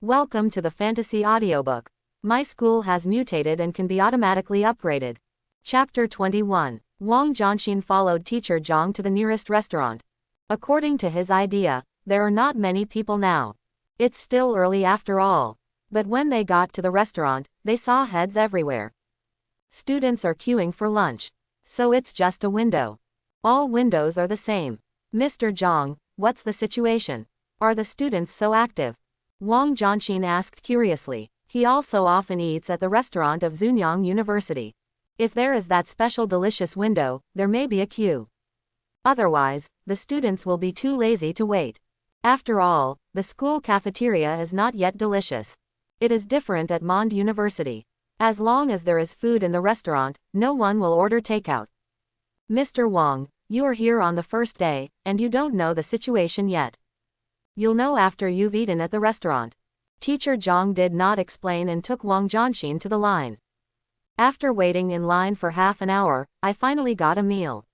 Welcome to the fantasy audiobook. My school has mutated and can be automatically upgraded. Chapter 21. Wang Jianxin followed teacher Zhang to the nearest restaurant. According to his idea, there are not many people now. It's still early after all. But when they got to the restaurant, they saw heads everywhere. Students are queuing for lunch. So it's just a window. All windows are the same. Mr. Zhang, what's the situation? Are the students so active? Wang Jianxin asked curiously. He also often eats at the restaurant of Zunyang University. If there is that special delicious window, there may be a queue. Otherwise, the students will be too lazy to wait. After all, the school cafeteria is not yet delicious. It is different at Mond University. As long as there is food in the restaurant, no one will order takeout. Mr. Wang, you are here on the first day, and you don't know the situation yet. You'll know after you've eaten at the restaurant. Teacher Zhang did not explain and took Wang Jianxin to the line. After waiting in line for half an hour, I finally got a meal.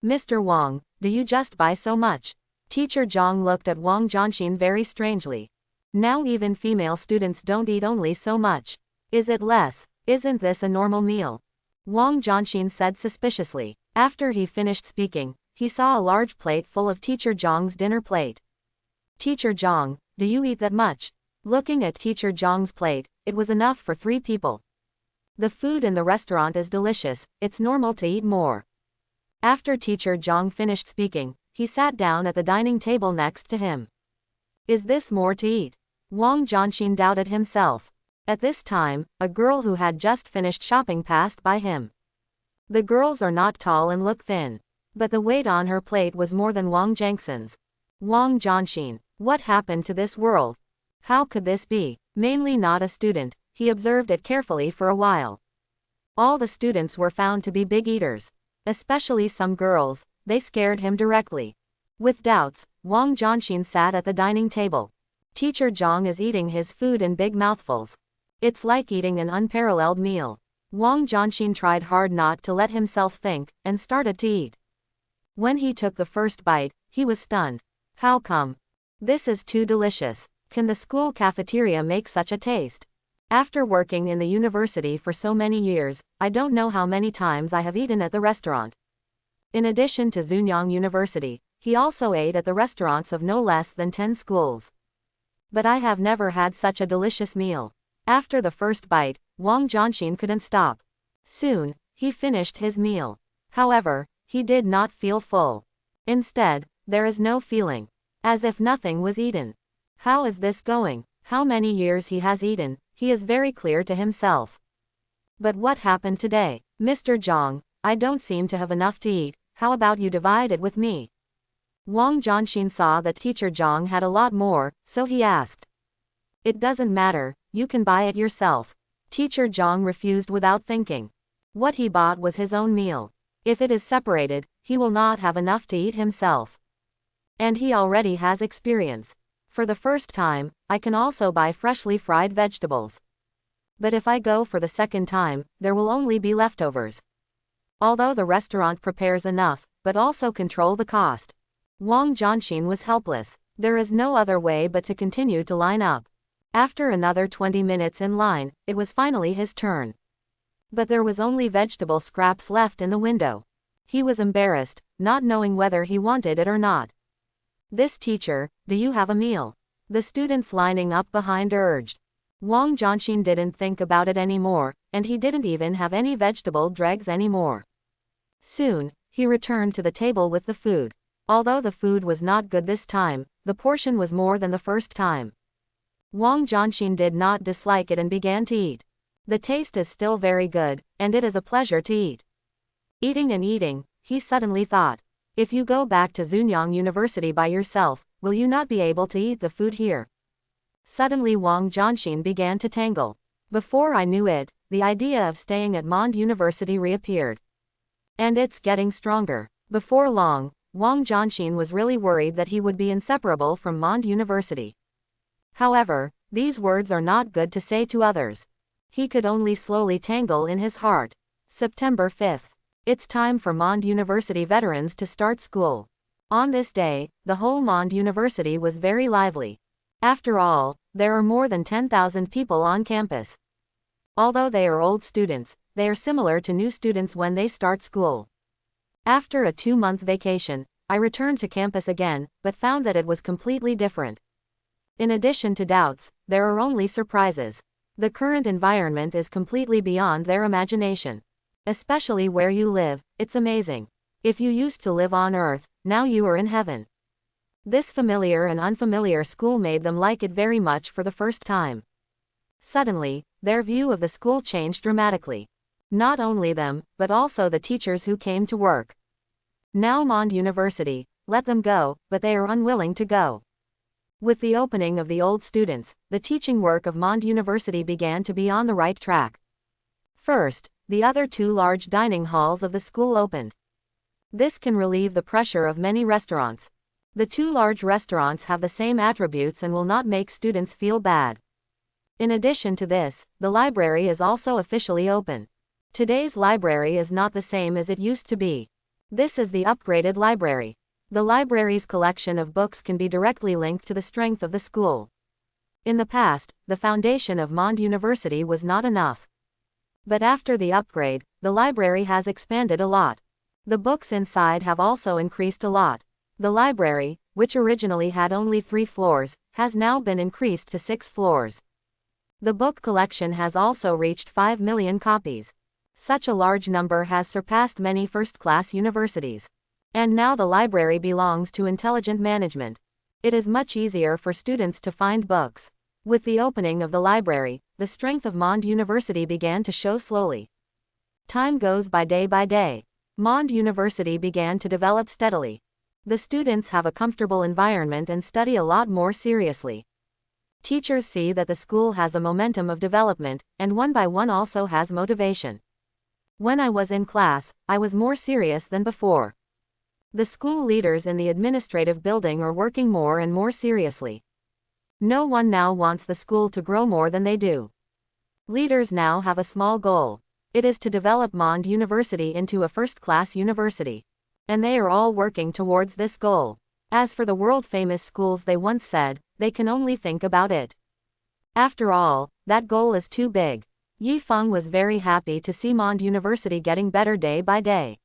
Mr. Wang, do you just buy so much? Teacher Zhang looked at Wang Jianxin very strangely. Now even female students don't eat only so much. Is it less? Isn't this a normal meal? Wang Jianxin said suspiciously. After he finished speaking, he saw a large plate full of Teacher Zhang's dinner plate. Teacher Zhang, do you eat that much? Looking at Teacher Zhang's plate, it was enough for 3 people. The food in the restaurant is delicious, it's normal to eat more. After Teacher Zhang finished speaking, he sat down at the dining table next to him. Is this more to eat? Wang Jianxin doubted himself. At this time, a girl who had just finished shopping passed by him. The girls are not tall and look thin. But the weight on her plate was more than Wang Jianxin's. Wang Jianxin, what happened to this world? How could this be? Mainly not a student, he observed it carefully for a while. All the students were found to be big eaters. Especially some girls, they scared him directly. With doubts, Wang Jianxin sat at the dining table. Teacher Zhang is eating his food in big mouthfuls. It's like eating an unparalleled meal. Wang Jianxin tried hard not to let himself think, and started to eat. When he took the first bite, he was stunned. How come? This is too delicious. Can the school cafeteria make such a taste? After working in the university for so many years, I don't know how many times I have eaten at the restaurant. In addition to Zunyang University, he also ate at the restaurants of no less than 10 schools. But I have never had such a delicious meal. After the first bite, Wang Jianxin couldn't stop. Soon, he finished his meal. However, he did not feel full. Instead, there is no feeling. As if nothing was eaten. How is this going? How many years he has eaten, he is very clear to himself. But what happened today? Mr. Zhang, I don't seem to have enough to eat, how about you divide it with me? Wang Jianxin saw that Teacher Zhang had a lot more, so he asked. It doesn't matter, you can buy it yourself. Teacher Zhang refused without thinking. What he bought was his own meal. If it is separated, he will not have enough to eat himself. And he already has experience. For the first time, I can also buy freshly fried vegetables. But if I go for the second time, there will only be leftovers. Although the restaurant prepares enough, but also control the cost. Wang Jianxin was helpless. There is no other way but to continue to line up. After another 20 minutes in line, it was finally his turn. But there was only vegetable scraps left in the window. He was embarrassed, not knowing whether he wanted it or not. This teacher, do you have a meal? The students lining up behind urged. Wang Jianxin didn't think about it anymore, and he didn't even have any vegetable dregs anymore. Soon, he returned to the table with the food. Although the food was not good this time, the portion was more than the first time. Wang Jianxin did not dislike it and began to eat. The taste is still very good, and it is a pleasure to eat. Eating and eating, he suddenly thought. If you go back to Zunyang University by yourself, will you not be able to eat the food here? Suddenly Wang Jianxin began to tangle. Before I knew it, the idea of staying at Mond University reappeared. And it's getting stronger. Before long, Wang Jianxin was really worried that he would be inseparable from Mond University. However, these words are not good to say to others. He could only slowly tangle in his heart. September 5th. It's time for Mond University veterans to start school. On this day, the whole Mond University was very lively. After all, there are more than 10,000 people on campus. Although they are old students, they are similar to new students when they start school. After a 2-month vacation, I returned to campus again, but found that it was completely different. In addition to doubts, there are only surprises. The current environment is completely beyond their imagination. Especially where you live, it's amazing. If you used to live on Earth, now you are in heaven. This familiar and unfamiliar school made them like it very much for the first time. Suddenly, their view of the school changed dramatically. Not only them, but also the teachers who came to work. Now Mond University let them go, but they are unwilling to go. With the opening of the old students, the teaching work of Mond University began to be on the right track. First, the other 2 large dining halls of the school opened. This can relieve the pressure of many restaurants. The 2 large restaurants have the same attributes and will not make students feel bad. In addition to this, the library is also officially open. Today's library is not the same as it used to be. This is the upgraded library. The library's collection of books can be directly linked to the strength of the school. In the past, the foundation of Mond University was not enough. But after the upgrade, the library has expanded a lot. The books inside have also increased a lot. The library, which originally had only 3 floors, has now been increased to 6 floors. The book collection has also reached 5 million copies. Such a large number has surpassed many first-class universities. And now the library belongs to intelligent management. It is much easier for students to find books. With the opening of the library, the strength of Mond University began to show slowly. Time goes by day. Mond University began to develop steadily. The students have a comfortable environment and study a lot more seriously. Teachers see that the school has a momentum of development, and one by one also has motivation. When I was in class, I was more serious than before. The school leaders in the administrative building are working more and more seriously. No one now wants the school to grow more than they do. Leaders now have a small goal. It is to develop Mond University into a first-class university. And they are all working towards this goal. As for the world-famous schools, they once said, they can only think about it. After all, that goal is too big. Yi Feng was very happy to see Mond University getting better day by day.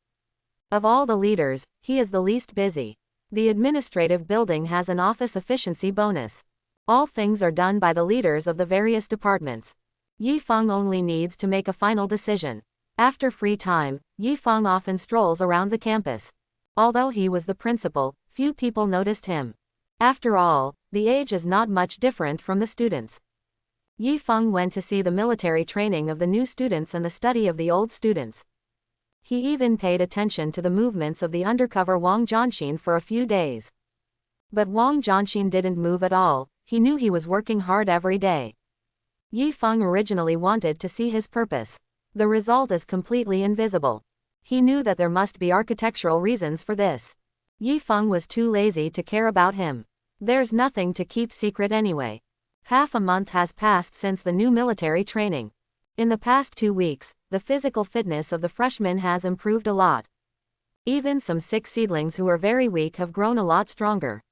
Of all the leaders, he is the least busy. The administrative building has an office efficiency bonus. All things are done by the leaders of the various departments. Yi Feng only needs to make a final decision. After free time, Yi Feng often strolls around the campus. Although he was the principal, few people noticed him. After all, the age is not much different from the students. Yi Feng went to see the military training of the new students and the study of the old students. He even paid attention to the movements of the undercover Wang Jianxin for a few days. But Wang Jianxin didn't move at all. He knew he was working hard every day. Yi Feng originally wanted to see his purpose. The result is completely invisible. He knew that there must be architectural reasons for this. Yi Feng was too lazy to care about him. There's nothing to keep secret anyway. Half a month has passed since the new military training. In the past 2 weeks, the physical fitness of the freshmen has improved a lot. Even some sick seedlings who are very weak have grown a lot stronger.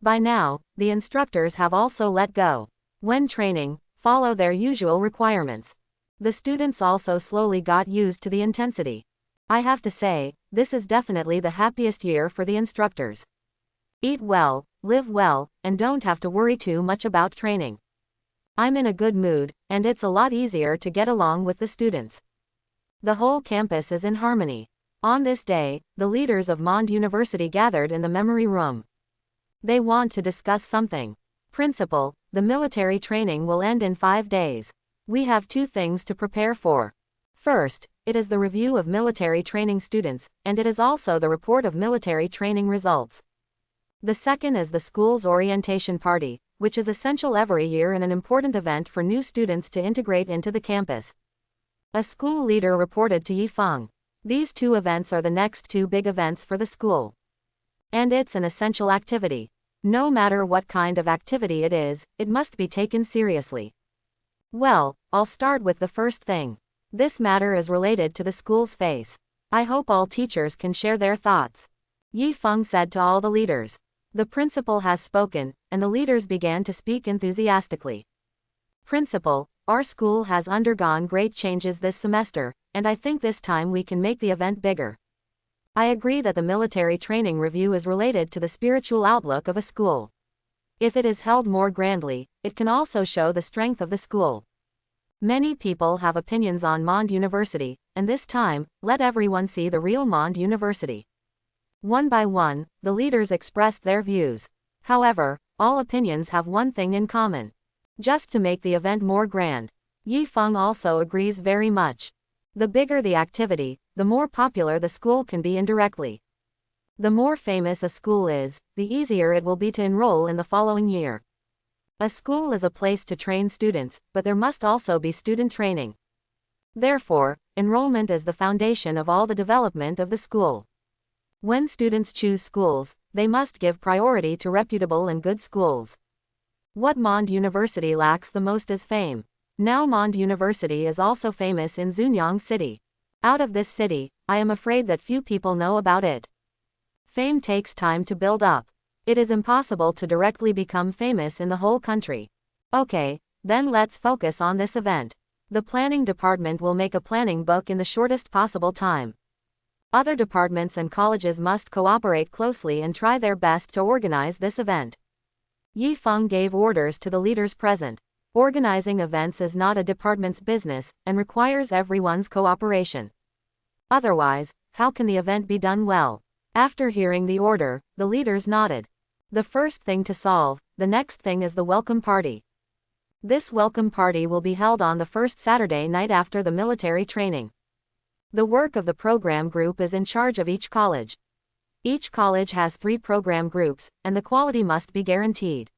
By now, the instructors have also let go. When training, follow their usual requirements. The students also slowly got used to the intensity. I have to say, this is definitely the happiest year for the instructors. Eat well, live well, and don't have to worry too much about training. I'm in a good mood, and it's a lot easier to get along with the students. The whole campus is in harmony. On this day, the leaders of Mond University gathered in the memory room. They want to discuss something. Principal, the military training will end in 5 days. We have 2 things to prepare for. First, it is the review of military training students, and it is also the report of military training results. The second is the school's orientation party, which is essential every year and an important event for new students to integrate into the campus. A school leader reported to Yi Feng. These 2 events are the next 2 big events for the school. And it's an essential activity. No matter what kind of activity it is, it must be taken seriously. Well, I'll start with the first thing. This matter is related to the school's face. I hope all teachers can share their thoughts. Yi Feng said to all the leaders. The principal has spoken, and the leaders began to speak enthusiastically. Principal, our school has undergone great changes this semester, and I think this time we can make the event bigger. I agree that the military training review is related to the spiritual outlook of a school. If it is held more grandly, it can also show the strength of the school. Many people have opinions on Mond University, and this time, let everyone see the real Mond University. One by one, the leaders expressed their views. However, all opinions have one thing in common. Just to make the event more grand. Yi Feng also agrees very much. The bigger the activity, the more popular the school can be indirectly. The more famous a school is, the easier it will be to enroll in the following year. A school is a place to train students, but there must also be student training. Therefore, enrollment is the foundation of all the development of the school. When students choose schools, they must give priority to reputable and good schools. What Mond University lacks the most is fame. Now Mond University is also famous in Zunyang City. Out of this city, I am afraid that few people know about it. Fame takes time to build up. It is impossible to directly become famous in the whole country. Okay, then let's focus on this event. The planning department will make a planning book in the shortest possible time. Other departments and colleges must cooperate closely and try their best to organize this event. Yi Feng gave orders to the leaders present. Organizing events is not a department's business, and requires everyone's cooperation. Otherwise, how can the event be done well? After hearing the order, the leaders nodded. The first thing to solve, the next thing is the welcome party. This welcome party will be held on the first Saturday night after the military training. The work of the program group is in charge of each college. Each college has 3 program groups, and the quality must be guaranteed.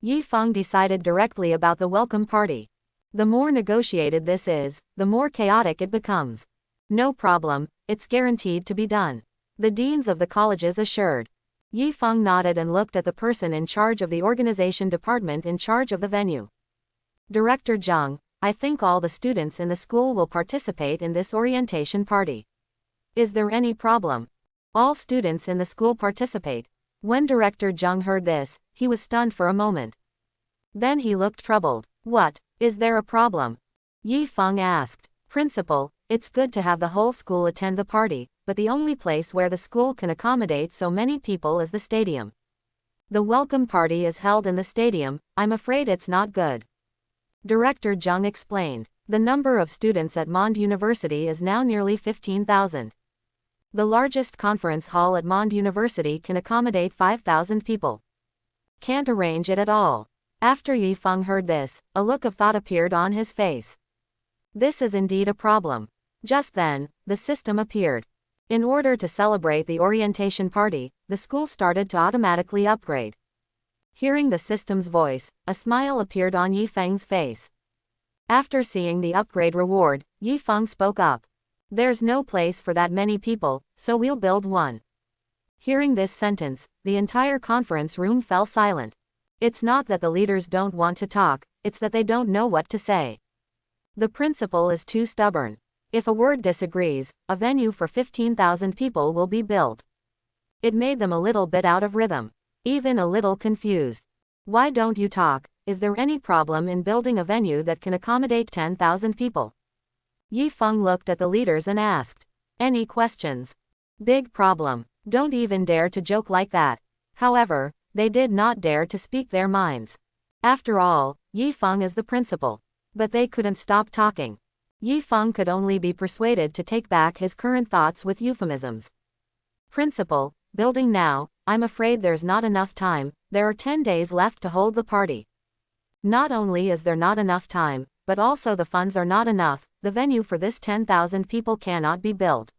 Yi Feng decided directly about the welcome party. The more negotiated this is, the more chaotic it becomes. No problem, it's guaranteed to be done. The deans of the colleges assured. Yi Feng nodded and looked at the person in charge of the organization department in charge of the venue. Director Zhang, I think all the students in the school will participate in this orientation party. Is there any problem? All students in the school participate. When Director Zhang heard this, he was stunned for a moment. Then he looked troubled. What, is there a problem? Yi Feng asked. Principal, it's good to have the whole school attend the party, but the only place where the school can accommodate so many people is the stadium. The welcome party is held in the stadium, I'm afraid it's not good. Director Zhang explained. The number of students at Mond University is now nearly 15,000. The largest conference hall at Mond University can accommodate 5,000 people. Can't arrange it at all. After Yi Feng heard this, a look of thought appeared on his face. This is indeed a problem. Just then, the system appeared. In order to celebrate the orientation party, the school started to automatically upgrade. Hearing the system's voice, a smile appeared on Yi Feng's face. After seeing the upgrade reward, Yi Feng spoke up. There's no place for that many people, so we'll build one. Hearing this sentence, the entire conference room fell silent. It's not that the leaders don't want to talk, it's that they don't know what to say. The principal is too stubborn. If a word disagrees, a venue for 15,000 people will be built. It made them a little bit out of rhythm. Even a little confused. Why don't you talk? Is there any problem in building a venue that can accommodate 10,000 people? Yi Feng looked at the leaders and asked. Any questions? Big problem. Don't even dare to joke like that. However, they did not dare to speak their minds. After all, Yi Feng is the principal. But they couldn't stop talking. Yi Feng could only be persuaded to take back his current thoughts with euphemisms. Principal, building now, I'm afraid there's not enough time, there are 10 days left to hold the party. Not only is there not enough time, but also the funds are not enough, the venue for this 10,000 people cannot be built.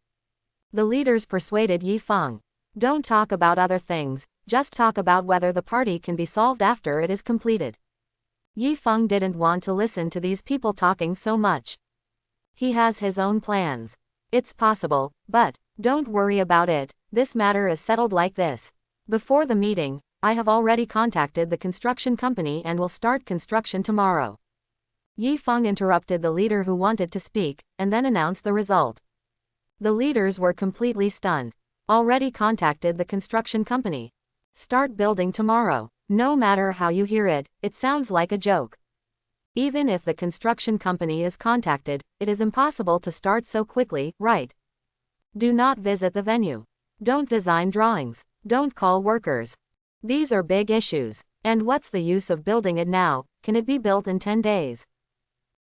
The leaders persuaded Yi Feng. Don't talk about other things, just talk about whether the party can be solved after it is completed. Yi Feng didn't want to listen to these people talking so much. He has his own plans. It's possible, but don't worry about it, this matter is settled like this. Before the meeting, I have already contacted the construction company and will start construction tomorrow. Yi Feng interrupted the leader who wanted to speak, and then announced the result. The leaders were completely stunned. Already contacted the construction company. Start building tomorrow. No matter how you hear it, it sounds like a joke. Even if the construction company is contacted, it is impossible to start so quickly, right? Do not visit the venue. Don't design drawings. Don't call workers. These are big issues. And what's the use of building it now? Can it be built in 10 days?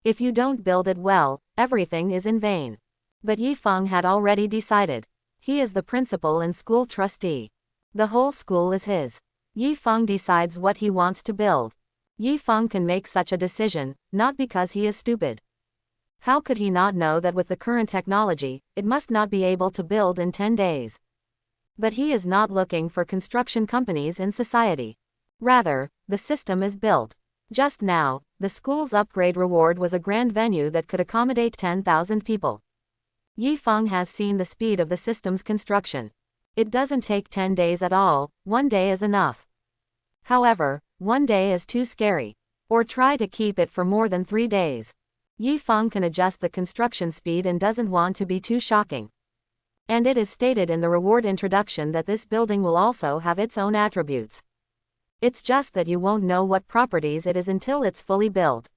If you don't build it well, everything is in vain. But Yifeng had already decided. He is the principal and school trustee. The whole school is his. Yifeng decides what he wants to build. Yifeng can make such a decision, not because he is stupid. How could he not know that with the current technology, it must not be able to build in 10 days? But he is not looking for construction companies in society. Rather, the system is built. Just now, the school's upgrade reward was a grand venue that could accommodate 10,000 people. Yifeng has seen the speed of the system's construction. It doesn't take 10 days at all, 1 day is enough. However, 1 day is too scary. Or try to keep it for more than 3 days. Yifeng can adjust the construction speed and doesn't want to be too shocking. And it is stated in the reward introduction that this building will also have its own attributes. It's just that you won't know what properties it is until it's fully built.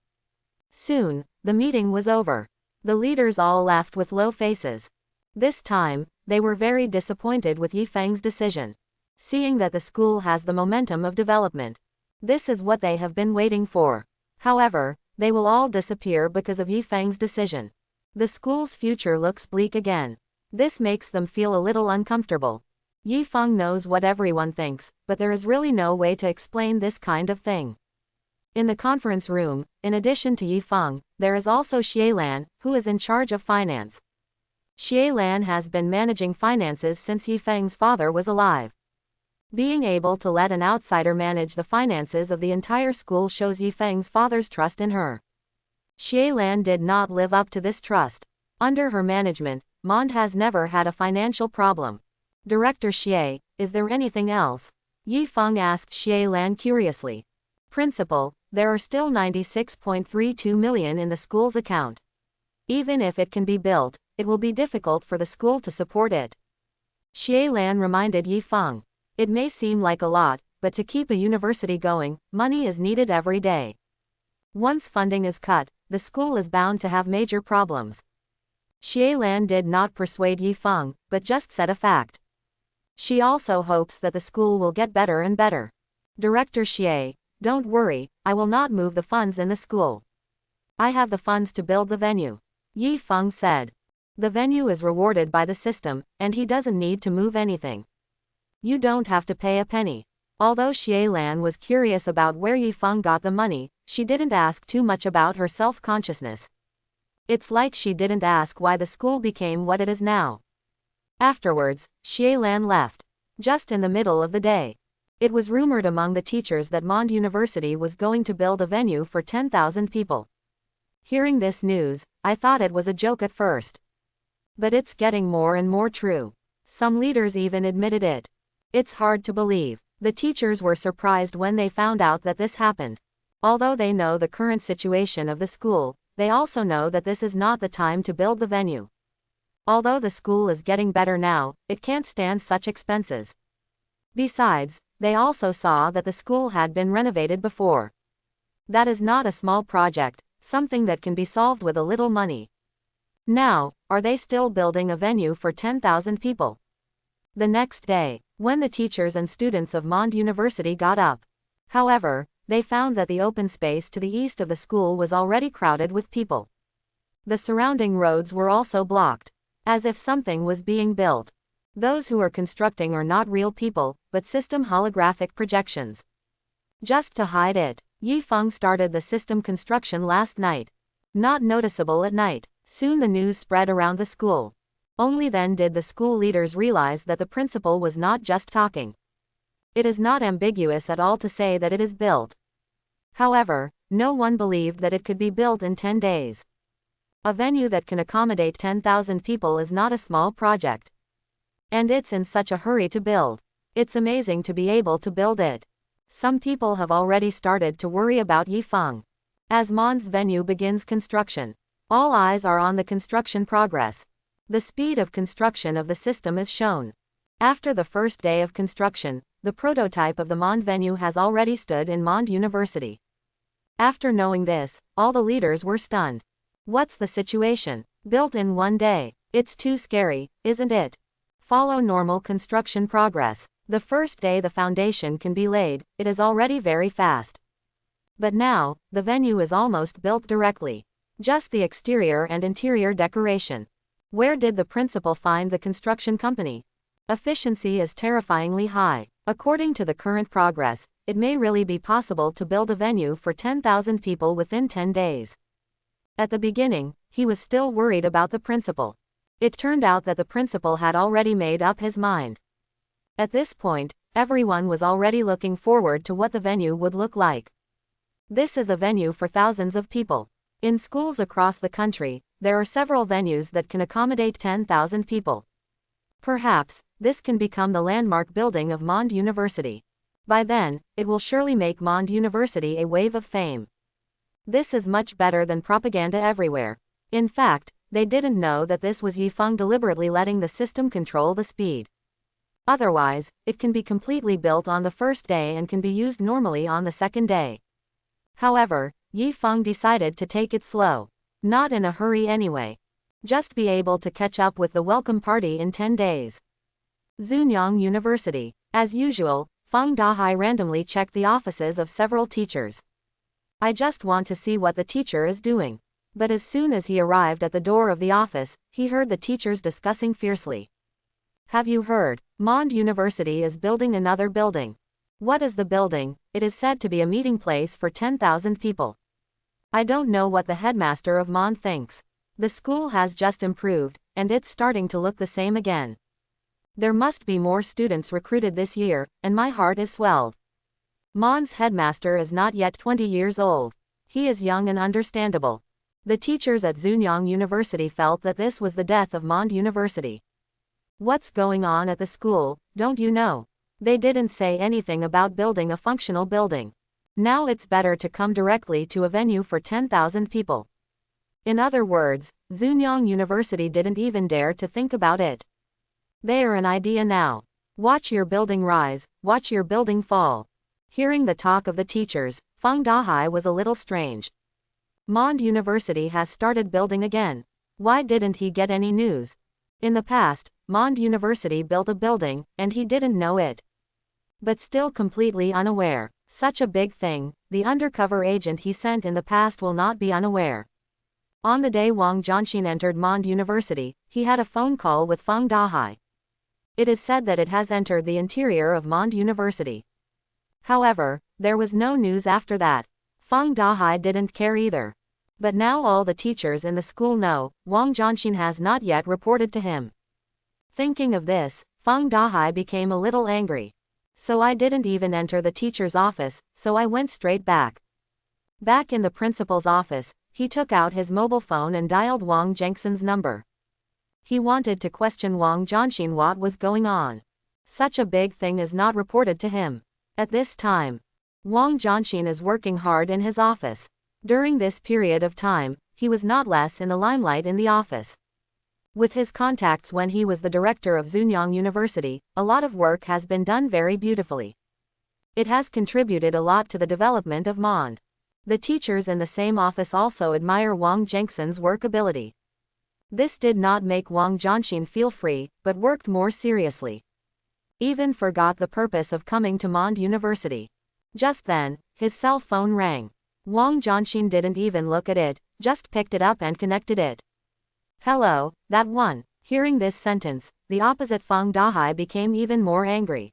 Soon, the meeting was over. The leaders all left with low faces. This time, they were very disappointed with Yifeng's decision. Seeing that the school has the momentum of development. This is what they have been waiting for. However, they will all disappear because of Yifeng's decision. The school's future looks bleak again. This makes them feel a little uncomfortable. Yifeng knows what everyone thinks, but there is really no way to explain this kind of thing. In the conference room, in addition to Yifeng, there is also Xielan, who is in charge of finance. Xielan has been managing finances since Yifeng's father was alive. Being able to let an outsider manage the finances of the entire school shows Yifeng's father's trust in her. Xielan did not live up to this trust. Under her management, Mond has never had a financial problem. Director Xie, is there anything else? Yifeng asked Xielan curiously. Principal, there are still 96.32 million in the school's account. Even if it can be built, it will be difficult for the school to support it. Xielan reminded Yifeng. It may seem like a lot, but to keep a university going, money is needed every day. Once funding is cut, the school is bound to have major problems. Xielan did not persuade Yifeng, but just said a fact. She also hopes that the school will get better and better. Director Xie, don't worry, I will not move the funds in the school. I have the funds to build the venue. Yifeng said. The venue is rewarded by the system, and he doesn't need to move anything. You don't have to pay a penny. Although Xielan was curious about where Yifeng got the money, she didn't ask too much about her self-consciousness. It's like she didn't ask why the school became what it is now. Afterwards, Xielan left. Just in the middle of the day. It was rumored among the teachers that Mond University was going to build a venue for 10,000 people. Hearing this news, I thought it was a joke at first. But it's getting more and more true. Some leaders even admitted it. It's hard to believe. The teachers were surprised when they found out that this happened. Although they know the current situation of the school, they also know that this is not the time to build the venue. Although the school is getting better now, it can't stand such expenses. Besides, they also saw that the school had been renovated before. That is not a small project, something that can be solved with a little money. Now, are they still building a venue for 10,000 people? The next day, when the teachers and students of Mond University got up. However, they found that the open space to the east of the school was already crowded with people. The surrounding roads were also blocked. As if something was being built. Those who are constructing are not real people, but system holographic projections. Just to hide it, Yifeng started the system construction last night. Not noticeable at night. Soon the news spread around the school. Only then did the school leaders realize that the principal was not just talking. It is not ambiguous at all to say that it is built. However, no one believed that it could be built in 10 days. A venue that can accommodate 10,000 people is not a small project. And it's in such a hurry to build. It's amazing to be able to build it. Some people have already started to worry about Yifeng. As Mond's venue begins construction, all eyes are on the construction progress. The speed of construction of the system is shown. After the first day of construction, the prototype of the Mond venue has already stood in Mond University. After knowing this, all the leaders were stunned. What's the situation? Built in one day. It's too scary, isn't it? Follow normal construction progress. The first day the foundation can be laid, it is already very fast. But now, the venue is almost built directly. Just the exterior and interior decoration. Where did the principal find the construction company? Efficiency is terrifyingly high. According to the current progress, it may really be possible to build a venue for 10,000 people within 10 days. At the beginning, he was still worried about the principal. It turned out that the principal had already made up his mind. At this point, everyone was already looking forward to what the venue would look like. This is a venue for thousands of people. In schools across the country, there are several venues that can accommodate 10,000 people. Perhaps, this can become the landmark building of Mond University. By then, it will surely make Mond University a wave of fame. This is much better than propaganda everywhere. In fact, they didn't know that this was Yifeng deliberately letting the system control the speed. Otherwise, it can be completely built on the first day and can be used normally on the second day. However, Yifeng decided to take it slow. Not in a hurry anyway. Just be able to catch up with the welcome party in 10 days. Zunyang University. As usual, Feng Dahai randomly checked the offices of several teachers. I just want to see what the teacher is doing. But as soon as he arrived at the door of the office, he heard the teachers discussing fiercely. Have you heard? Mond University is building another building. What is the building? It is said to be a meeting place for 10,000 people. I don't know what the headmaster of Mond thinks. The school has just improved, and it's starting to look the same again. There must be more students recruited this year, and my heart is swelled. Mond's headmaster is not yet 20 years old. He is young and understandable. The teachers at Zunyang University felt that this was the death of Mond University. What's going on at the school, don't you know? They didn't say anything about building a functional building. Now it's better to come directly to a venue for 10,000 people. In other words, Zunyang University didn't even dare to think about it. They are an idea now. Watch your building rise, watch your building fall. Hearing the talk of the teachers, Feng Dahai was a little strange. Mond University has started building again. Why didn't he get any news? In the past, Mond University built a building, and he didn't know it. But still completely unaware. Such a big thing, the undercover agent he sent in the past will not be unaware. On the day Wang Jianxin entered Mond University, he had a phone call with Feng Dahai. It is said that it has entered the interior of Mond University. However, there was no news after that. Feng Dahai didn't care either. But now all the teachers in the school know, Wang Jianxin has not yet reported to him. Thinking of this, Feng Dahai became a little angry. So I didn't even enter the teacher's office, so I went straight back. Back in the principal's office, he took out his mobile phone and dialed Wang Jianxin's number. He wanted to question Wang Jianxin what was going on. Such a big thing is not reported to him. At this time, Wang Jianxin is working hard in his office. During this period of time, he was not less in the limelight in the office. With his contacts when he was the director of Zunyang University, a lot of work has been done very beautifully. It has contributed a lot to the development of Mond. The teachers in the same office also admire Wang Jianxin's work ability. This did not make Wang Jianxin feel free, but worked more seriously. Even forgot the purpose of coming to Mond University. Just then, his cell phone rang. Wang Jianxin didn't even look at it, just picked it up and connected it. Hello, that one. Hearing this sentence, the opposite Feng Dahai became even more angry.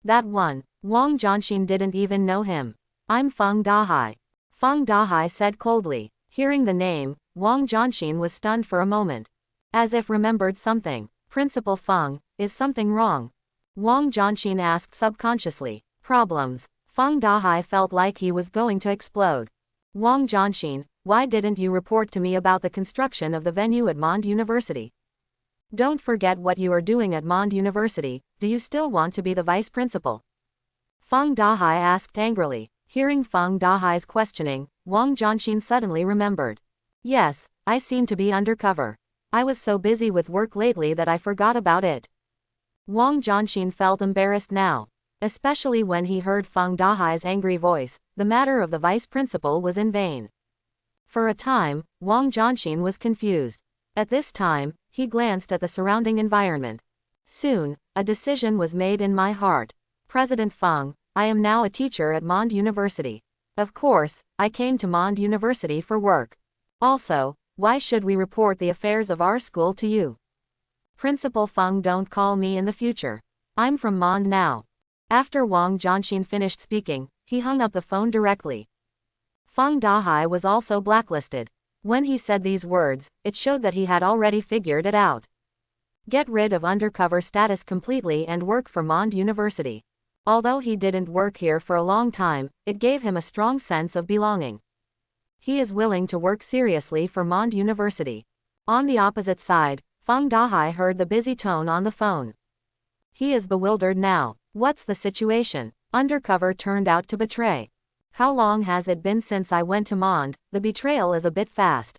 That one, Wang Jianxin didn't even know him. I'm Feng Dahai. Feng Dahai said coldly. Hearing the name, Wang Jianxin was stunned for a moment. As if remembered something. Principal Feng, is something wrong? Wang Jianxin asked subconsciously. Problems. Feng Dahai felt like he was going to explode. Wang Jianxin, why didn't you report to me about the construction of the venue at Mond University? Don't forget what you are doing at Mond University, do you still want to be the vice principal? Feng Dahai asked angrily. Hearing Feng Dahai's questioning, Wang Jianxin suddenly remembered. Yes, I seem to be undercover. I was so busy with work lately that I forgot about it. Wang Jianxin felt embarrassed now. Especially when he heard Feng Dahai's angry voice, the matter of the vice principal was in vain. For a time, Wang Jianxin was confused. At this time, he glanced at the surrounding environment. Soon, a decision was made in my heart. President Feng, I am now a teacher at Mond University. Of course, I came to Mond University for work. Also, why should we report the affairs of our school to you? Principal Feng, don't call me in the future. I'm from Mond now. After Wang Jianxin finished speaking, he hung up the phone directly. Feng Dahai was also blacklisted. When he said these words, it showed that he had already figured it out. Get rid of undercover status completely and work for Mond University. Although he didn't work here for a long time, it gave him a strong sense of belonging. He is willing to work seriously for Mond University. On the opposite side, Feng Dahai heard the busy tone on the phone. He is bewildered now. What's the situation? Undercover turned out to betray. How long has it been since I went to Mond? The betrayal is a bit fast.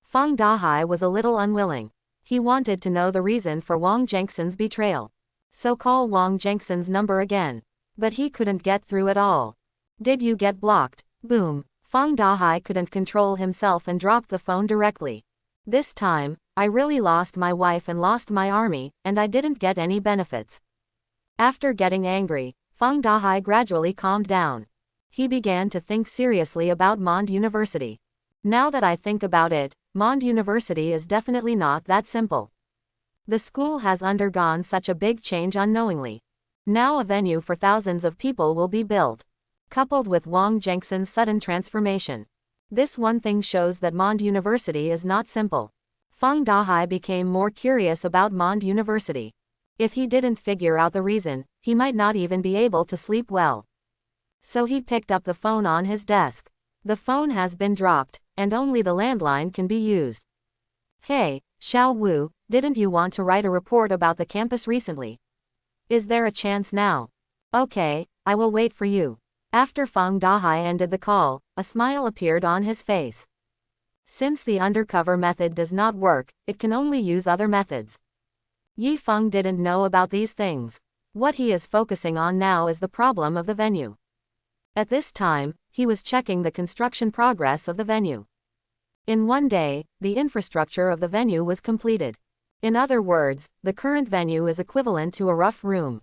Feng Dahai was a little unwilling. He wanted to know the reason for Wang Jianxin's betrayal. So call Wang Jianxin's number again. But he couldn't get through at all. Did you get blocked? Boom. Feng Dahai couldn't control himself and dropped the phone directly. This time, I really lost my wife and lost my army, and I didn't get any benefits. After getting angry, Feng Dahai gradually calmed down. He began to think seriously about Mond University. Now that I think about it, Mond University is definitely not that simple. The school has undergone such a big change unknowingly. Now a venue for thousands of people will be built. Coupled with Wang Jianxin's sudden transformation. This one thing shows that Mond University is not simple. Feng Dahai became more curious about Mond University. If he didn't figure out the reason, he might not even be able to sleep well. So he picked up the phone on his desk. The phone has been dropped, and only the landline can be used. Hey, Xiao Wu, didn't you want to write a report about the campus recently? Is there a chance now? Okay, I will wait for you. After Feng Dahai ended the call, a smile appeared on his face. Since the undercover method does not work, it can only use other methods. Yi Feng didn't know about these things. What he is focusing on now is the problem of the venue. At this time, he was checking the construction progress of the venue. In one day, the infrastructure of the venue was completed. In other words, the current venue is equivalent to a rough room.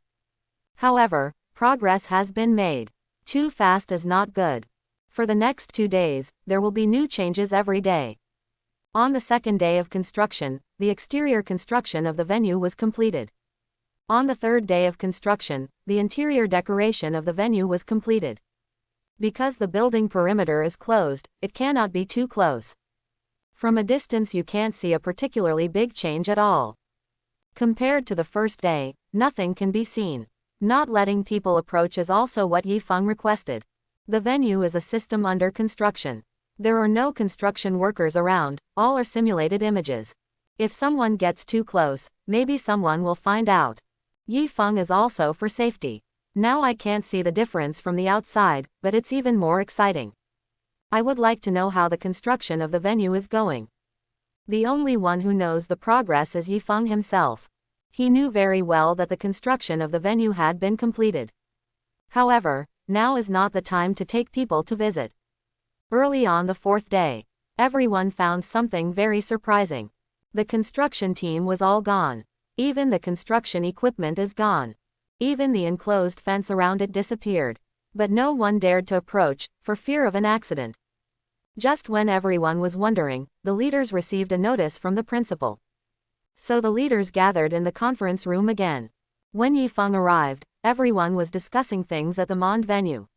However, progress has been made. Too fast is not good. For the next 2 days, there will be new changes every day. On the second day of construction, the exterior construction of the venue was completed. On the third day of construction, the interior decoration of the venue was completed. Because the building perimeter is closed, it cannot be too close. From a distance you can't see a particularly big change at all. Compared to the first day, nothing can be seen. Not letting people approach is also what Yi Feng requested. The venue is a system under construction. There are no construction workers around, all are simulated images. If someone gets too close, maybe someone will find out. Yi Feng is also for safety. Now I can't see the difference from the outside, but it's even more exciting. I would like to know how the construction of the venue is going. The only one who knows the progress is Yi Feng himself. He knew very well that the construction of the venue had been completed. However, now is not the time to take people to visit. Early on the fourth day, everyone found something very surprising. The construction team was all gone. Even the construction equipment is gone. Even the enclosed fence around it disappeared. But no one dared to approach, for fear of an accident. Just when everyone was wondering, the leaders received a notice from the principal. So the leaders gathered in the conference room again. When Yi Feng arrived, everyone was discussing things at the Mond venue.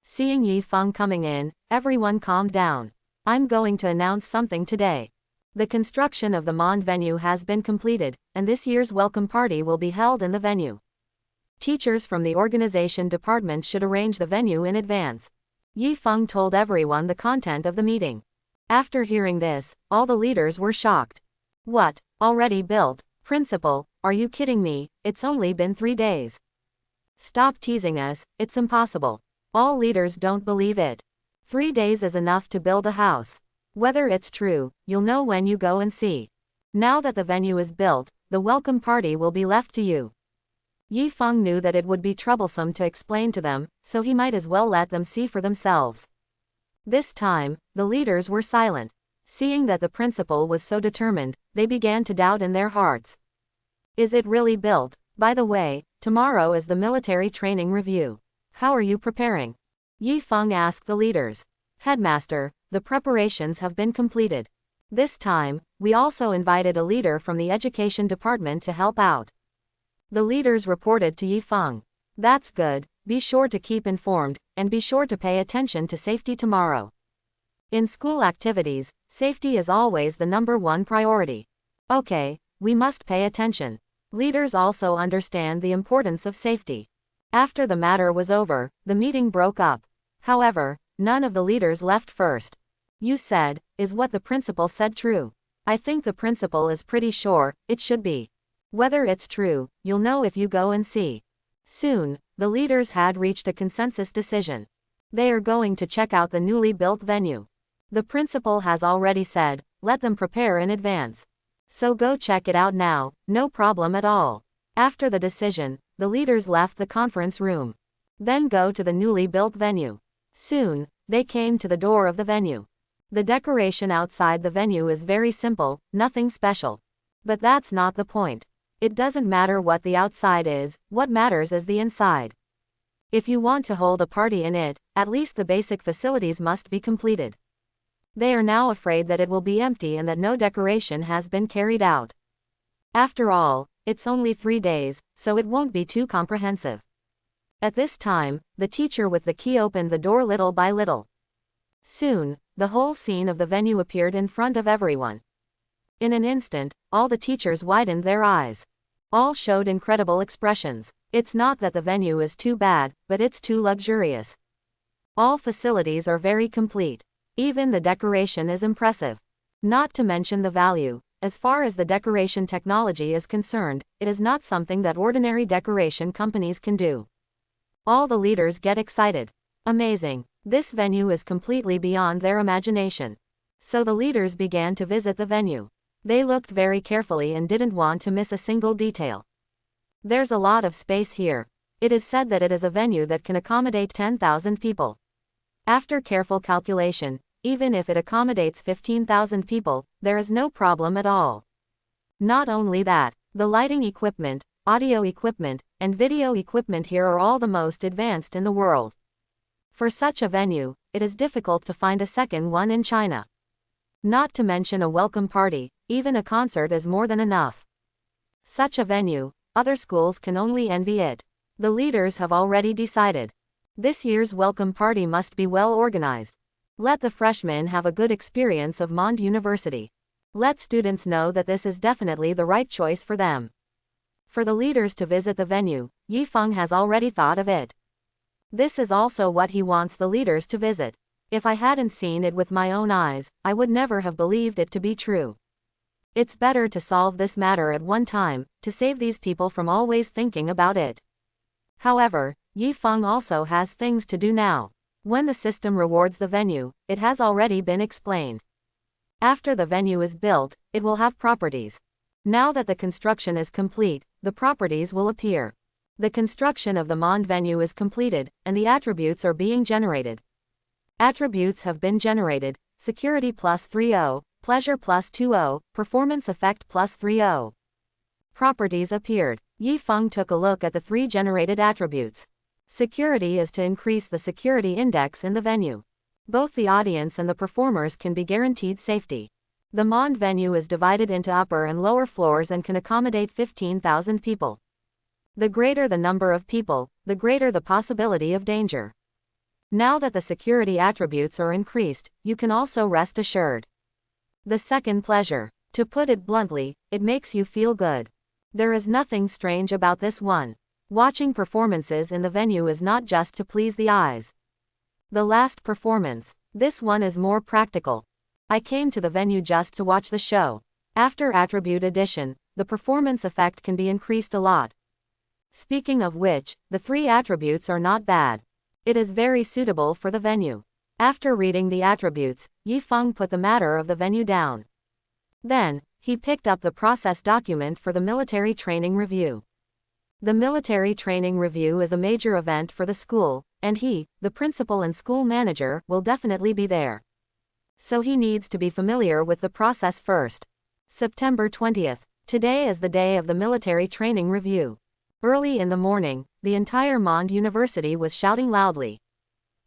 Seeing Yi Feng coming in, everyone calmed down. I'm going to announce something today. The construction of the Mond venue has been completed, and this year's welcome party will be held in the venue. Teachers from the organization department should arrange the venue in advance. Yi Feng told everyone the content of the meeting. After hearing this, all the leaders were shocked. What? Already built? Principal, are you kidding me? It's only been 3 days. Stop teasing us, it's impossible. All leaders don't believe it. 3 days is enough to build a house. Whether it's true, you'll know when you go and see. Now that the venue is built, the welcome party will be left to you. Yifeng knew that it would be troublesome to explain to them, so he might as well let them see for themselves. This time, the leaders were silent. Seeing that the principal was so determined, they began to doubt in their hearts. Is it really built? By the way, tomorrow is the military training review. How are you preparing? Yifeng asked the leaders. Headmaster, the preparations have been completed. This time, we also invited a leader from the education department to help out. The leaders reported to Yifeng. That's good, be sure to keep informed, and be sure to pay attention to safety tomorrow. In school activities, safety is always the #1 priority. Okay, we must pay attention. Leaders also understand the importance of safety. After the matter was over, the meeting broke up. However, none of the leaders left first. You said, is what the principal said true? I think the principal is pretty sure, it should be. Whether it's true, you'll know if you go and see. Soon, the leaders had reached a consensus decision. They are going to check out the newly built venue. The principal has already said, let them prepare in advance. So go check it out now, no problem at all. After the decision, the leaders left the conference room. Then go to the newly built venue. Soon, they came to the door of the venue. The decoration outside the venue is very simple, nothing special. But that's not the point. It doesn't matter what the outside is, what matters is the inside. If you want to hold a party in it, at least the basic facilities must be completed. They are now afraid that it will be empty and that no decoration has been carried out. After all, it's only 3 days, so it won't be too comprehensive. At this time, the teacher with the key opened the door little by little. Soon, the whole scene of the venue appeared in front of everyone. In an instant, all the teachers widened their eyes. All showed incredible expressions. It's not that the venue is too bad, but it's too luxurious. All facilities are very complete. Even the decoration is impressive. Not to mention the value. As far as the decoration technology is concerned, it is not something that ordinary decoration companies can do. All the leaders get excited. Amazing. This venue is completely beyond their imagination. So the leaders began to visit the venue. They looked very carefully and didn't want to miss a single detail. There's a lot of space here. It is said that it is a venue that can accommodate 10,000 people. After careful calculation, even if it accommodates 15,000 people, there is no problem at all. Not only that, the lighting equipment, audio equipment, and video equipment here are all the most advanced in the world. For such a venue, it is difficult to find a second one in China. Not to mention a welcome party, even a concert is more than enough. Such a venue, other schools can only envy it. The leaders have already decided. This year's welcome party must be well organized. Let the freshmen have a good experience of Mond University. Let students know that this is definitely the right choice for them. For the leaders to visit the venue, Yifeng has already thought of it. This is also what he wants the leaders to visit. If I hadn't seen it with my own eyes, I would never have believed it to be true. It's better to solve this matter at one time, to save these people from always thinking about it. However, Yifeng also has things to do now. When the system rewards the venue, it has already been explained. After the venue is built, it will have properties. Now that the construction is complete, the properties will appear. The construction of the Mond venue is completed, and the attributes are being generated. Attributes have been generated: security +30, pleasure +20, performance effect +30. Properties appeared. Yifeng took a look at the 3 generated attributes. Security is to increase the security index in the venue. Both the audience and the performers can be guaranteed safety. The Mond venue is divided into upper and lower floors and can accommodate 15,000 people. The greater the number of people, the greater the possibility of danger. Now that the security attributes are increased, you can also rest assured. The second pleasure. To put it bluntly, it makes you feel good. There is nothing strange about this one. Watching performances in the venue is not just to please the eyes. The last performance. This one is more practical. I came to the venue just to watch the show. After attribute addition, the performance effect can be increased a lot. Speaking of which, the 3 attributes are not bad. It is very suitable for the venue. After reading the attributes, Yifeng put the matter of the venue down. Then, he picked up the process document for the military training review. The military training review is a major event for the school, and he, the principal and school manager, will definitely be there. So he needs to be familiar with the process first. September 20th. Today is the day of the military training review. Early in the morning, the entire Mond University was shouting loudly.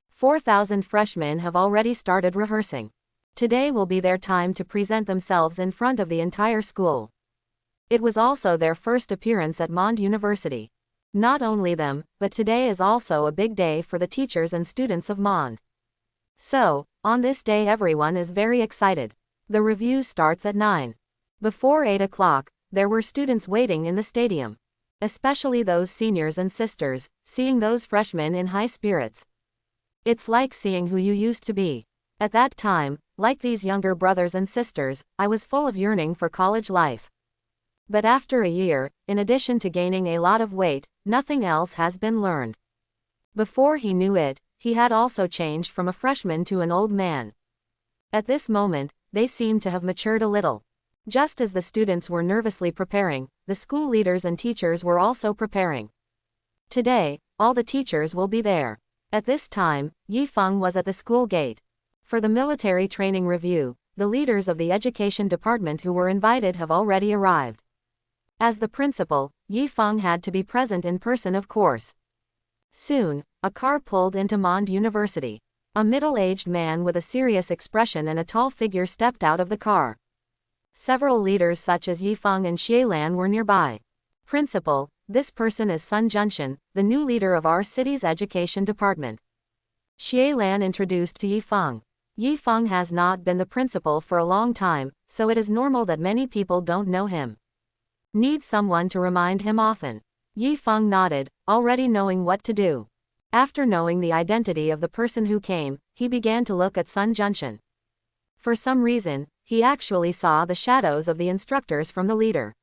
4,000 freshmen have already started rehearsing. Today will be their time to present themselves in front of the entire school. It was also their first appearance at Mond University. Not only them, but today is also a big day for the teachers and students of Mond. So, on this day everyone is very excited. The review starts at 9. Before 8 o'clock, there were students waiting in the stadium. Especially those seniors and sisters, seeing those freshmen in high spirits. It's like seeing who you used to be. At that time, like these younger brothers and sisters, I was full of yearning for college life. But after a year, in addition to gaining a lot of weight, nothing else has been learned. Before he knew it, he had also changed from a freshman to an old man. At this moment, they seemed to have matured a little. Just as the students were nervously preparing, the school leaders and teachers were also preparing. Today, all the teachers will be there. At this time, Yifeng was at the school gate. For the military training review, the leaders of the education department who were invited have already arrived. As the principal, Yifeng had to be present in person, of course. Soon, a car pulled into Mond University. A middle-aged man with a serious expression and a tall figure stepped out of the car. Several leaders such as Yifeng and Xielan were nearby. Principal, this person is Sun Junshan, the new leader of our city's education department. Xielan introduced to Yifeng. Yifeng has not been the principal for a long time, so it is normal that many people don't know him. Need someone to remind him often. Yifeng nodded, already knowing what to do. After knowing the identity of the person who came, he began to look at Sun Junshan. For some reason, he actually saw the shadows of the instructors from the leader.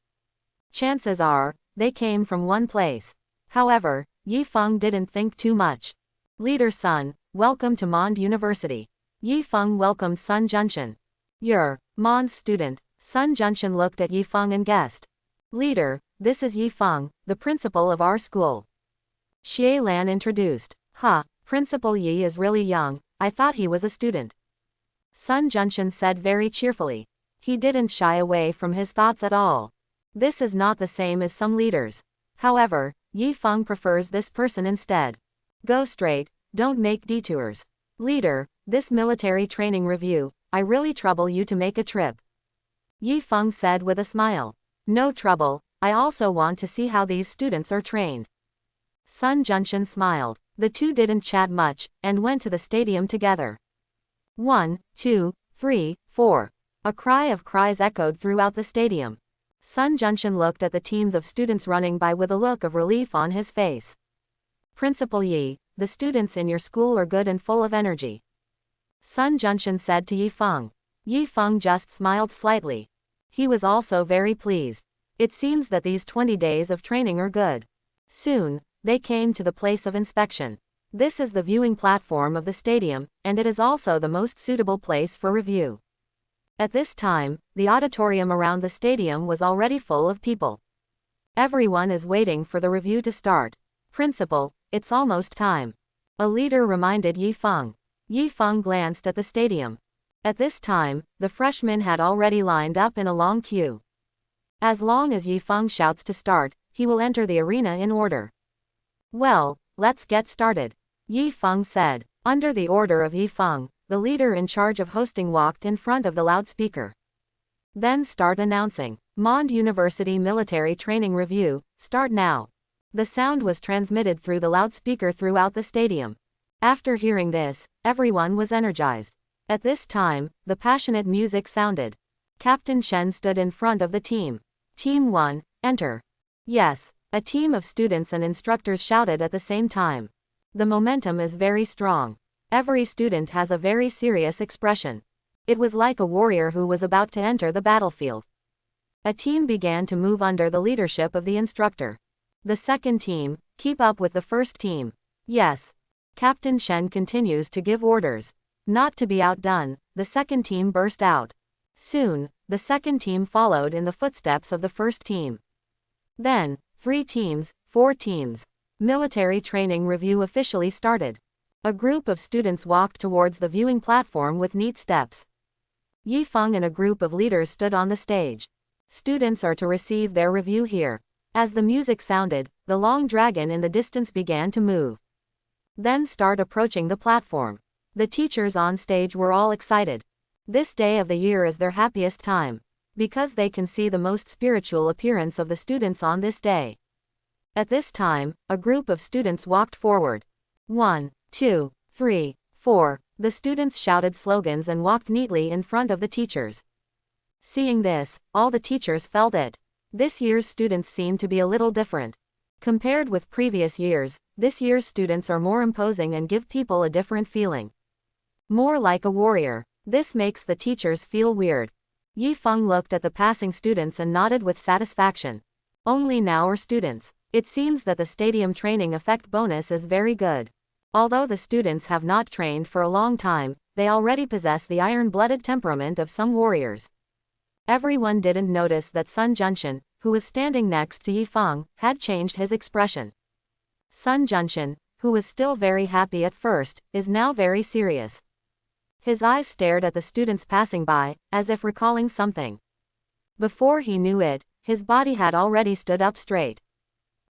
Chances are, they came from one place. However, Yifeng didn't think too much. Leader Sun, welcome to Mond University. Yifeng welcomed Sun Junshan. You're Mond's student. Sun Junshan looked at Yifeng and guessed. Leader, this is Yifeng, the principal of our school. Xielan introduced. Principal Yi is really young, I thought he was a student. Sun Junshan said very cheerfully. He didn't shy away from his thoughts at all. This is not the same as some leaders. However, Yifeng prefers this person instead. Go straight, don't make detours. Leader, this military training review, I really trouble you to make a trip. Yifeng said with a smile. No trouble, I also want to see how these students are trained. Sun Junshan smiled. The two didn't chat much, and went to the stadium together. 1, 2, 3, 4. A cry of cries echoed throughout the stadium. Sun Junshan looked at the teams of students running by with a look of relief on his face. Principal Yi, the students in your school are good and full of energy. Sun Junshan said to Yifeng. Yifeng just smiled slightly. He was also very pleased. It seems that these 20 days of training are good. Soon, they came to the place of inspection. This is the viewing platform of the stadium, and it is also the most suitable place for review. At this time, the auditorium around the stadium was already full of people. Everyone is waiting for the review to start. Principal, it's almost time. A leader reminded Yifeng. Yifeng glanced at the stadium. At this time, the freshmen had already lined up in a long queue. As long as Yifeng shouts to start, he will enter the arena in order. Well, let's get started. Yifeng said. Under the order of Yifeng, the leader in charge of hosting walked in front of the loudspeaker. Then start announcing. Mond University Military Training Review, start now. The sound was transmitted through the loudspeaker throughout the stadium. After hearing this, everyone was energized. At this time, the passionate music sounded. Captain Shen stood in front of the team. Team 1, enter. Yes, a team of students and instructors shouted at the same time. The momentum is very strong. Every student has a very serious expression. It was like a warrior who was about to enter the battlefield. A team began to move under the leadership of the instructor. The second team, keep up with the first team. Yes. Captain Shen continues to give orders. Not to be outdone, the second team burst out. Soon, the second team followed in the footsteps of the first team. Then, 3 teams, 4 teams. Military training review officially started. A group of students walked towards the viewing platform with neat steps. Yifeng and a group of leaders stood on the stage. Students are to receive their review here. As the music sounded, the long dragon in the distance began to move. Then start approaching the platform. The teachers on stage were all excited. This day of the year is their happiest time, because they can see the most spiritual appearance of the students on this day. At this time, a group of students walked forward. 1, 2, 3, 4. The students shouted slogans and walked neatly in front of the teachers. Seeing this, all the teachers felt it. This year's students seem to be a little different. Compared with previous years, this year's students are more imposing and give people a different feeling. More like a warrior. This makes the teachers feel weird. Yifeng looked at the passing students and nodded with satisfaction. Only now are students. It seems that the stadium training effect bonus is very good. Although the students have not trained for a long time, they already possess the iron-blooded temperament of some warriors. Everyone didn't notice that Sun Junshin, who was standing next to Yifeng, had changed his expression. Sun Junshin, who was still very happy at first, is now very serious. His eyes stared at the students passing by, as if recalling something. Before he knew it, his body had already stood up straight.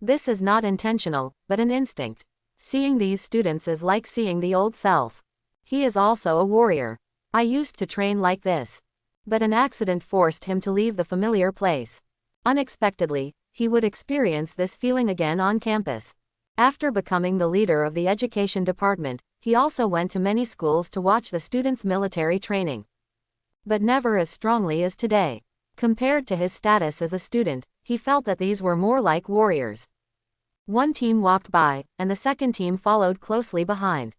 This is not intentional, but an instinct. Seeing these students is like seeing the old self. He is also a warrior. I used to train like this. But an accident forced him to leave the familiar place. Unexpectedly, he would experience this feeling again on campus. After becoming the leader of the education department, he also went to many schools to watch the students' military training. But never as strongly as today. Compared to his status as a student, he felt that these were more like warriors. One team walked by, and the second team followed closely behind.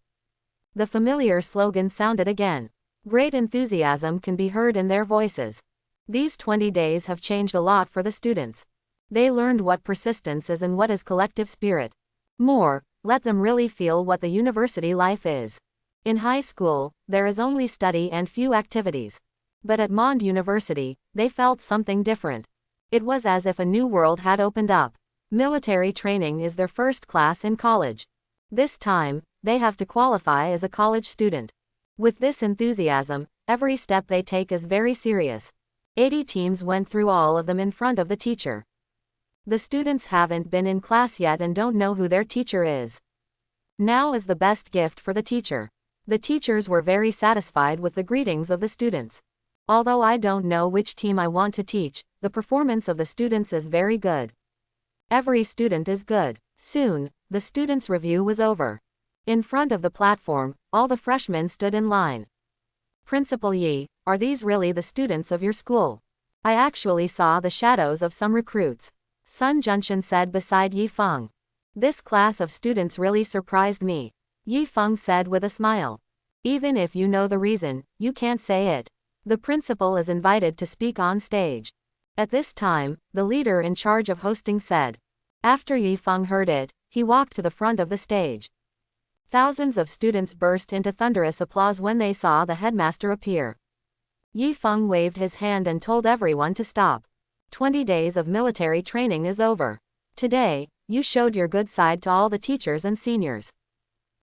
The familiar slogan sounded again. Great enthusiasm can be heard in their voices. These 20 days have changed a lot for the students. They learned what persistence is and what is collective spirit. More, let them really feel what the university life is. In high school, there is only study and few activities. But at Mond University, they felt something different. It was as if a new world had opened up. Military training is their first class in college. This time, they have to qualify as a college student. With this enthusiasm, every step they take is very serious. 80 teams went through all of them in front of the teacher. The students haven't been in class yet and don't know who their teacher is. Now is the best gift for the teacher. The teachers were very satisfied with the greetings of the students. Although I don't know which team I want to teach, the performance of the students is very good. Every student is good. Soon, the students' review was over. In front of the platform, all the freshmen stood in line. Principal Yi, are these really the students of your school? I actually saw the shadows of some recruits. Sun Junshin said beside Yifeng. This class of students really surprised me. Yifeng said with a smile. Even if you know the reason, you can't say it. The principal is invited to speak on stage. At this time, the leader in charge of hosting said. After Yifeng heard it, he walked to the front of the stage. Thousands of students burst into thunderous applause when they saw the headmaster appear. Yifeng waved his hand and told everyone to stop. 20 days of military training is over. Today, you showed your good side to all the teachers and seniors.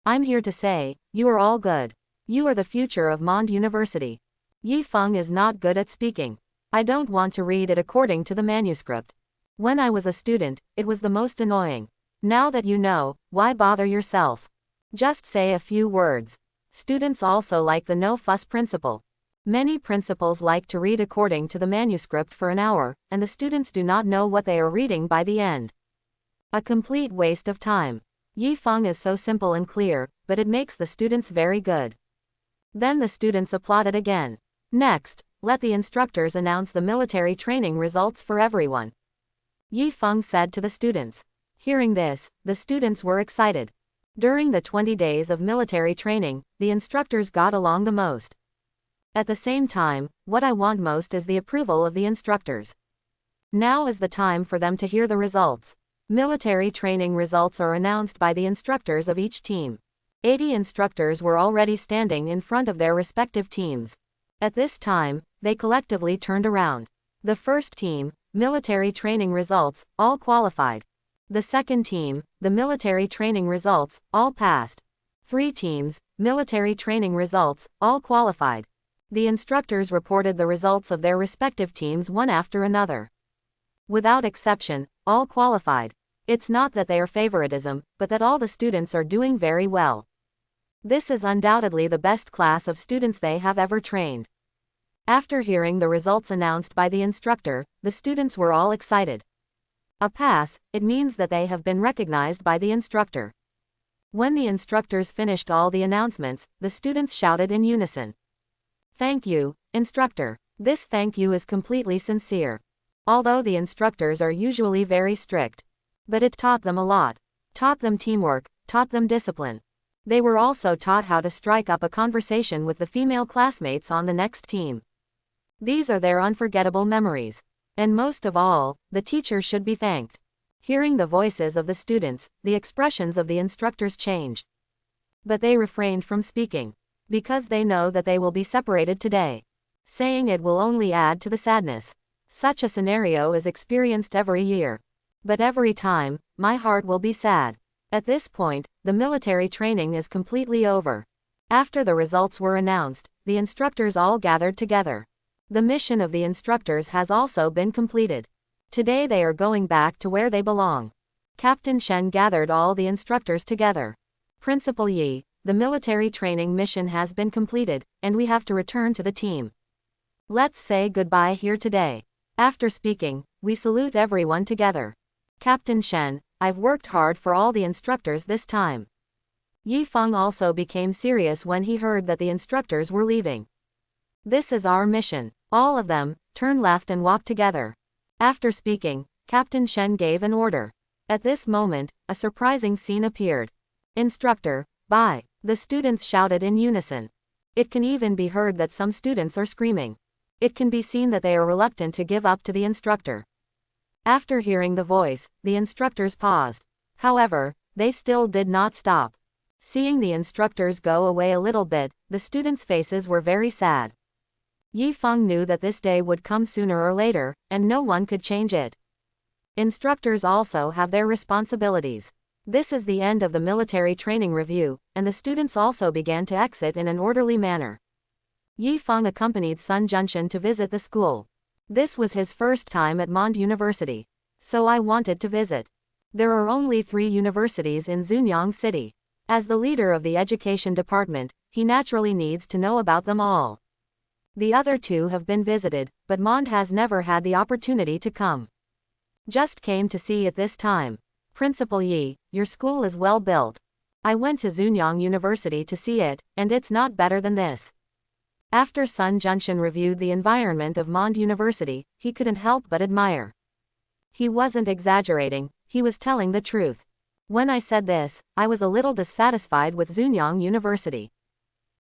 I'm here to say, you are all good. You are the future of Mond University. Yifeng is not good at speaking. I don't want to read it according to the manuscript. When I was a student, it was the most annoying. Now that you know, why bother yourself? Just say a few words. Students also like the no-fuss principle. Many principals like to read according to the manuscript for an hour, and the students do not know what they are reading by the end. A complete waste of time. Yifeng is so simple and clear, but it makes the students very good. Then the students applauded again. Next, let the instructors announce the military training results for everyone. Yifeng said to the students. Hearing this, the students were excited. During the 20 days of military training, the instructors got along the most. At the same time, what I want most is the approval of the instructors. Now is the time for them to hear the results. Military training results are announced by the instructors of each team. 80 instructors were already standing in front of their respective teams. At this time, they collectively turned around. The first team, military training results, all qualified. The second team, the military training results, all passed. 3 teams, military training results, all qualified. The instructors reported the results of their respective teams one after another. Without exception, all qualified. It's not that they are favoritism, but that all the students are doing very well. This is undoubtedly the best class of students they have ever trained. After hearing the results announced by the instructor, the students were all excited. A pass, it means that they have been recognized by the instructor. When the instructors finished all the announcements, the students shouted in unison. Thank you, instructor. This thank you is completely sincere. Although the instructors are usually very strict. But it taught them a lot. Taught them teamwork, taught them discipline. They were also taught how to strike up a conversation with the female classmates on the next team. These are their unforgettable memories. And most of all, the teacher should be thanked. Hearing the voices of the students, the expressions of the instructors changed. But they refrained from speaking. Because they know that they will be separated today. Saying it will only add to the sadness. Such a scenario is experienced every year. But every time, my heart will be sad. At this point, the military training is completely over. After the results were announced, the instructors all gathered together. The mission of the instructors has also been completed. Today they are going back to where they belong. Captain Shen gathered all the instructors together. Principal Yi, the military training mission has been completed, and we have to return to the team. Let's say goodbye here today. After speaking, we salute everyone together. Captain Shen, I've worked hard for all the instructors this time. Yi Feng also became serious when he heard that the instructors were leaving. This is our mission. All of them, turn left and walk together. After speaking, Captain Shen gave an order. At this moment, a surprising scene appeared. Instructor, bye. The students shouted in unison. It can even be heard that some students are screaming. It can be seen that they are reluctant to give up to the instructor. After hearing the voice, the instructors paused. However, they still did not stop. Seeing the instructors go away a little bit, the students' faces were very sad. Yi Feng knew that this day would come sooner or later, and no one could change it. Instructors also have their responsibilities. This is the end of the military training review, and the students also began to exit in an orderly manner. Yi Feng accompanied Sun Junshin to visit the school. This was his first time at Mond University. So I wanted to visit. There are only 3 universities in Zunyang City. As the leader of the education department, he naturally needs to know about them all. The other 2 have been visited, but Mond has never had the opportunity to come. Just came to see it this time. Principal Yi, your school is well built. I went to Zunyang University to see it, and it's not better than this. After Sun Junshin reviewed the environment of Mond University, he couldn't help but admire. He wasn't exaggerating, he was telling the truth. When I said this, I was a little dissatisfied with Zunyang University.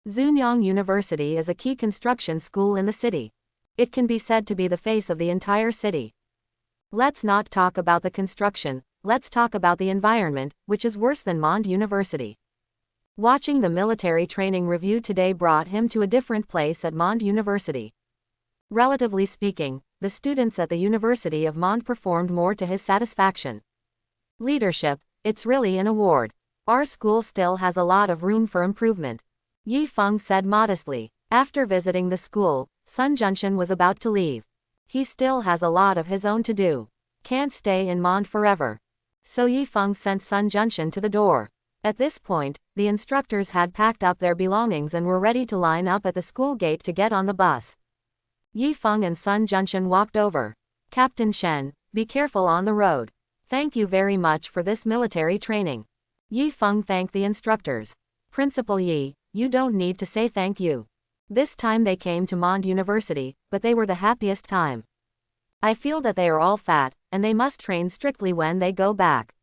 Zunyang University is a key construction school in the city. It can be said to be the face of the entire city. Let's not talk about the construction, let's talk about the environment, which is worse than Mond University. Watching the military training review today brought him to a different place at Mond University. Relatively speaking, the students at the University of Mond performed more to his satisfaction. Leadership, it's really an award. Our school still has a lot of room for improvement. Yi Feng said modestly. After visiting the school, Sun Junshin was about to leave. He still has a lot of his own to do. Can't stay in Mond forever. So Yi Feng sent Sun Junshin to the door. At this point, the instructors had packed up their belongings and were ready to line up at the school gate to get on the bus. Yi Feng and Sun Junshin walked over. Captain Shen, be careful on the road. Thank you very much for this military training. Yi Feng thanked the instructors. Principal Yi, you don't need to say thank you. This time they came to Mond University, but they were the happiest time. I feel that they are all fat, and they must train strictly when they go back.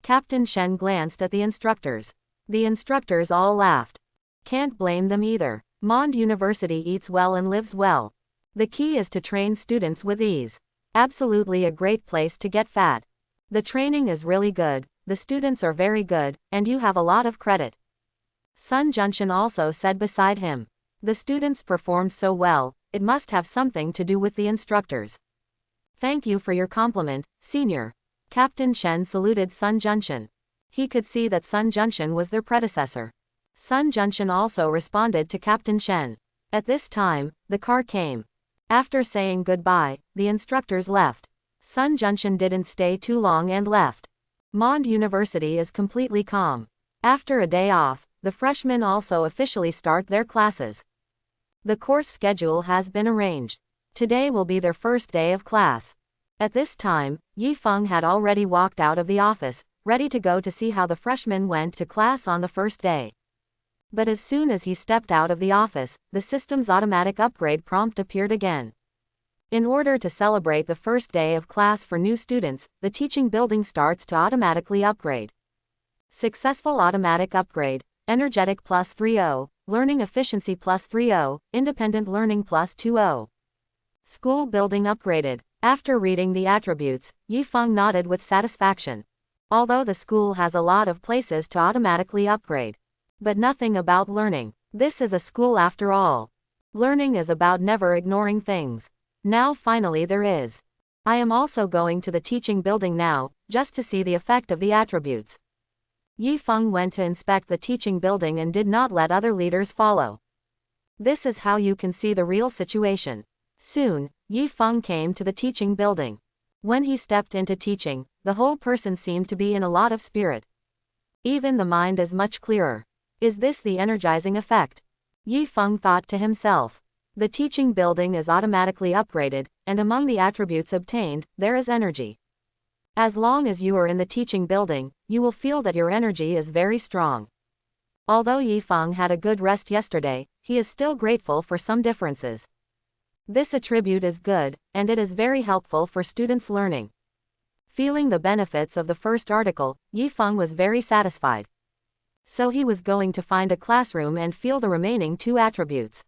Captain Shen glanced at the instructors. The instructors all laughed. Can't blame them either. Mond University eats well and lives well. The key is to train students with ease. Absolutely a great place to get fat. The training is really good, the students are very good, and you have a lot of credit. Sun Junshin also said beside him. The students performed so well, it must have something to do with the instructors. Thank you for your compliment, senior. Captain Shen saluted Sun Junshin. He could see that Sun Junshin was their predecessor. Sun Junshin also responded to Captain Shen. At this time, the car came. After saying goodbye, the instructors left. Sun Junshin didn't stay too long and left. Mond University is completely calm. After a day off, the freshmen also officially start their classes. The course schedule has been arranged. Today will be their first day of class. At this time, Yifeng had already walked out of the office, ready to go to see how the freshmen went to class on the first day. But as soon as he stepped out of the office, the system's automatic upgrade prompt appeared again. In order to celebrate the first day of class for new students, the teaching building starts to automatically upgrade. Successful automatic upgrade, energetic plus 3.0, learning efficiency plus 3.0, independent learning plus 2.0. School building upgraded. After reading the attributes, Yifeng nodded with satisfaction. Although the school has a lot of places to automatically upgrade. But nothing about learning. This is a school after all. Learning is about never ignoring things. Now finally there is. I am also going to the teaching building now, just to see the effect of the attributes. Yifeng went to inspect the teaching building and did not let other leaders follow. This is how you can see the real situation. Soon, Yifeng came to the teaching building. When he stepped into teaching, the whole person seemed to be in a lot of spirit. Even the mind is much clearer. Is this the energizing effect? Yifeng thought to himself. The teaching building is automatically upgraded, and among the attributes obtained, there is energy. As long as you are in the teaching building, you will feel that your energy is very strong. Although Yifeng had a good rest yesterday, he is still grateful for some differences. This attribute is good, and it is very helpful for students learning. Feeling the benefits of the first article, Yifeng was very satisfied. So he was going to find a classroom and feel the remaining two attributes.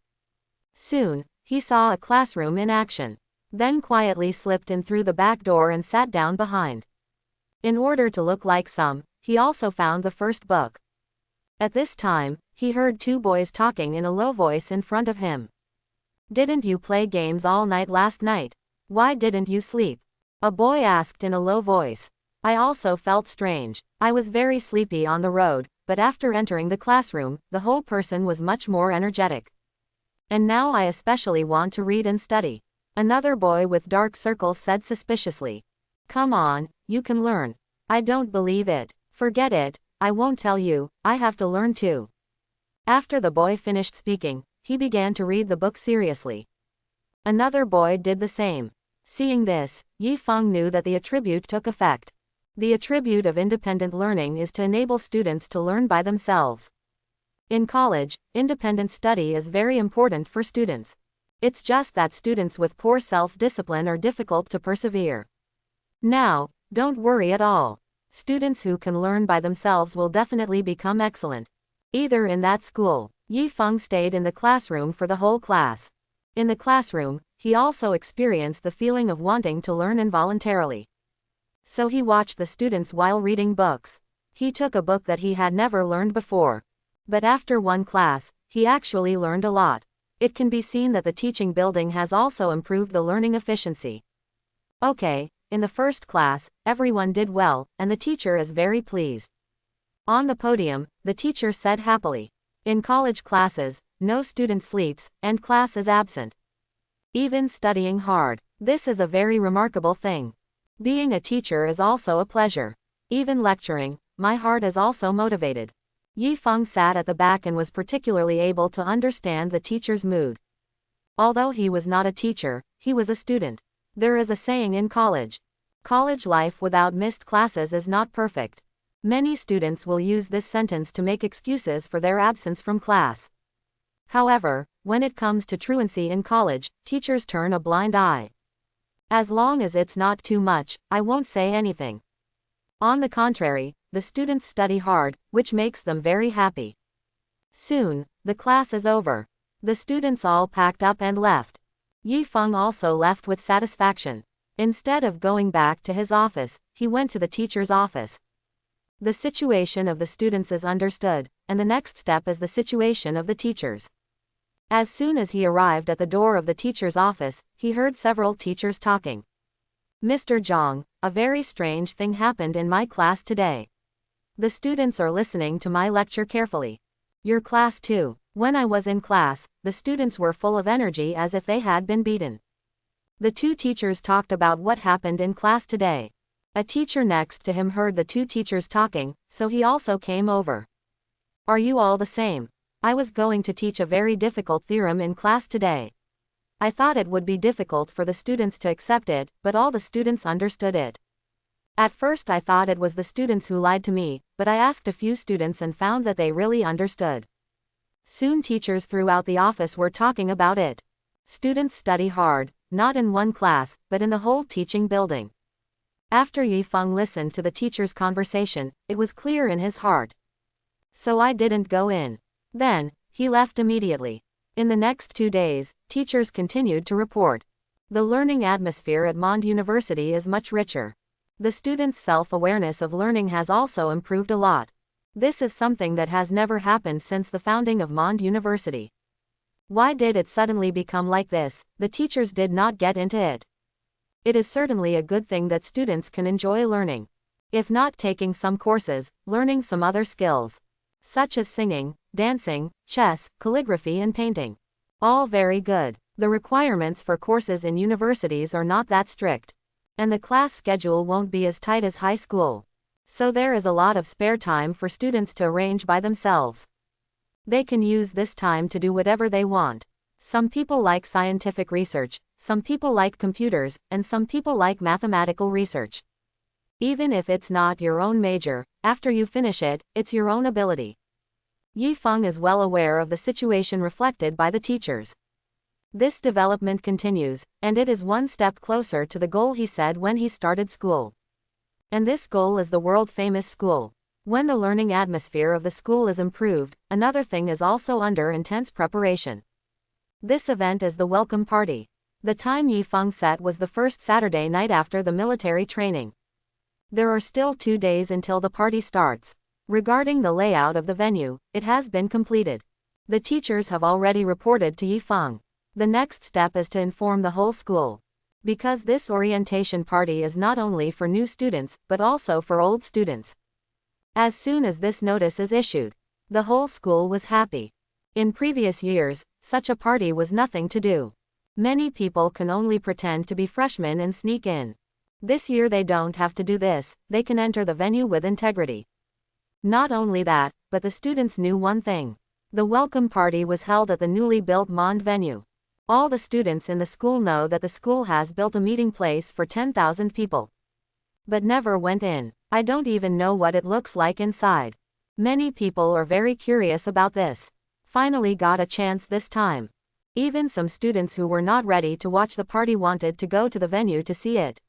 Soon, he saw a classroom in action. Then quietly slipped in through the back door and sat down behind. In order to look like some, he also found the first book. At this time, he heard two boys talking in a low voice in front of him. Didn't you play games all night last night? Why didn't you sleep? A boy asked in a low voice. I also felt strange. I was very sleepy on the road, but after entering the classroom, the whole person was much more energetic. And now I especially want to read and study. Another boy with dark circles said suspiciously. Come on, you can learn. I don't believe it. Forget it, I won't tell you, I have to learn too. After the boy finished speaking, he began to read the book seriously. Another boy did the same. Seeing this, Yifeng knew that the attribute took effect. The attribute of independent learning is to enable students to learn by themselves. In college, independent study is very important for students. It's just that students with poor self-discipline are difficult to persevere. Now, don't worry at all. Students who can learn by themselves will definitely become excellent. Either in that school, Yifeng stayed in the classroom for the whole class. In the classroom, he also experienced the feeling of wanting to learn involuntarily. So he watched the students while reading books. He took a book that he had never learned before. But after one class, he actually learned a lot. It can be seen that the teaching building has also improved the learning efficiency. Okay, in the first class, everyone did well, and the teacher is very pleased. On the podium, the teacher said happily. In college classes, no student sleeps, and class is absent. Even studying hard. This is a very remarkable thing. Being a teacher is also a pleasure. Even lecturing, my heart is also motivated. Yifeng sat at the back and was particularly able to understand the teacher's mood. Although he was not a teacher, he was a student. There is a saying in college. College life without missed classes is not perfect. Many students will use this sentence to make excuses for their absence from class. However, when it comes to truancy in college, teachers turn a blind eye. As long as it's not too much, I won't say anything. On the contrary, the students study hard, which makes them very happy. Soon, the class is over. The students all packed up and left. Yifeng also left with satisfaction. Instead of going back to his office, he went to the teacher's office. The situation of the students is understood, and the next step is the situation of the teachers. As soon as he arrived at the door of the teacher's office, he heard several teachers talking. Mr. Zhang, a very strange thing happened in my class today. The students are listening to my lecture carefully. Your class too. When I was in class, the students were full of energy as if they had been beaten. The two teachers talked about what happened in class today. A teacher next to him heard the two teachers talking, so he also came over. Are you all the same? I was going to teach a very difficult theorem in class today. I thought it would be difficult for the students to accept it, but all the students understood it. At first I thought it was the students who lied to me, but I asked a few students and found that they really understood. Soon teachers throughout the office were talking about it. Students study hard, not in one class, but in the whole teaching building. After Yifeng listened to the teacher's conversation, it was clear in his heart. So I didn't go in. Then, he left immediately. In the next 2 days, teachers continued to report. The learning atmosphere at Mond University is much richer. The students' self-awareness of learning has also improved a lot. This is something that has never happened since the founding of Mond University. Why did it suddenly become like this? The teachers did not get into it. It is certainly a good thing that students can enjoy learning. If not taking some courses, learning some other skills, such as singing, dancing, chess, calligraphy and painting. All very good. The requirements for courses in universities are not that strict. And the class schedule won't be as tight as high school. So there is a lot of spare time for students to arrange by themselves. They can use this time to do whatever they want. Some people like scientific research, some people like computers, and some people like mathematical research. Even if it's not your own major, after you finish it, it's your own ability. Yifeng is well aware of the situation reflected by the teachers. This development continues, and it is one step closer to the goal he said when he started school. And this goal is the world-famous school. When the learning atmosphere of the school is improved, another thing is also under intense preparation. This event is the welcome party. The time Yifeng set was the first Saturday night after the military training. There are still 2 days until the party starts. Regarding the layout of the venue, it has been completed. The teachers have already reported to Yifeng. The next step is to inform the whole school. Because this orientation party is not only for new students, but also for old students. As soon as this notice is issued, the whole school was happy. In previous years, such a party was nothing to do. Many people can only pretend to be freshmen and sneak in. This year they don't have to do this, they can enter the venue with integrity. Not only that, but the students knew one thing. The welcome party was held at the newly built Mond venue. All the students in the school know that the school has built a meeting place for 10,000 people. But never went in. I don't even know what it looks like inside. Many people are very curious about this. Finally got a chance this time. Even some students who were not ready to watch the party wanted to go to the venue to see it.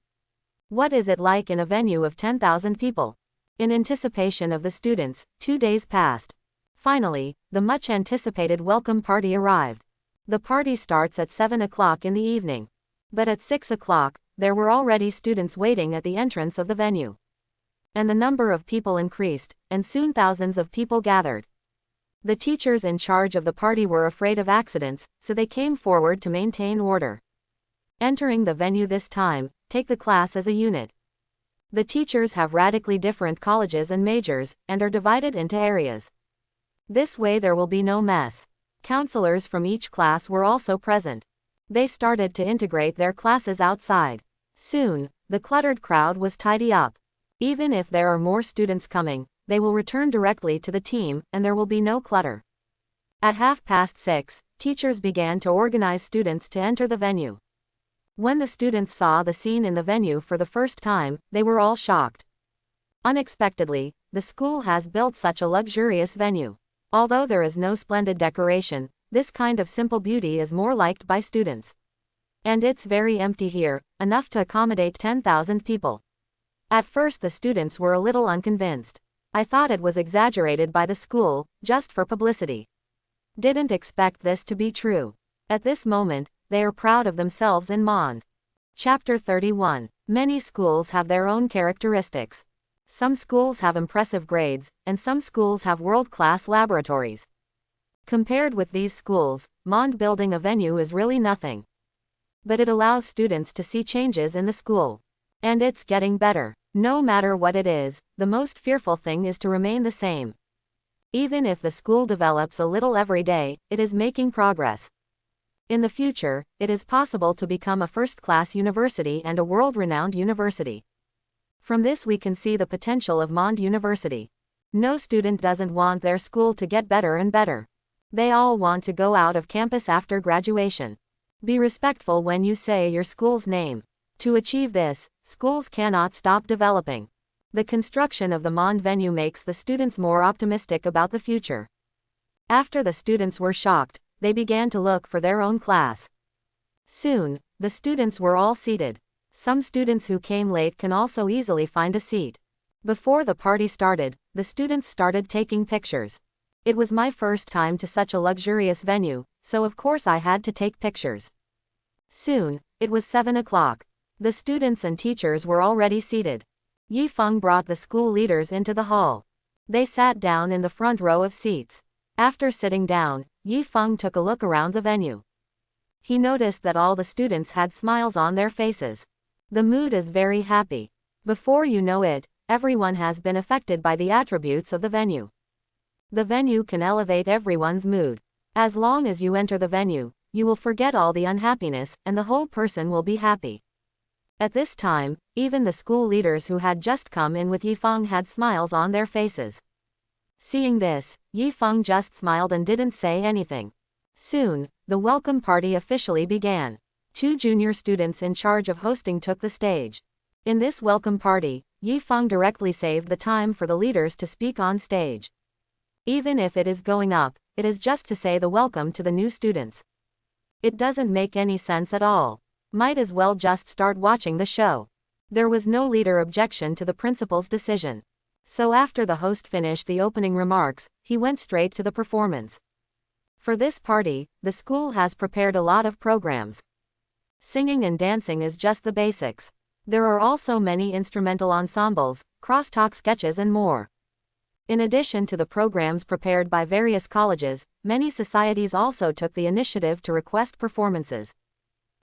What is it like in a venue of 10,000 people? In anticipation of the students, 2 days passed. Finally, the much anticipated welcome party arrived. The party starts at 7 o'clock in the evening. But at 6 o'clock, there were already students waiting at the entrance of the venue. And the number of people increased, and soon thousands of people gathered. The teachers in charge of the party were afraid of accidents, so they came forward to maintain order. Entering the venue this time, take the class as a unit. The teachers have radically different colleges and majors, and are divided into areas. This way there will be no mess. Counselors from each class were also present. They started to integrate their classes outside. Soon, the cluttered crowd was tidy up. Even if there are more students coming, they will return directly to the team, and there will be no clutter. At 6:30, teachers began to organize students to enter the venue. When the students saw the scene in the venue for the first time, they were all shocked. Unexpectedly, the school has built such a luxurious venue. Although there is no splendid decoration, this kind of simple beauty is more liked by students. And it's very empty here, enough to accommodate 10,000 people. At first the students were a little unconvinced. I thought it was exaggerated by the school, just for publicity. Didn't expect this to be true. At this moment, they are proud of themselves in Mond. Chapter 31. Many schools have their own characteristics. Some schools have impressive grades, and some schools have world-class laboratories. Compared with these schools, Mond building a venue is really nothing. But it allows students to see changes in the school. And it's getting better. No matter what it is, the most fearful thing is to remain the same. Even if the school develops a little every day, it is making progress. In the future, it is possible to become a first-class university and a world-renowned university. From this we can see the potential of Mond University. No student doesn't want their school to get better and better. They all want to go out of campus after graduation. Be respectful when you say your school's name. To achieve this, schools cannot stop developing. The construction of the Mond venue makes the students more optimistic about the future. After the students were shocked, they began to look for their own class. Soon, the students were all seated. Some students who came late can also easily find a seat. Before the party started, the students started taking pictures. It was my first time to such a luxurious venue, so of course I had to take pictures. Soon, it was 7 o'clock. The students and teachers were already seated. Yifeng brought the school leaders into the hall. They sat down in the front row of seats. After sitting down, Yifeng took a look around the venue. He noticed that all the students had smiles on their faces. The mood is very happy. Before you know it, everyone has been affected by the attributes of the venue. The venue can elevate everyone's mood. As long as you enter the venue, you will forget all the unhappiness, and the whole person will be happy. At this time, even the school leaders who had just come in with Yifeng had smiles on their faces. Seeing this, Yifeng just smiled and didn't say anything. Soon, the welcome party officially began. 2 junior students in charge of hosting took the stage. In this welcome party, Yifeng directly saved the time for the leaders to speak on stage. Even if it is going up, it is just to say the welcome to the new students. It doesn't make any sense at all. Might as well just start watching the show. There was no leader objection to the principal's decision. So after the host finished the opening remarks, he went straight to the performance. For this party, the school has prepared a lot of programs. Singing and dancing is just the basics. There are also many instrumental ensembles, crosstalk sketches and more. In addition to the programs prepared by various colleges, many societies also took the initiative to request performances.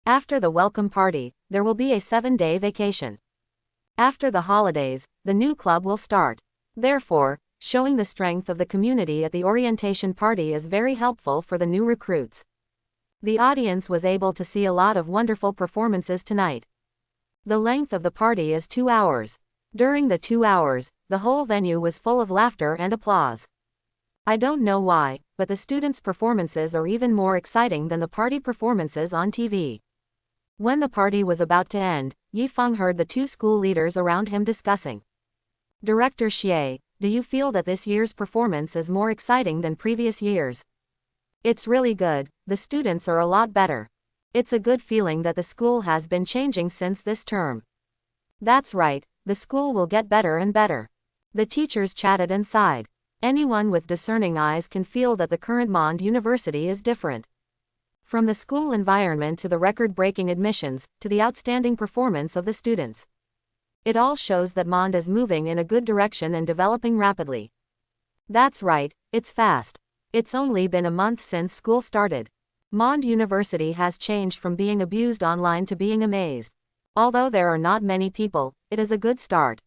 After the welcome party, there will be a 7-day vacation. After the holidays, the new club will start. Therefore, showing the strength of the community at the orientation party is very helpful for the new recruits. The audience was able to see a lot of wonderful performances tonight. The length of the party is 2 hours. During the 2 hours, the whole venue was full of laughter and applause. I don't know why, but the students' performances are even more exciting than the party performances on TV. When the party was about to end, Yifeng heard the 2 school leaders around him discussing. Director Xie, do you feel that this year's performance is more exciting than previous years? It's really good, the students are a lot better. It's a good feeling that the school has been changing since this term. That's right, the school will get better and better. The teachers chatted and sighed. Anyone with discerning eyes can feel that the current Mond University is different. From the school environment to the record-breaking admissions, to the outstanding performance of the students. It all shows that Mond is moving in a good direction and developing rapidly. That's right, it's fast. It's only been a month since school started. Mond University has changed from being abused online to being amazed. Although there are not many people, it is a good start.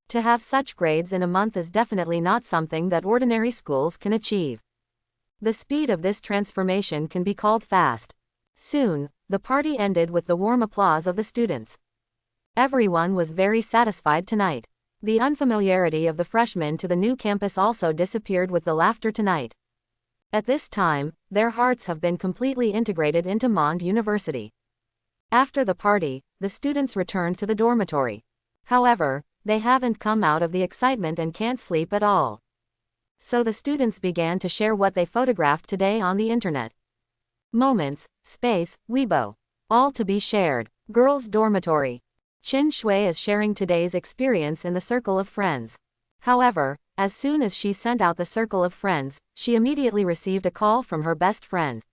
To have such grades in a month is definitely not something that ordinary schools can achieve. The speed of this transformation can be called fast. Soon, the party ended with the warm applause of the students. Everyone was very satisfied tonight. The unfamiliarity of the freshmen to the new campus also disappeared with the laughter tonight. At this time, their hearts have been completely integrated into Mond University. After the party, the students returned to the dormitory. However, they haven't come out of the excitement and can't sleep at all. So the students began to share what they photographed today on the internet. Moments, space, Weibo. All to be shared. Girls' dormitory. Qin Shui is sharing today's experience in the circle of friends. However, as soon as she sent out the circle of friends, she immediately received a call from her best friend.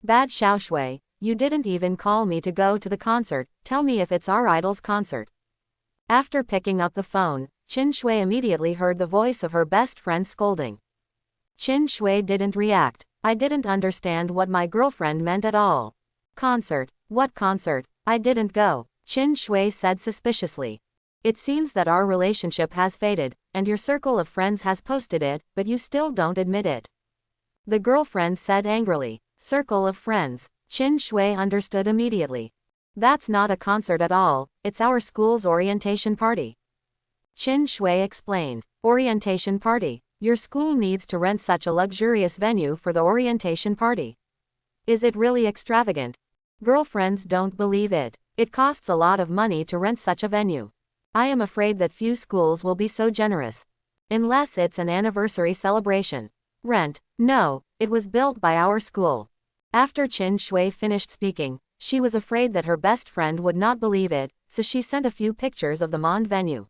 Bad Xiaoshui, you didn't even call me to go to the concert, tell me if it's our idol's concert. After picking up the phone, Qin Shui immediately heard the voice of her best friend scolding. Qin Shui didn't react. I didn't understand what my girlfriend meant at all. Concert? What concert? I didn't go. Qin Shui said suspiciously. It seems that our relationship has faded, and your circle of friends has posted it, but you still don't admit it. The girlfriend said angrily. Circle of friends. Qin Shui understood immediately. That's not a concert at all, it's our school's orientation party. Qin Shui explained. Orientation party. Your school needs to rent such a luxurious venue for the orientation party. Is it really extravagant? Girlfriends don't believe it. It costs a lot of money to rent such a venue. I am afraid that few schools will be so generous. Unless it's an anniversary celebration. Rent? No, it was built by our school. After Qin Shui finished speaking, she was afraid that her best friend would not believe it, so she sent a few pictures of the Mond venue.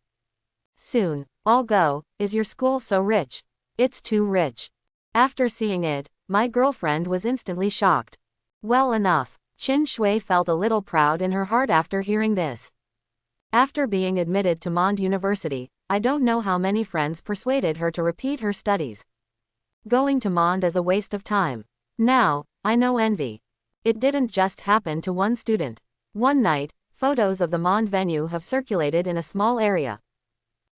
Soon, I'll go. Is your school so rich? It's too rich. After seeing it, my girlfriend was instantly shocked. Well enough. Qin Shui felt a little proud in her heart after hearing this. After being admitted to Mond University, I don't know how many friends persuaded her to repeat her studies. Going to Mond is a waste of time. Now, I know envy. It didn't just happen to one student. One night, photos of the Mond venue have circulated in a small area.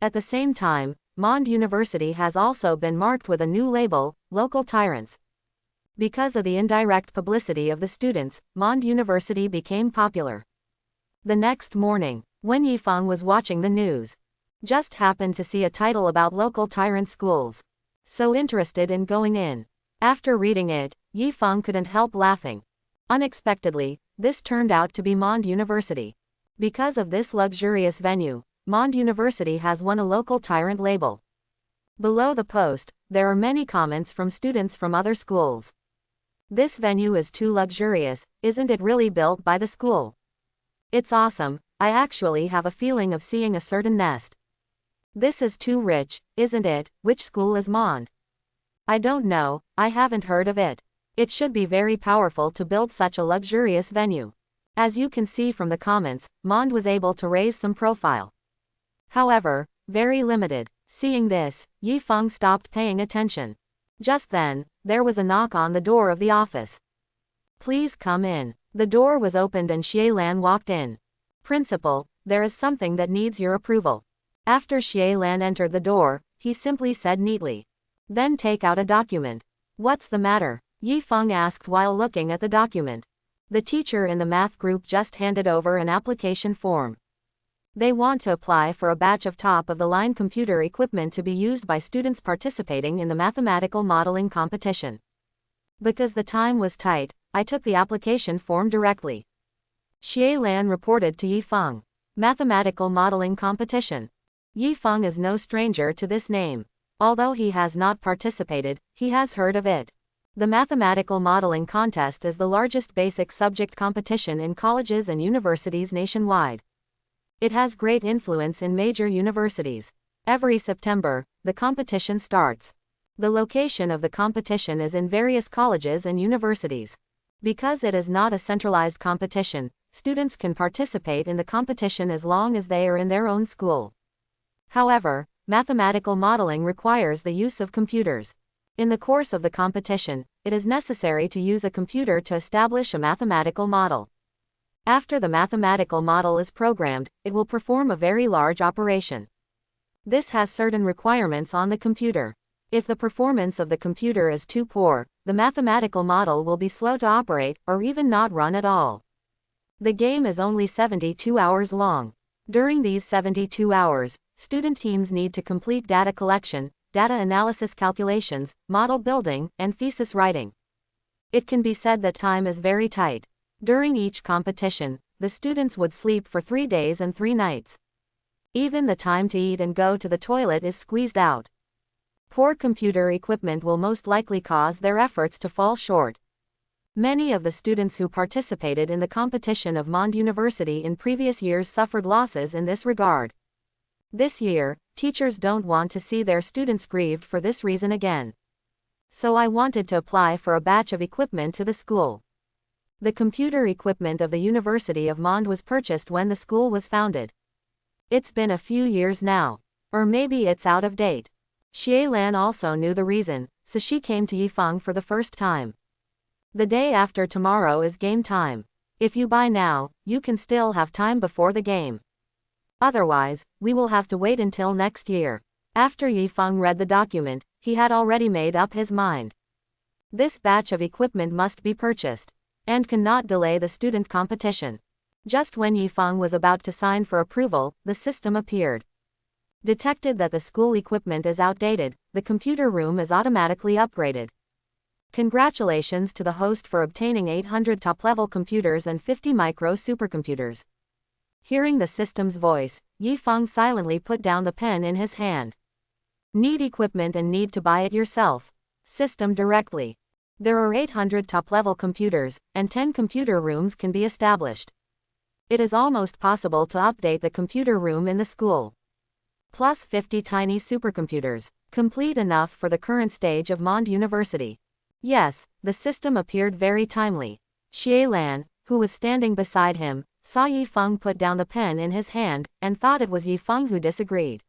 At the same time, Mond University has also been marked with a new label, Local Tyrants. Because of the indirect publicity of the students, Mond University became popular. The next morning, when Yifeng was watching the news, just happened to see a title about local tyrant schools. So interested in going in. After reading it, Yifeng couldn't help laughing. Unexpectedly, this turned out to be Mond University. Because of this luxurious venue, Mond University has won a local tyrant label. Below the post, there are many comments from students from other schools. This venue is too luxurious, isn't it really built by the school? It's awesome, I actually have a feeling of seeing a certain nest. This is too rich, isn't it? Which school is Mond? I don't know, I haven't heard of it. It should be very powerful to build such a luxurious venue. As you can see from the comments, Mond was able to raise some profile. However, very limited. Seeing this, Yifeng stopped paying attention. Just then, there was a knock on the door of the office. Please come in. The door was opened and Xie Lan walked in. Principal, there is something that needs your approval. After Xie Lan entered the door, he simply said neatly. Then take out a document. What's the matter? Yifeng asked while looking at the document. The teacher in the math group just handed over an application form. They want to apply for a batch of top-of-the-line computer equipment to be used by students participating in the mathematical modeling competition. Because the time was tight, I took the application form directly. Xie Lan reported to Yifeng. Mathematical modeling competition. Yifeng is no stranger to this name. Although he has not participated, he has heard of it. The mathematical modeling contest is the largest basic subject competition in colleges and universities nationwide. It has great influence in major universities. Every September, the competition starts. The location of the competition is in various colleges and universities. Because it is not a centralized competition, students can participate in the competition as long as they are in their own school. However, mathematical modeling requires the use of computers. In the course of the competition, it is necessary to use a computer to establish a mathematical model. After the mathematical model is programmed, it will perform a very large operation. This has certain requirements on the computer. If the performance of the computer is too poor, the mathematical model will be slow to operate, or even not run at all. The game is only 72 hours long. During these 72 hours, student teams need to complete data collection, data analysis calculations, model building, and thesis writing. It can be said that time is very tight. During each competition, the students would sleep for 3 days and 3 nights. Even the time to eat and go to the toilet is squeezed out. Poor computer equipment will most likely cause their efforts to fall short. Many of the students who participated in the competition of Mond University in previous years suffered losses in this regard. This year, teachers don't want to see their students grieved for this reason again. So I wanted to apply for a batch of equipment to the school. The computer equipment of the University of Mond was purchased when the school was founded. It's been a few years now. Or maybe it's out of date. Xie Lan also knew the reason, so she came to Yifeng for the first time. The day after tomorrow is game time. If you buy now, you can still have time before the game. Otherwise, we will have to wait until next year. After Yifeng read the document, he had already made up his mind. This batch of equipment must be purchased, and cannot delay the student competition. Just when Yifeng was about to sign for approval, the system appeared. Detected that the school equipment is outdated, the computer room is automatically upgraded. Congratulations to the host for obtaining 800 top-level computers and 50 micro supercomputers. Hearing the system's voice, Yifeng silently put down the pen in his hand. Need equipment and need to buy it yourself. System directly. There are 800 top-level computers, and 10 computer rooms can be established. It is almost possible to update the computer room in the school. Plus 50 tiny supercomputers, complete enough for the current stage of Mond University. Yes, the system appeared very timely. Xie Lan, who was standing beside him, saw Yifeng put down the pen in his hand, and thought it was Yifeng who disagreed.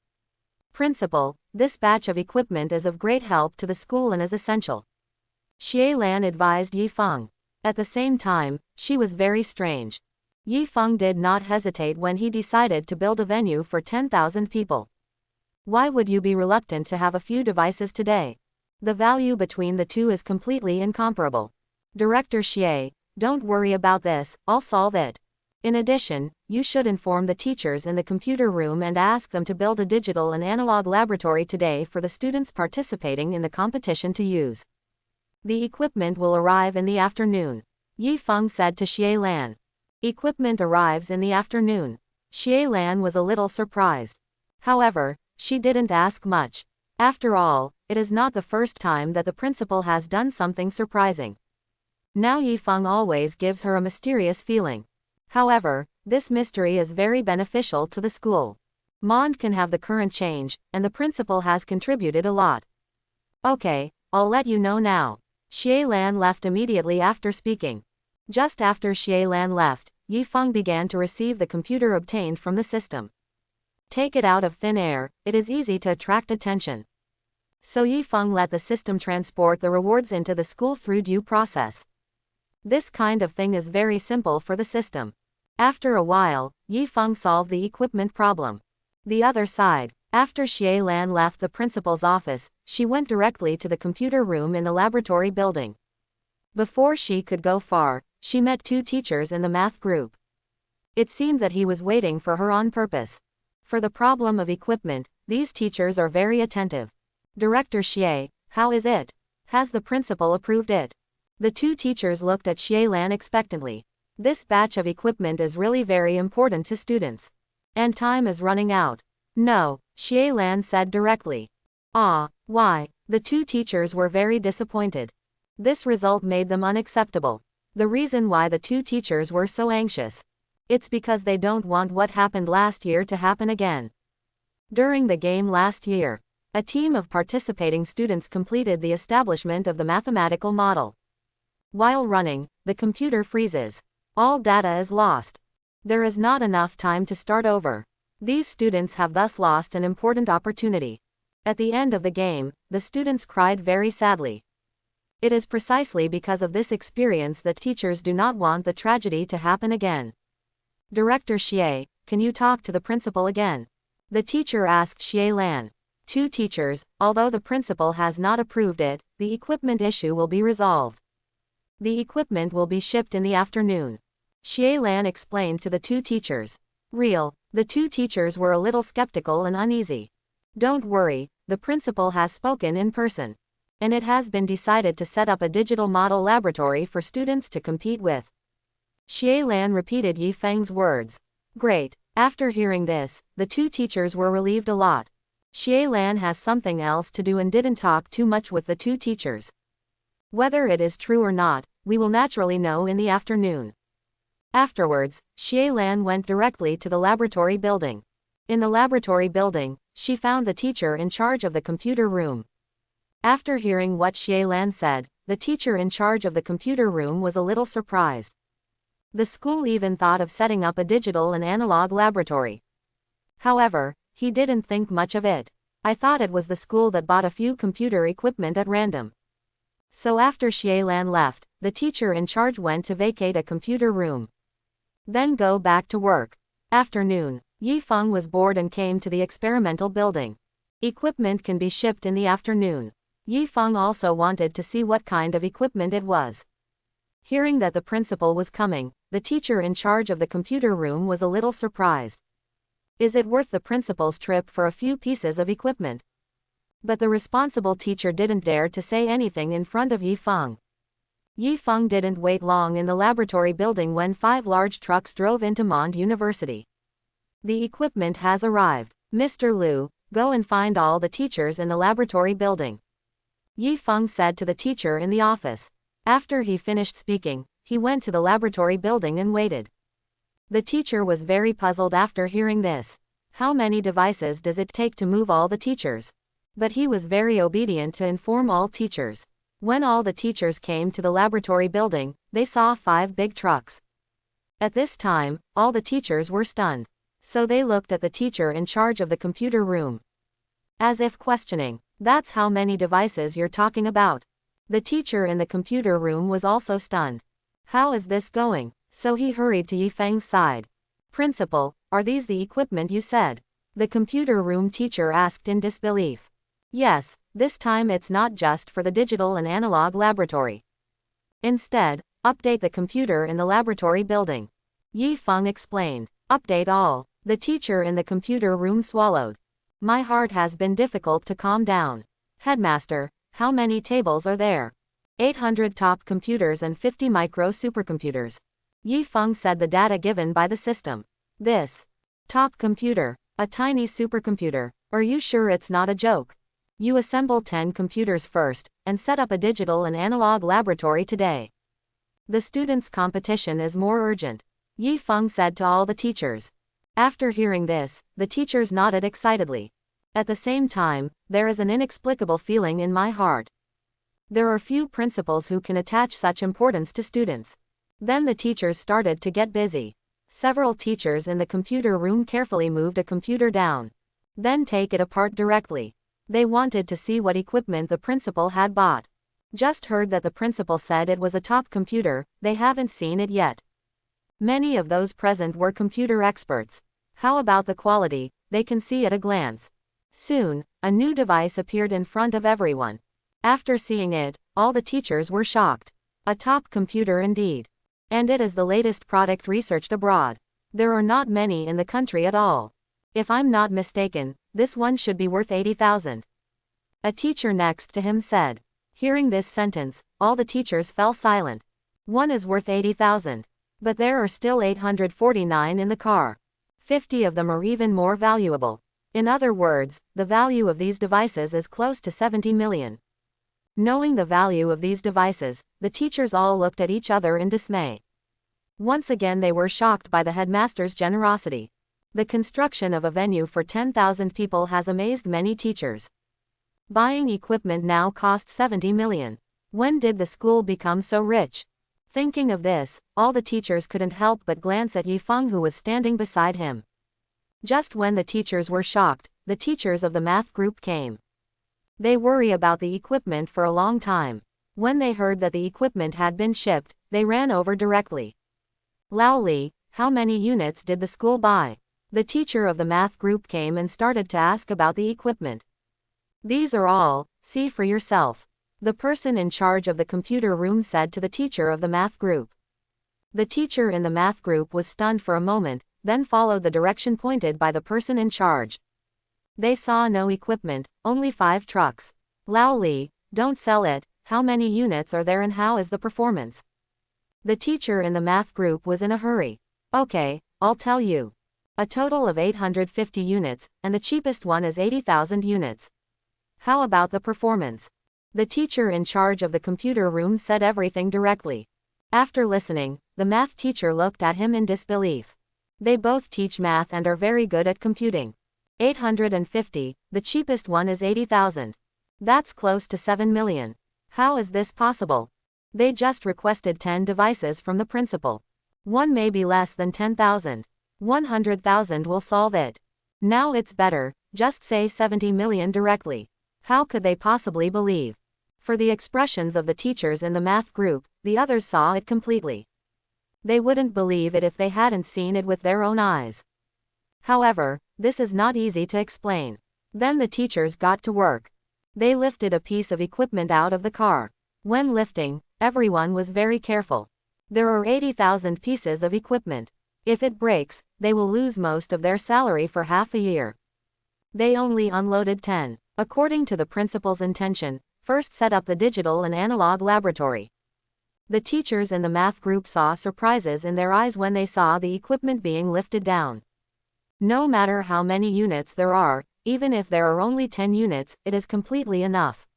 Principal, this batch of equipment is of great help to the school and is essential. Xie Lan advised Yifeng. At the same time, she was very strange. Yifeng did not hesitate when he decided to build a venue for 10,000 people. Why would you be reluctant to have a few devices today? The value between the two is completely incomparable. Director Xie, don't worry about this, I'll solve it. In addition, you should inform the teachers in the computer room and ask them to build a digital and analog laboratory today for the students participating in the competition to use. The equipment will arrive in the afternoon. Yifeng said to Xie Lan. Equipment arrives in the afternoon. Xie Lan was a little surprised. However, she didn't ask much. After all, it is not the first time that the principal has done something surprising. Now Yifeng always gives her a mysterious feeling. However, this mystery is very beneficial to the school. Mond can have the current change, and the principal has contributed a lot. Okay, I'll let you know now. Xie Lan left immediately after speaking. Just after Xie Lan left, Yifeng began to receive the computer obtained from the system. Take it out of thin air, it is easy to attract attention. So Yifeng let the system transport the rewards into the school through due process. This kind of thing is very simple for the system. After a while, Yifeng solved the equipment problem. The other side, after Xie Lan left the principal's office, she went directly to the computer room in the laboratory building. Before she could go far, she met two teachers in the math group. It seemed that he was waiting for her on purpose. For the problem of equipment, these teachers are very attentive. Director Xie, how is it? Has the principal approved it? The two teachers looked at Xie Lan expectantly. This batch of equipment is really very important to students. And time is running out. No, Xie Lan said directly. Why? The two teachers were very disappointed. This result made them unacceptable. The reason why the two teachers were so anxious. It's because they don't want what happened last year to happen again. During the game last year, a team of participating students completed the establishment of the mathematical model. While running, the computer freezes. All data is lost. There is not enough time to start over. These students have thus lost an important opportunity. At the end of the game, the students cried very sadly. It is precisely because of this experience that teachers do not want the tragedy to happen again. Director Xie, can you talk to the principal again? The teacher asked Xie Lan. Two teachers, although the principal has not approved it, the equipment issue will be resolved. The equipment will be shipped in the afternoon. Xie Lan explained to the two teachers. The two teachers were a little skeptical and uneasy. Don't worry, the principal has spoken in person. And it has been decided to set up a digital model laboratory for students to compete with. Xie Lan repeated Yifeng's words. Great. After hearing this, the two teachers were relieved a lot. Xie Lan has something else to do and didn't talk too much with the two teachers. Whether it is true or not, we will naturally know in the afternoon. Afterwards, Xie Lan went directly to the laboratory building. In the laboratory building, she found the teacher in charge of the computer room. After hearing what Xie Lan said, the teacher in charge of the computer room was a little surprised. The school even thought of setting up a digital and analog laboratory. However, he didn't think much of it. I thought it was the school that bought a few computer equipment at random. So after Xie Lan left, the teacher in charge went to vacate a computer room. Then go back to work. Afternoon. Yifeng was bored and came to the experimental building. Equipment can be shipped in the afternoon. Yifeng also wanted to see what kind of equipment it was. Hearing that the principal was coming, the teacher in charge of the computer room was a little surprised. Is it worth the principal's trip for a few pieces of equipment? But the responsible teacher didn't dare to say anything in front of Yifeng. Yifeng didn't wait long in the laboratory building when 5 large trucks drove into Mond University. The equipment has arrived. Mr. Liu, go and find all the teachers in the laboratory building. Yifeng said to the teacher in the office. After he finished speaking, he went to the laboratory building and waited. The teacher was very puzzled after hearing this. How many devices does it take to move all the teachers? But he was very obedient to inform all teachers. When all the teachers came to the laboratory building, they saw 5 big trucks. At this time, all the teachers were stunned. So they looked at the teacher in charge of the computer room, as if questioning, "That's how many devices you're talking about?" The teacher in the computer room was also stunned. How is this going? So he hurried to Yifeng's side. "Principal, are these the equipment you said?" The computer room teacher asked in disbelief. "Yes, this time it's not just for the digital and analog laboratory. Instead, update the computer in the laboratory building." Yifeng explained. "Update all." The teacher in the computer room swallowed. "My heart has been difficult to calm down. Headmaster, how many tables are there?" 800 top computers and 50 micro supercomputers. Yifeng said the data given by the system. This top computer, a tiny supercomputer. Are you sure it's not a joke? You assemble 10 computers first, and set up a digital and analog laboratory today. The students' competition is more urgent, Yifeng said to all the teachers. After hearing this, the teachers nodded excitedly. At the same time, there is an inexplicable feeling in my heart. There are few principals who can attach such importance to students. Then the teachers started to get busy. Several teachers in the computer room carefully moved a computer down. Then take it apart directly. They wanted to see what equipment the principal had bought. Just heard that the principal said it was a top computer, they haven't seen it yet. Many of those present were computer experts. How about the quality? They can see at a glance. Soon, a new device appeared in front of everyone. After seeing it, all the teachers were shocked. A top computer indeed. And it is the latest product researched abroad. There are not many in the country at all. If I'm not mistaken, this one should be worth 80,000. A teacher next to him said. Hearing this sentence, all the teachers fell silent. One is worth 80,000. But there are still 849 in the car. 50 of them are even more valuable. In other words, the value of these devices is close to 70 million. Knowing the value of these devices, the teachers all looked at each other in dismay. Once again they were shocked by the headmaster's generosity. The construction of a venue for 10,000 people has amazed many teachers. Buying equipment now costs 70 million. When did the school become so rich? Thinking of this, all the teachers couldn't help but glance at Yifeng who was standing beside him. Just when the teachers were shocked, the teachers of the math group came. They worry about the equipment for a long time. When they heard that the equipment had been shipped, they ran over directly. Lao Li, how many units did the school buy? The teacher of the math group came and started to ask about the equipment. These are all, see for yourself. The person in charge of the computer room said to the teacher of the math group. The teacher in the math group was stunned for a moment, then followed the direction pointed by the person in charge. They saw no equipment, only 5 trucks. Lao Li, don't sell it, how many units are there and how is the performance? The teacher in the math group was in a hurry. Okay, I'll tell you. A total of 850 units, and the cheapest one is 80,000 units. How about the performance? The teacher in charge of the computer room said everything directly. After listening, the math teacher looked at him in disbelief. They both teach math and are very good at computing. 850, the cheapest one is 80,000. That's close to 7 million. How is this possible? They just requested 10 devices from the principal. One may be less than 10,000. 100,000 will solve it. Now it's better, just say 70 million directly. How could they possibly believe? For the expressions of the teachers in the math group, the others saw it completely. They wouldn't believe it if they hadn't seen it with their own eyes. However, this is not easy to explain. Then the teachers got to work. They lifted a piece of equipment out of the car. When lifting, everyone was very careful. There are 80,000 pieces of equipment. If it breaks, they will lose most of their salary for half a year. They only unloaded 10. According to the principal's intention, first set up the digital and analog laboratory. The teachers in the math group saw surprises in their eyes when they saw the equipment being lifted down. No matter how many units there are, even if there are only 10 units, it is completely enough.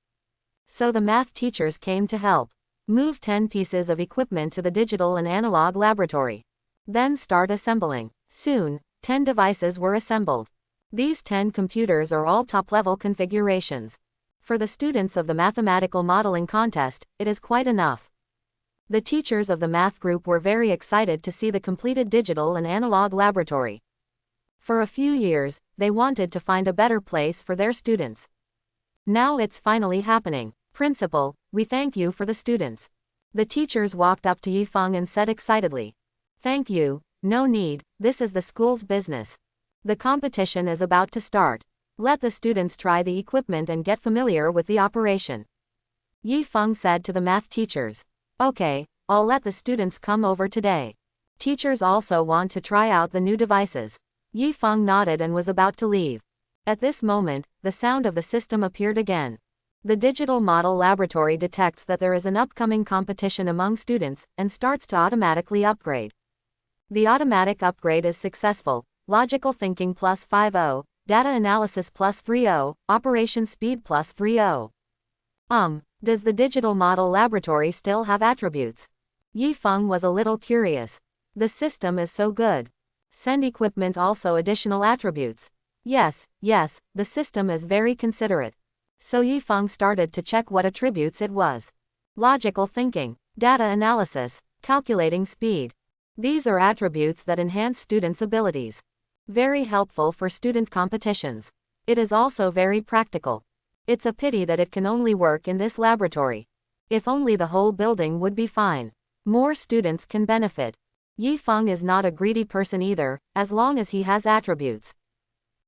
So the math teachers came to help. Move 10 pieces of equipment to the digital and analog laboratory. Then start assembling. Soon, 10 devices were assembled. These 10 computers are all top-level configurations. For the students of the mathematical modeling contest, it is quite enough. The teachers of the math group were very excited to see the completed digital and analog laboratory. For a few years, they wanted to find a better place for their students. Now it's finally happening. Principal, we thank you for the students. The teachers walked up to Yifeng and said excitedly, "Thank you, no need, this is the school's business. The competition is about to start. Let the students try the equipment and get familiar with the operation." Yifeng said to the math teachers, "Okay, I'll let the students come over today. Teachers also want to try out the new devices." Yifeng nodded and was about to leave. At this moment, the sound of the system appeared again. The digital model laboratory detects that there is an upcoming competition among students, and starts to automatically upgrade. The automatic upgrade is successful. Logical thinking plus 50, data analysis plus 30, operation speed plus 30. Does the digital model laboratory still have attributes? Yifeng was a little curious. The system is so good. Send equipment also additional attributes. Yes, the system is very considerate. So Yifeng started to check what attributes it was. Logical thinking, data analysis, calculating speed. These are attributes that enhance students' abilities. Very helpful for student competitions. It is also very practical. It's a pity that it can only work in this laboratory. If only the whole building would be fine. More students can benefit. Yifeng is not a greedy person either, as long as he has attributes.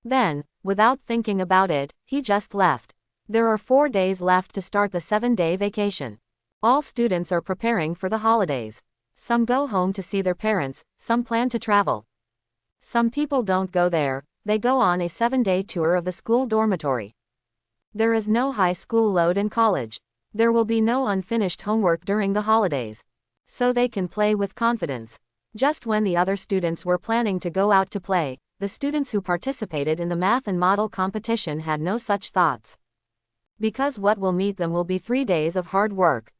Then, without thinking about it, he just left. There are 4 days left to start the 7-day vacation. All students are preparing for the holidays. Some go home to see their parents, some plan to travel. Some people don't go there, they go on a 7-day tour of the school dormitory. There is no high school load in college. There will be no unfinished homework during the holidays. So they can play with confidence. Just when the other students were planning to go out to play, the students who participated in the math and model competition had no such thoughts. Because what will meet them will be 3 days of hard work.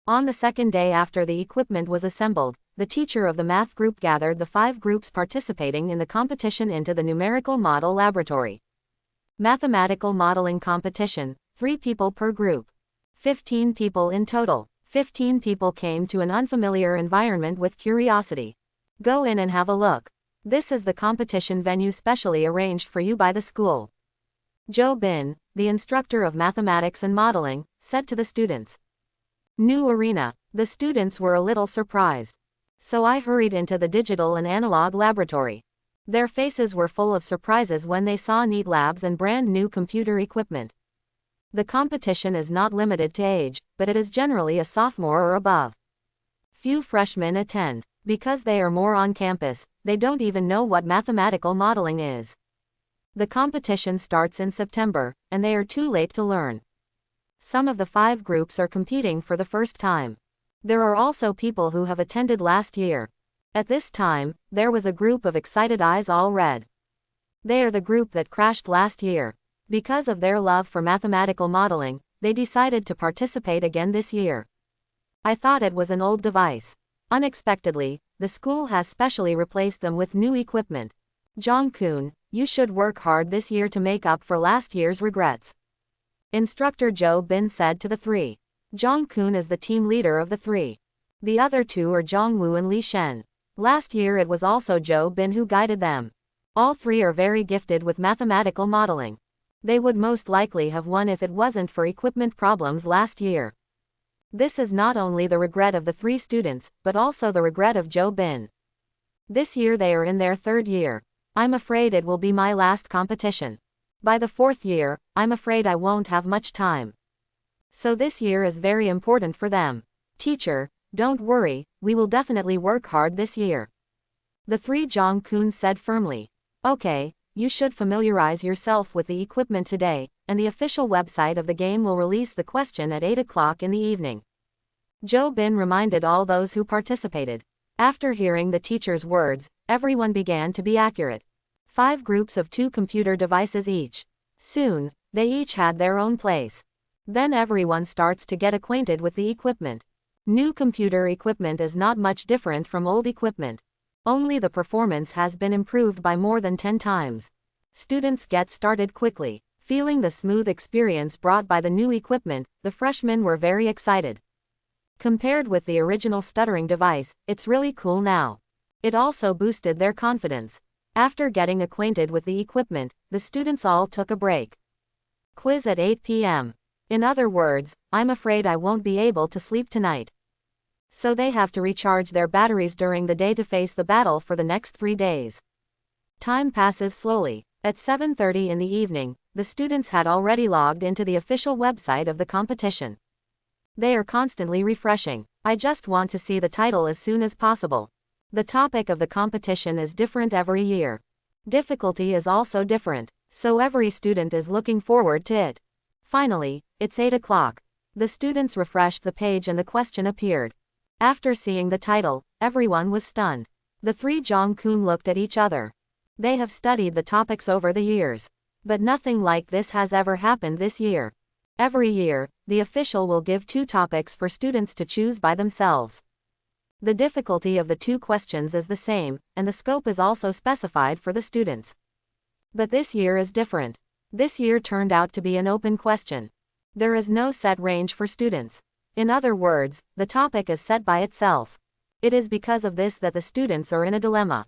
On the second day after the equipment was assembled, the teacher of the math group gathered the 5 groups participating in the competition into the numerical model laboratory. Mathematical modeling competition, 3 people per group. 15 people in total. 15 people came to an unfamiliar environment with curiosity. Go in and have a look. This is the competition venue specially arranged for you by the school. Zhou Bin, the instructor of mathematics and modeling, said to the students. New arena. The students were a little surprised. So I hurried into the digital and analog laboratory. Their faces were full of surprises when they saw neat labs and brand new computer equipment. The competition is not limited to age, but it is generally a sophomore or above. Few freshmen attend. Because they are more on campus, they don't even know what mathematical modeling is. The competition starts in September, and they are too late to learn. Some of the 5 groups are competing for the first time. There are also people who have attended last year. At this time, there was a group of excited eyes all red. They are the group that crashed last year. Because of their love for mathematical modeling, they decided to participate again this year. I thought it was an old device. Unexpectedly, the school has specially replaced them with new equipment. Zhang-kun, you should work hard this year to make up for last year's regrets. Instructor Zhou Bin said to the 3. Zhang-kun is the team leader of the 3. The other 2 are Zhongwu and Li Shen. Last year it was also Zhou Bin who guided them. All 3 are very gifted with mathematical modeling. They would most likely have won if it wasn't for equipment problems last year. This is not only the regret of the 3 students, but also the regret of Jo Bin. This year they are in their 3rd year. I'm afraid it will be my last competition. By the 4th year, I'm afraid I won't have much time. So this year is very important for them. Teacher, don't worry, we will definitely work hard this year. The 3 Jong-kun said firmly. Okay, you should familiarize yourself with the equipment today, and the official website of the game will release the question at 8 o'clock in the evening. Jo Bin reminded all those who participated. After hearing the teacher's words, everyone began to be accurate. 5 groups of 2 computer devices each. Soon, they each had their own place. Then everyone starts to get acquainted with the equipment. New computer equipment is not much different from old equipment. Only the performance has been improved by more than 10 times. Students get started quickly. Feeling the smooth experience brought by the new equipment, the freshmen were very excited. Compared with the original stuttering device, it's really cool now. It also boosted their confidence. After getting acquainted with the equipment, the students all took a break. Quiz at 8 p.m. In other words, I'm afraid I won't be able to sleep tonight. So they have to recharge their batteries during the day to face the battle for the next 3 days. Time passes slowly. At 7:30 in the evening, the students had already logged into the official website of the competition. They are constantly refreshing. I just want to see the title as soon as possible. The topic of the competition is different every year. Difficulty is also different, so every student is looking forward to it. Finally, it's 8 o'clock. The students refreshed the page and the question appeared. After seeing the title, everyone was stunned. The 3 Jong-kun looked at each other. They have studied the topics over the years. But nothing like this has ever happened this year. Every year, the official will give 2 topics for students to choose by themselves. The difficulty of the 2 questions is the same, and the scope is also specified for the students. But this year is different. This year turned out to be an open question. There is no set range for students. In other words, the topic is set by itself. It is because of this that the students are in a dilemma.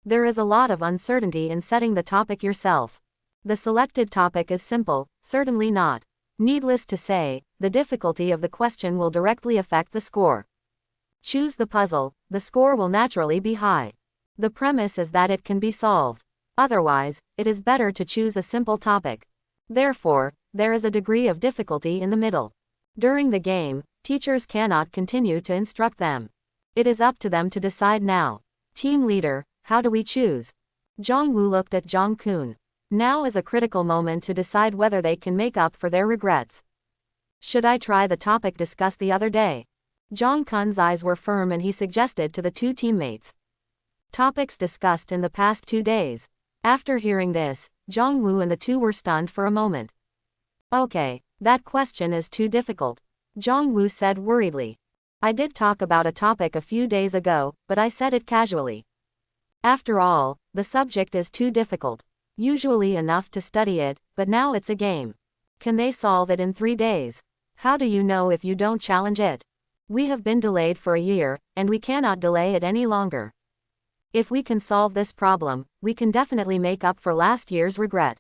There is a lot of uncertainty in setting the topic yourself. The selected topic is simple, certainly not. Needless to say, the difficulty of the question will directly affect the score. Choose the puzzle, the score will naturally be high. The premise is that it can be solved. Otherwise, it is better to choose a simple topic. Therefore, there is a degree of difficulty in the middle. During the game, teachers cannot continue to instruct them. It is up to them to decide now. Team leader, how do we choose? Jong-woo looked at Jong-kun. Now is a critical moment to decide whether they can make up for their regrets. Should I try the topic discussed the other day? Jong-kun's eyes were firm and he suggested to the 2 teammates. Topics discussed in the past 2 days. After hearing this, Jong-woo and the 2 were stunned for a moment. Okay, that question is too difficult. Jong-woo said worriedly. I did talk about a topic a few days ago, but I said it casually. After all, the subject is too difficult. Usually enough to study it, but now it's a game. Can they solve it in 3 days? How do you know if you don't challenge it? We have been delayed for a year, and we cannot delay it any longer. If we can solve this problem, we can definitely make up for last year's regret.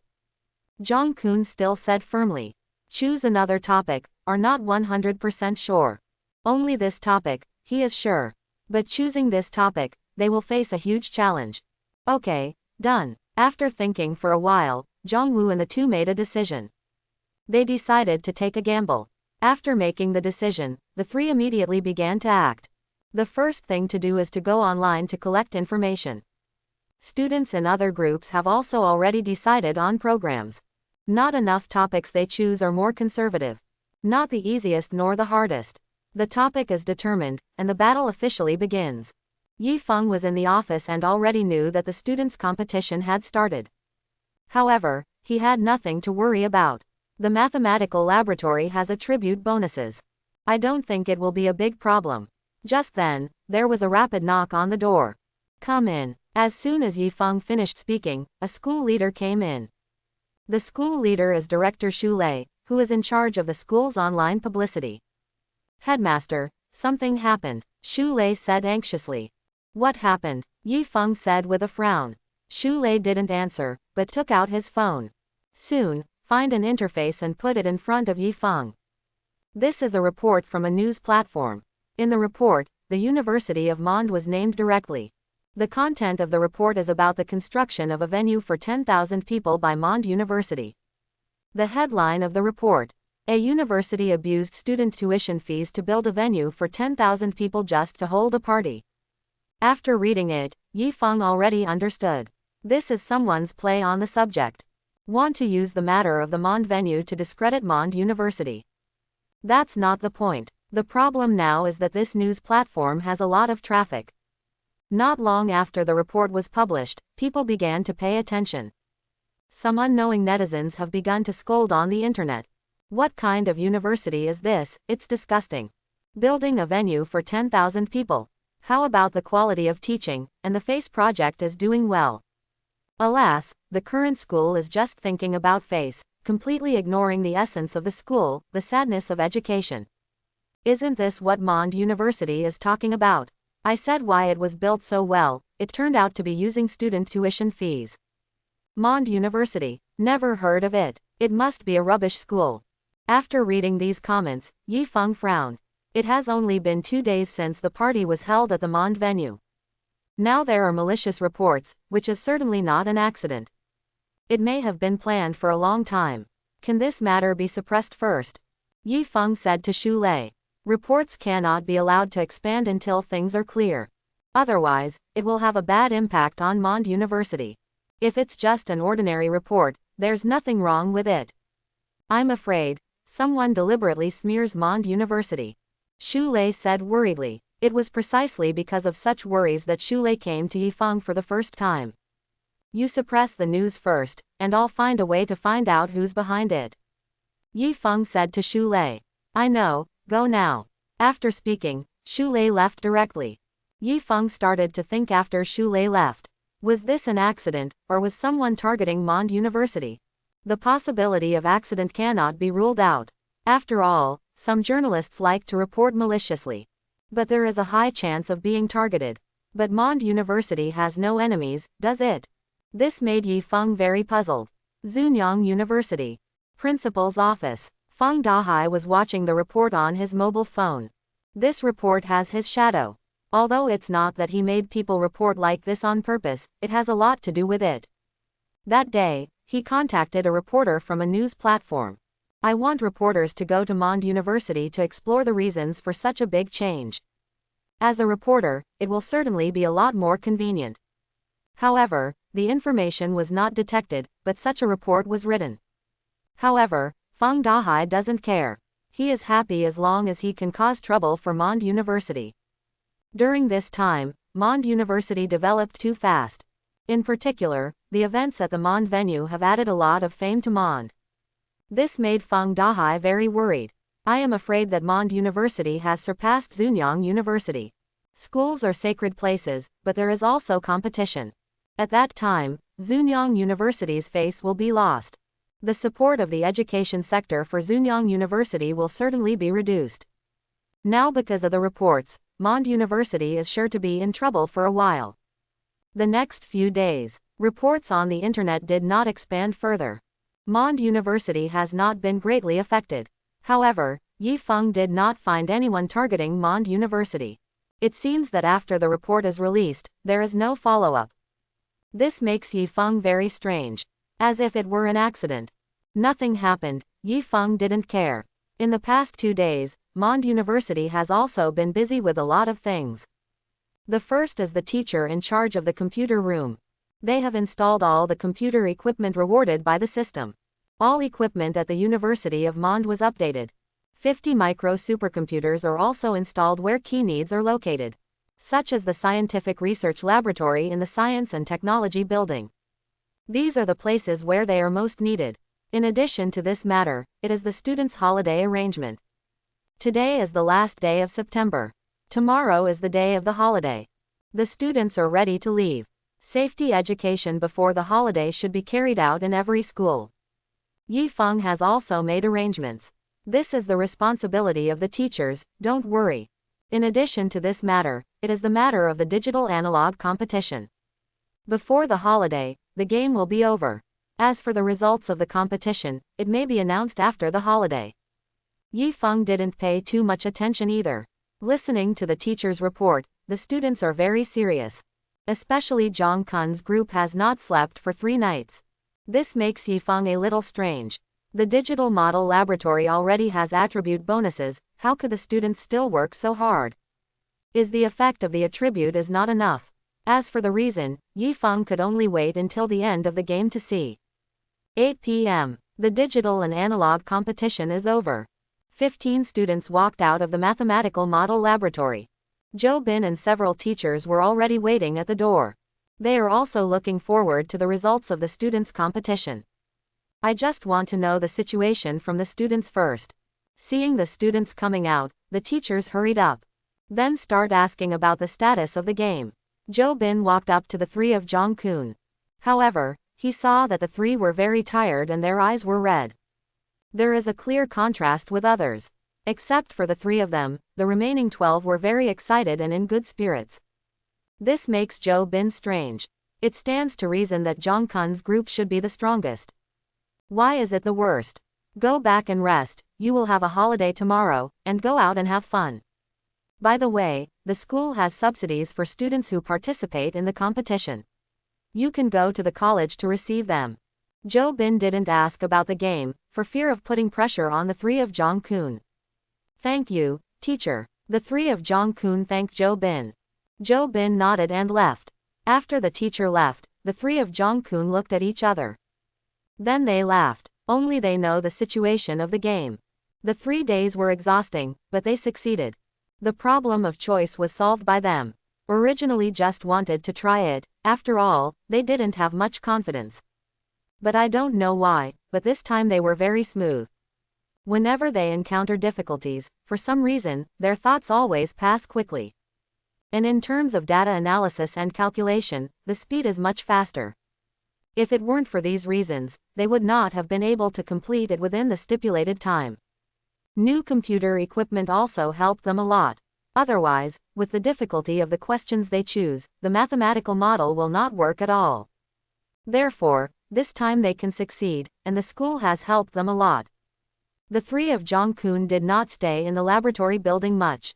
Jong-kun still said firmly. Choose another topic, are not 100% sure. Only this topic, he is sure. But choosing this topic, they will face a huge challenge. Okay, done. After thinking for a while, Jong-woo and the 2 made a decision. They decided to take a gamble. After making the decision, the 3 immediately began to act. The first thing to do is to go online to collect information. Students in other groups have also already decided on programs. Not enough topics they choose are more conservative. Not the easiest nor the hardest. The topic is determined, and the battle officially begins. Yi-feng was in the office and already knew that the students' competition had started. However, he had nothing to worry about. The mathematical laboratory has attribute bonuses. I don't think it will be a big problem. Just then, there was a rapid knock on the door. Come in. As soon as Yi-feng finished speaking, a school leader came in. The school leader is Director Xu Lei, who is in charge of the school's online publicity. Headmaster, something happened, Xu Lei said anxiously. What happened? Yi-feng said with a frown. Xu Lei didn't answer, but took out his phone. Soon, find an interface and put it in front of Yi-feng. This is a report from a news platform. In the report, the University of Mond was named directly. The content of the report is about the construction of a venue for 10,000 people by Mond University. The headline of the report: a university abused student tuition fees to build a venue for 10,000 people just to hold a party. After reading it, Yifeng already understood. This is someone's play on the subject. Want to use the matter of the Mond venue to discredit Mond University. That's not the point. The problem now is that this news platform has a lot of traffic. Not long after the report was published, people began to pay attention. Some unknowing netizens have begun to scold on the internet. What kind of university is this? It's disgusting. Building a venue for 10,000 people. How about the quality of teaching? And the FACE project is doing well. Alas, the current school is just thinking about FACE, completely ignoring the essence of the school, the sadness of education. Isn't this what Mond University is talking about? I said why it was built so well, it turned out to be using student tuition fees. Mond University, never heard of it. It must be a rubbish school. After reading these comments, Yifeng frowned. It has only been 2 days since the party was held at the Mond venue. Now there are malicious reports, which is certainly not an accident. It may have been planned for a long time. Can this matter be suppressed first? Yifeng said to Xu Lei. Reports cannot be allowed to expand until things are clear. Otherwise, it will have a bad impact on Mond University. If it's just an ordinary report, there's nothing wrong with it. I'm afraid someone deliberately smears Mond University. Xu Lei said worriedly. It was precisely because of such worries that Xu Lei came to Yifeng for the first time. You suppress the news first, and I'll find a way to find out who's behind it. Yifeng said to Xu Lei. I know, go now. After speaking, Xu Lei left directly. Yifeng started to think after Xu Lei left. Was this an accident, or was someone targeting Mond University? The possibility of accident cannot be ruled out. After all, some journalists like to report maliciously. But there is a high chance of being targeted. But Mond University has no enemies, does it? This made Yifeng very puzzled. Zunyang University. Principal's office. Feng Dahai was watching the report on his mobile phone. This report has his shadow. Although it's not that he made people report like this on purpose, it has a lot to do with it. That day, he contacted a reporter from a news platform. I want reporters to go to Mond University to explore the reasons for such a big change. As a reporter, it will certainly be a lot more convenient. However, the information was not detected, but such a report was written. However, Feng Dahai doesn't care. He is happy as long as he can cause trouble for Mond University. During this time, Mond University developed too fast. In particular, the events at the Mond venue have added a lot of fame to Mond. This made Feng Dahai very worried. I am afraid that Mond University has surpassed Zunyang University. Schools are sacred places, but there is also competition. At that time, Zunyang University's face will be lost. The support of the education sector for Zunyang University will certainly be reduced. Now because of the reports, Mond University is sure to be in trouble for a while. The next few days, reports on the internet did not expand further. Mond University has not been greatly affected. However, Yifeng did not find anyone targeting Mond University. It seems that after the report is released, there is no follow-up. This makes Yifeng very strange. As if it were an accident. Nothing happened. Yifeng didn't care. In the past 2 days, Mond University has also been busy with a lot of things. The first is the teacher in charge of the computer room. They have installed all the computer equipment rewarded by the system. All equipment at the University of Mond was updated. 50 micro supercomputers are also installed where key needs are located, such as the Scientific Research Laboratory in the Science and Technology Building. These are the places where they are most needed. In addition to this matter, it is the students' holiday arrangement. Today is the last day of September. Tomorrow is the day of the holiday. The students are ready to leave. Safety education before the holiday should be carried out in every school. Yifeng has also made arrangements. This is the responsibility of the teachers, don't worry. In addition to this matter, it is the matter of the digital analog competition. Before the holiday, the game will be over. As for the results of the competition, it may be announced after the holiday. Yifeng didn't pay too much attention either. Listening to the teacher's report, the students are very serious. Especially Zhang Kun's group has not slept for 3 nights. This makes Yifeng a little strange. The digital model laboratory already has attribute bonuses, how could the students still work so hard? Is the effect of the attribute is not enough? As for the reason, Yifeng could only wait until the end of the game to see. 8 p.m. The digital and analog competition is over. 15 students walked out of the mathematical model laboratory. Zhou Bin and several teachers were already waiting at the door. They are also looking forward to the results of the students' competition. I just want to know the situation from the students first. Seeing the students coming out, the teachers hurried up. Then start asking about the status of the game. Zhou Bin walked up to the 3 of Zhang Kun. However, he saw that the 3 were very tired and their eyes were red. There is a clear contrast with others. Except for the 3 of them, the remaining 12 were very excited and in good spirits. This makes Zhou Bin strange. It stands to reason that Zhang Kun's group should be the strongest. Why is it the worst? Go back and rest, you will have a holiday tomorrow, and go out and have fun. By the way, the school has subsidies for students who participate in the competition. You can go to the college to receive them. Zhou Bin didn't ask about the game, for fear of putting pressure on the 3 of Zhang Kun. Thank you, teacher. The 3 of Zhang Kun thanked Zhou Bin. Zhou Bin nodded and left. After the teacher left, the 3 of Zhang Kun looked at each other. Then they laughed. Only they know the situation of the game. The 3 days were exhausting, but they succeeded. The problem of choice was solved by them. Originally just wanted to try it, after all, they didn't have much confidence. But I don't know why, but this time they were very smooth. Whenever they encounter difficulties, for some reason, their thoughts always pass quickly. And in terms of data analysis and calculation, the speed is much faster. If it weren't for these reasons, they would not have been able to complete it within the stipulated time. New computer equipment also helped them a lot. Otherwise, with the difficulty of the questions they choose, the mathematical model will not work at all. Therefore, this time they can succeed, and the school has helped them a lot. The 3 of Zhang Kun did not stay in the laboratory building much.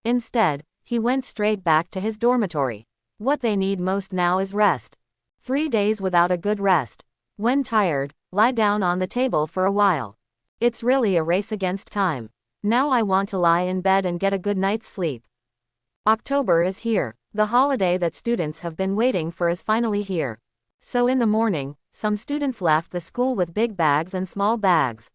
Instead, he went straight back to his dormitory. What they need most now is rest. 3 days without a good rest. When tired, lie down on the table for a while. It's really a race against time. Now I want to lie in bed and get a good night's sleep. October is here. The holiday that students have been waiting for is finally here. So in the morning, some students left the school with big bags and small bags.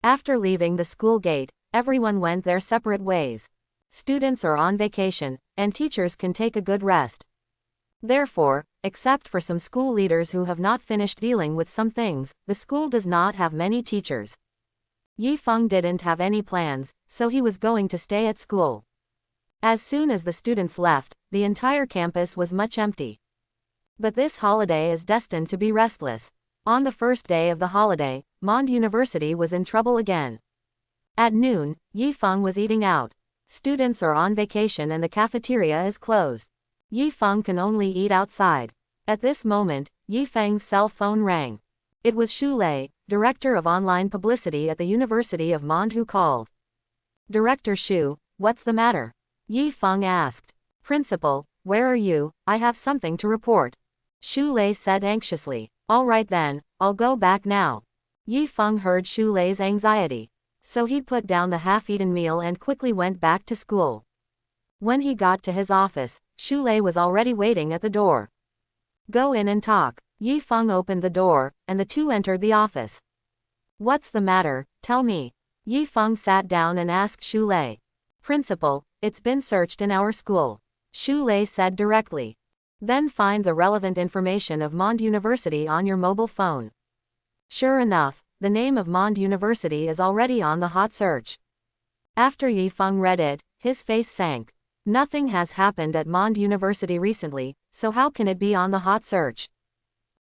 After leaving the school gate, everyone went their separate ways. Students are on vacation, and teachers can take a good rest. Therefore, except for some school leaders who have not finished dealing with some things, the school does not have many teachers. Yifeng didn't have any plans, so he was going to stay at school. As soon as the students left, the entire campus was much empty. But this holiday is destined to be restless. On the first day of the holiday, Mond University was in trouble again. At noon, Yifeng was eating out. Students are on vacation and the cafeteria is closed. Yifeng can only eat outside. At this moment, Yifeng's cell phone rang. It was Xu Lei, director of online publicity at the University of Mond, who called. Director Xu, what's the matter? Yifeng asked. Principal, where are you? I have something to report. Xu Lei said anxiously. All right then, I'll go back now. Yifeng heard Xu Lei's anxiety. So he put down the half-eaten meal and quickly went back to school. When he got to his office, Xu Lei was already waiting at the door. Go in and talk. Yifeng opened the door, and the two entered the office. What's the matter, tell me. Yifeng sat down and asked Xu Lei. Principal, it's been searched in our school. Xu Lei said directly. Then find the relevant information of Mond University on your mobile phone. Sure enough, the name of Mond University is already on the hot search. After Yifeng read it, his face sank. Nothing has happened at Mond University recently, so how can it be on the hot search?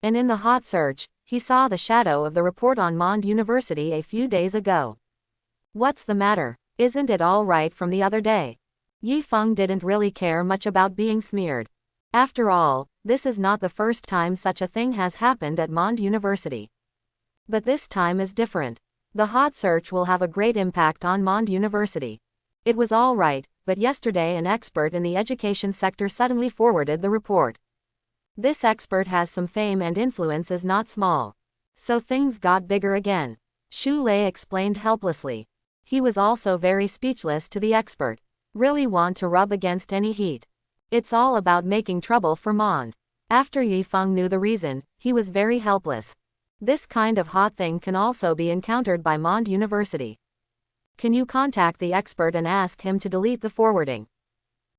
And in the hot search, he saw the shadow of the report on Mond University a few days ago. What's the matter? Isn't it all right from the other day? Yifeng didn't really care much about being smeared. After all, this is not the first time such a thing has happened at Mond University. But this time is different. The hot search will have a great impact on Mond University. It was all right, but yesterday an expert in the education sector suddenly forwarded the report. This expert has some fame and influence is not small. So things got bigger again. Shu Lei explained helplessly. He was also very speechless to the expert. Really want to rub against any heat. It's all about making trouble for Mond. After Yi Feng knew the reason, he was very helpless. This kind of hot thing can also be encountered by Mond University. Can you contact the expert and ask him to delete the forwarding?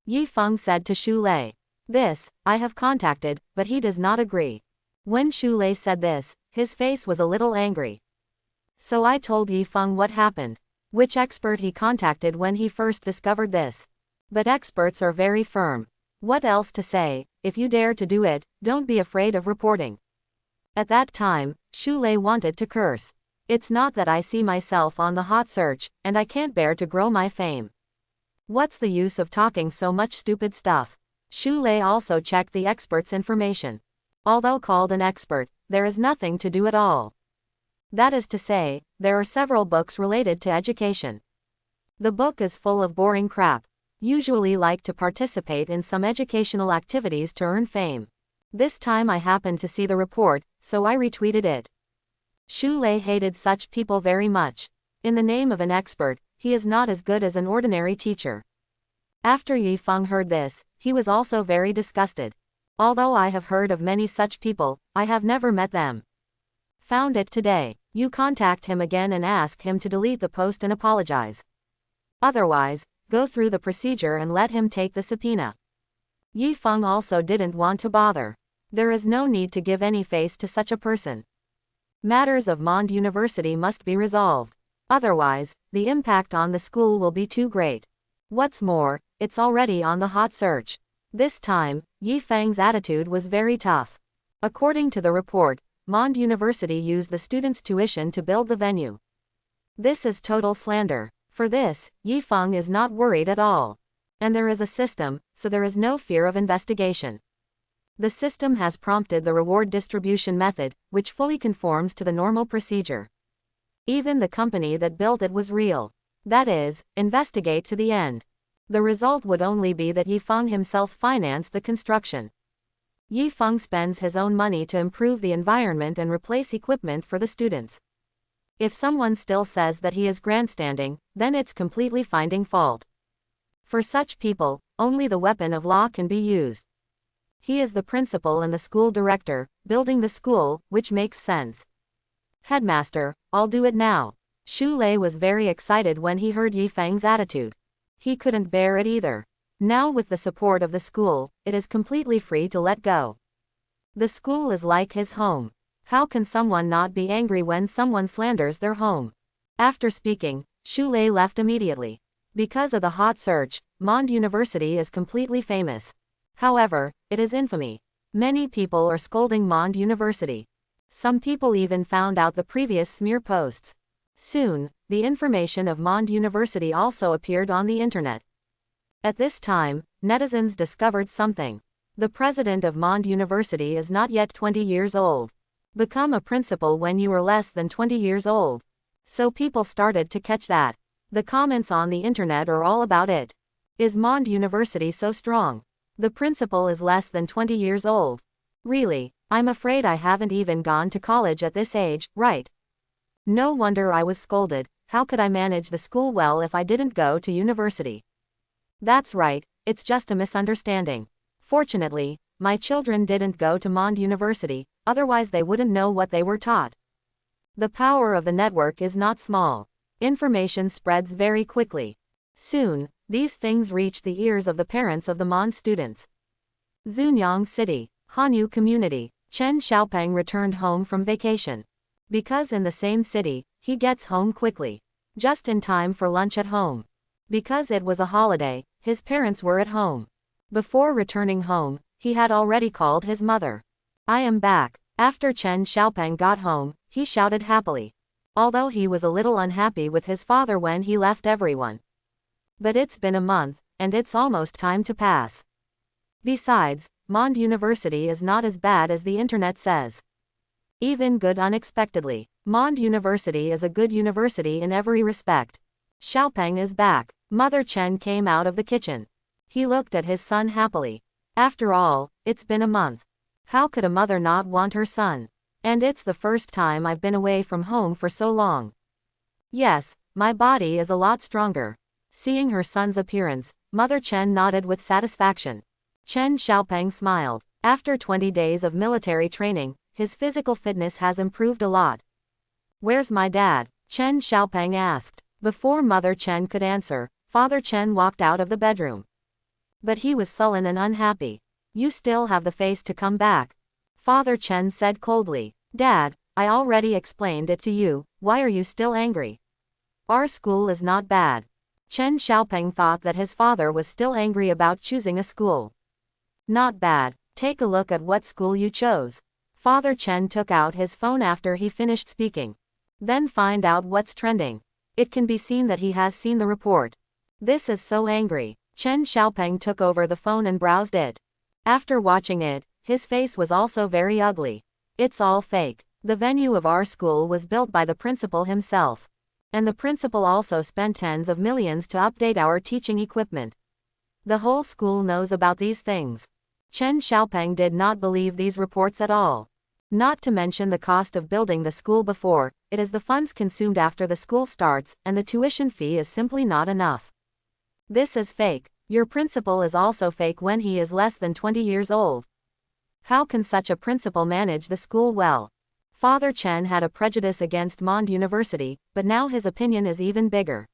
Yi Feng said to Shu Lei. This, I have contacted, but he does not agree. When Shu Lei said this, his face was a little angry. So I told Yi Feng what happened. Which expert he contacted when he first discovered this. But experts are very firm. What else to say? If you dare to do it, don't be afraid of reporting. At that time, Shu Lei wanted to curse. It's not that I see myself on the hot search, and I can't bear to grow my fame. What's the use of talking so much stupid stuff? Shu Lei also checked the expert's information. Although called an expert, there is nothing to do at all. That is to say, there are several books related to education. The book is full of boring crap. Usually like to participate in some educational activities to earn fame. This time I happened to see the report, so I retweeted it. Shu Lei hated such people very much. In the name of an expert, he is not as good as an ordinary teacher. After Yi Feng heard this, he was also very disgusted. Although I have heard of many such people, I have never met them. Found it today. You contact him again and ask him to delete the post and apologize. Otherwise, go through the procedure and let him take the subpoena. Yi Feng also didn't want to bother. There is no need to give any face to such a person. Matters of Mond University must be resolved. Otherwise, the impact on the school will be too great. What's more, it's already on the hot search. This time, Yi Feng's attitude was very tough. According to the report, Mond University used the students' tuition to build the venue. This is total slander. For this, Yi Feng is not worried at all. And there is a system, so there is no fear of investigation. The system has prompted the reward distribution method, which fully conforms to the normal procedure. Even the company that built it was real. That is, investigate to the end. The result would only be that Yi Feng himself financed the construction. Yi Feng spends his own money to improve the environment and replace equipment for the students. If someone still says that he is grandstanding, then it's completely finding fault. For such people, only the weapon of law can be used. He is the principal and the school director, building the school, which makes sense. Headmaster, I'll do it now. Shu Lei was very excited when he heard Yi Feng's attitude. He couldn't bear it either. Now with the support of the school, it is completely free to let go. The school is like his home. How can someone not be angry when someone slanders their home? After speaking, Shu Lei left immediately. Because of the hot search, Mond University is completely famous. However, it is infamy. Many people are scolding Mond University. Some people even found out the previous smear posts. Soon, the information of Mond University also appeared on the internet. At this time, netizens discovered something. The president of Mond University is not yet 20 years old. Become a principal when you are less than 20 years old. So people started to catch that. The comments on the internet are all about it. Is Mond University so strong? The principal is less than 20 years old. Really, I'm afraid I haven't even gone to college at this age, right? No wonder I was scolded. How could I manage the school well if I didn't go to university? That's right, it's just a misunderstanding. Fortunately, my children didn't go to Mond University, otherwise they wouldn't know what they were taught. The power of the network is not small. Information spreads very quickly. Soon, these things reached the ears of the parents of the Mond students. Zunyang City, Hanyu Community. Chen Xiaopeng returned home from vacation. Because in the same city, he gets home quickly. Just in time for lunch at home. Because it was a holiday, his parents were at home. Before returning home, he had already called his mother. I am back. After Chen Xiaopeng got home, he shouted happily. Although he was a little unhappy with his father when he left everyone. But it's been a month, and it's almost time to pass. Besides, Mond University is not as bad as the internet says. Even good unexpectedly. Mond University is a good university in every respect. Xiaopeng is back. Mother Chen came out of the kitchen. He looked at his son happily. After all, it's been a month. How could a mother not want her son? And it's the first time I've been away from home for so long. Yes, my body is a lot stronger. Seeing her son's appearance, Mother Chen nodded with satisfaction. Chen Xiaopeng smiled. After 20 days of military training, his physical fitness has improved a lot. Where's my dad? Chen Xiaopeng asked. Before Mother Chen could answer, Father Chen walked out of the bedroom. But he was sullen and unhappy. You still have the face to come back. Father Chen said coldly. Dad, I already explained it to you, why are you still angry? Our school is not bad. Chen Xiaopeng thought that his father was still angry about choosing a school. Not bad. Take a look at what school you chose. Father Chen took out his phone after he finished speaking. Then find out what's trending. It can be seen that he has seen the report. This is so angry. Chen Xiaopeng took over the phone and browsed it. After watching it, his face was also very ugly. It's all fake. The venue of our school was built by the principal himself. And the principal also spent tens of millions to update our teaching equipment. The whole school knows about these things. Chen Xiaopeng did not believe these reports at all. Not to mention the cost of building the school before, it is the funds consumed after the school starts, and the tuition fee is simply not enough. This is fake. Your principal is also fake when he is less than 20 years old. How can such a principal manage the school well? Father Chen had a prejudice against Mond University, but now his opinion is even bigger.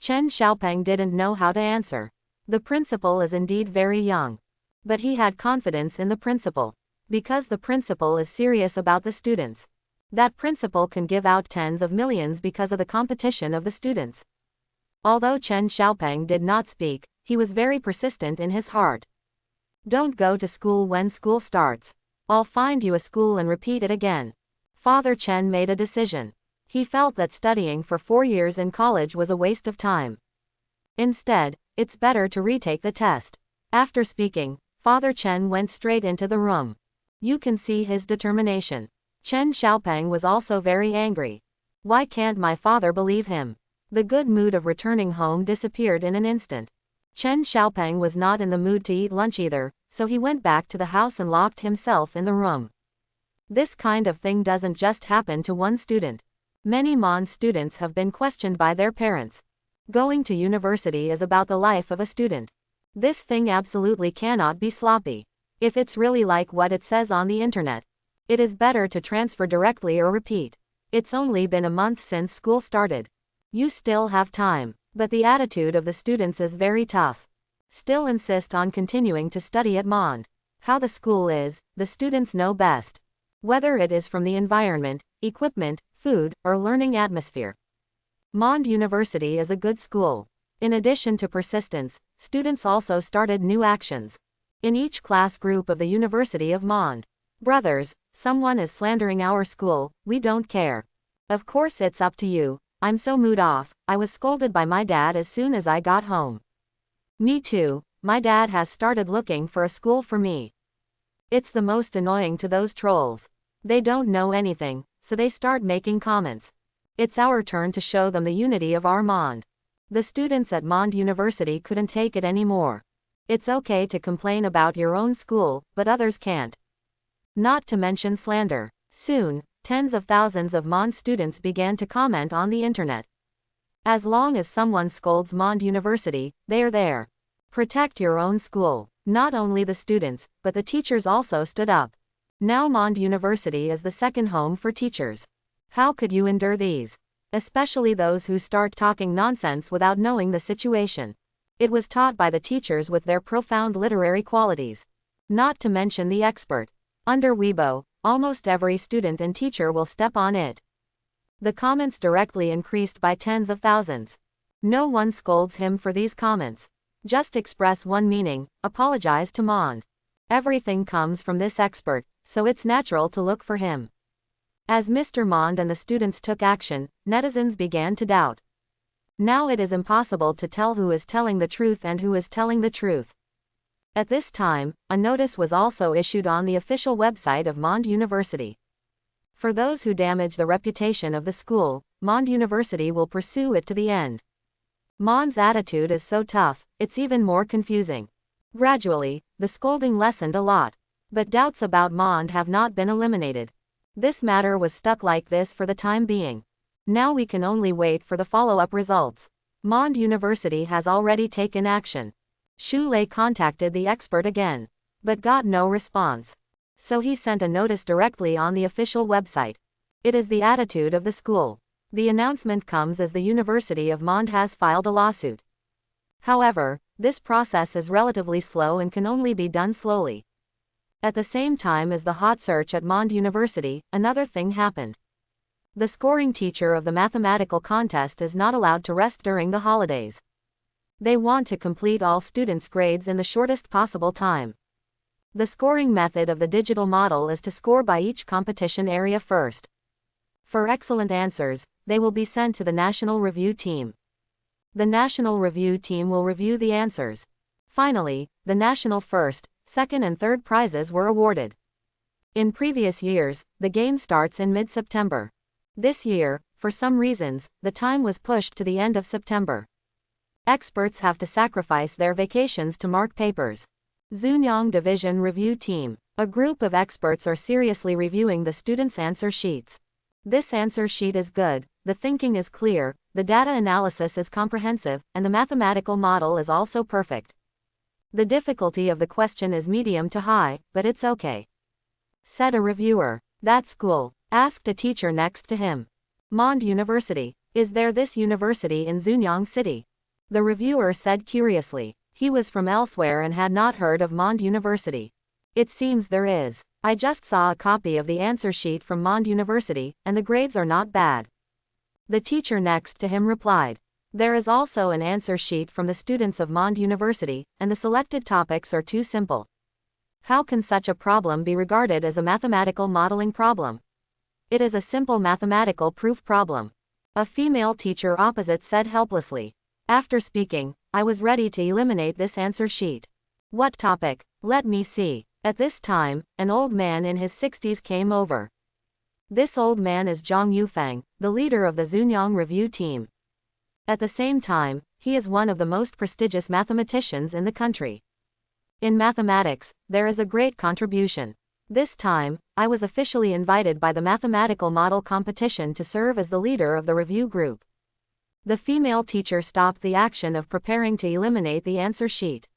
Chen Xiaopeng didn't know how to answer. The principal is indeed very young. But he had confidence in the principal. Because the principal is serious about the students. That principal can give out tens of millions because of the competition of the students. Although Chen Xiaopeng did not speak, he was very persistent in his heart. Don't go to school when school starts. I'll find you a school and repeat it again. Father Chen made a decision. He felt that studying for 4 years in college was a waste of time. Instead, it's better to retake the test. After speaking, Father Chen went straight into the room. You can see his determination. Chen Xiaopeng was also very angry. Why can't my father believe him? The good mood of returning home disappeared in an instant. Chen Xiaopeng was not in the mood to eat lunch either, so he went back to the house and locked himself in the room. This kind of thing doesn't just happen to one student. Many Mond students have been questioned by their parents. Going to university is about the life of a student. This thing absolutely cannot be sloppy. If it's really like what it says on the internet, it is better to transfer directly or repeat. It's only been a month since school started. You still have time, but the attitude of the students is very tough. Still insist on continuing to study at Mond. How the school is, the students know best. Whether it is from the environment, equipment, food, or learning atmosphere. Mond University is a good school. In addition to persistence, students also started new actions. In each class group of the University of Mond. Brothers, someone is slandering our school, we don't care. Of course it's up to you. I'm so mood off, I was scolded by my dad as soon as I got home. Me too, my dad has started looking for a school for me. It's the most annoying to those trolls. They don't know anything, so they start making comments. It's our turn to show them the unity of our Mond. The students at Mond University couldn't take it anymore. It's okay to complain about your own school, but others can't. Not to mention slander. Soon, tens of thousands of Mond students began to comment on the internet. As long as someone scolds Mond University, they are there. Protect your own school. Not only the students, but the teachers also stood up. Now Mond University is the second home for teachers. How could you endure these? Especially those who start talking nonsense without knowing the situation. It was taught by the teachers with their profound literary qualities. Not to mention the expert. Under Weibo, almost every student and teacher will step on it. The comments directly increased by tens of thousands. No one scolds him for these comments. Just express one meaning, apologize to Mond. Everything comes from this expert, so it's natural to look for him. As Mr. Mond and the students took action, netizens began to doubt. Now it is impossible to tell who is telling the truth and who is telling the truth. At this time, a notice was also issued on the official website of Mond University. For those who damage the reputation of the school, Mond University will pursue it to the end. Mond's attitude is so tough, it's even more confusing. Gradually, the scolding lessened a lot. But doubts about Mond have not been eliminated. This matter was stuck like this for the time being. Now we can only wait for the follow-up results. Mond University has already taken action. Xu Lei contacted the expert again, but got no response. So he sent a notice directly on the official website. It is the attitude of the school. The announcement comes as the University of Mond has filed a lawsuit. However, this process is relatively slow and can only be done slowly. At the same time as the hot search at Mond University, another thing happened. The scoring teacher of the mathematical contest is not allowed to rest during the holidays. They want to complete all students' grades in the shortest possible time. The scoring method of the digital model is to score by each competition area first. For excellent answers, they will be sent to the National Review Team. The National Review Team will review the answers. Finally, the national first, second and third prizes were awarded. In previous years, the game starts in mid-September. This year, for some reasons, the time was pushed to the end of September. Experts have to sacrifice their vacations to mark papers. Zhunyang Division Review Team. A group of experts are seriously reviewing the students' answer sheets. This answer sheet is good, the thinking is clear, the data analysis is comprehensive, and the mathematical model is also perfect. The difficulty of the question is medium to high, but it's okay, said a reviewer. That school? Asked a teacher next to him. Mond University. Is there this university in Zhunyang City? The reviewer said curiously. He was from elsewhere and had not heard of Mond University. It seems there is. I just saw a copy of the answer sheet from Mond University, and the grades are not bad. The teacher next to him replied. There is also an answer sheet from the students of Mond University, and the selected topics are too simple. How can such a problem be regarded as a mathematical modeling problem? It is a simple mathematical proof problem. A female teacher opposite said helplessly. After speaking, I was ready to eliminate this answer sheet. What topic? Let me see. At this time, an old man in his 60s came over. This old man is Zhang Yufang, the leader of the Zhunyang Review Team. At the same time, he is one of the most prestigious mathematicians in the country. In mathematics, there is a great contribution. This time, I was officially invited by the mathematical model competition to serve as the leader of the review group. The female teacher stopped the action of preparing to eliminate the answer sheet.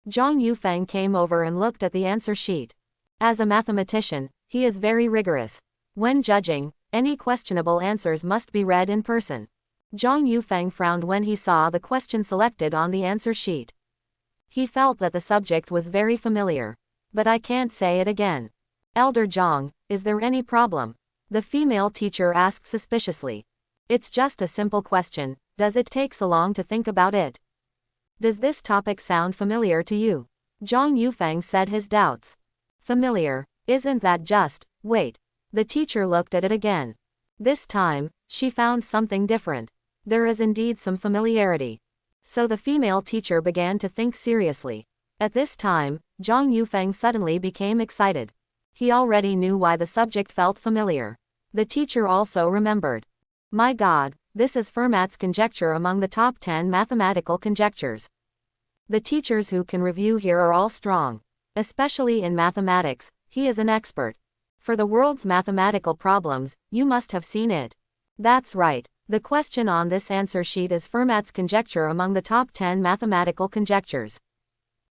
Zhang Yufang came over and looked at the answer sheet. As a mathematician, he is very rigorous. When judging, any questionable answers must be read in person. Zhang Yufang frowned when he saw the question selected on the answer sheet. He felt that the subject was very familiar. But I can't say it again. Elder Zhang, is there any problem? The female teacher asked suspiciously. It's just a simple question. Does it take so long to think about it? Does this topic sound familiar to you? Zhang Yufang said his doubts. Familiar? Isn't that just, wait. The teacher looked at it again. This time, she found something different. There is indeed some familiarity. So the female teacher began to think seriously. At this time, Zhang Yufang suddenly became excited. He already knew why the subject felt familiar. The teacher also remembered. My God, this is Fermat's conjecture among the top 10 mathematical conjectures. The teachers who can review here are all strong. Especially in mathematics, he is an expert. For the world's mathematical problems, you must have seen it. That's right. The question on this answer sheet is Fermat's conjecture among the top 10 mathematical conjectures.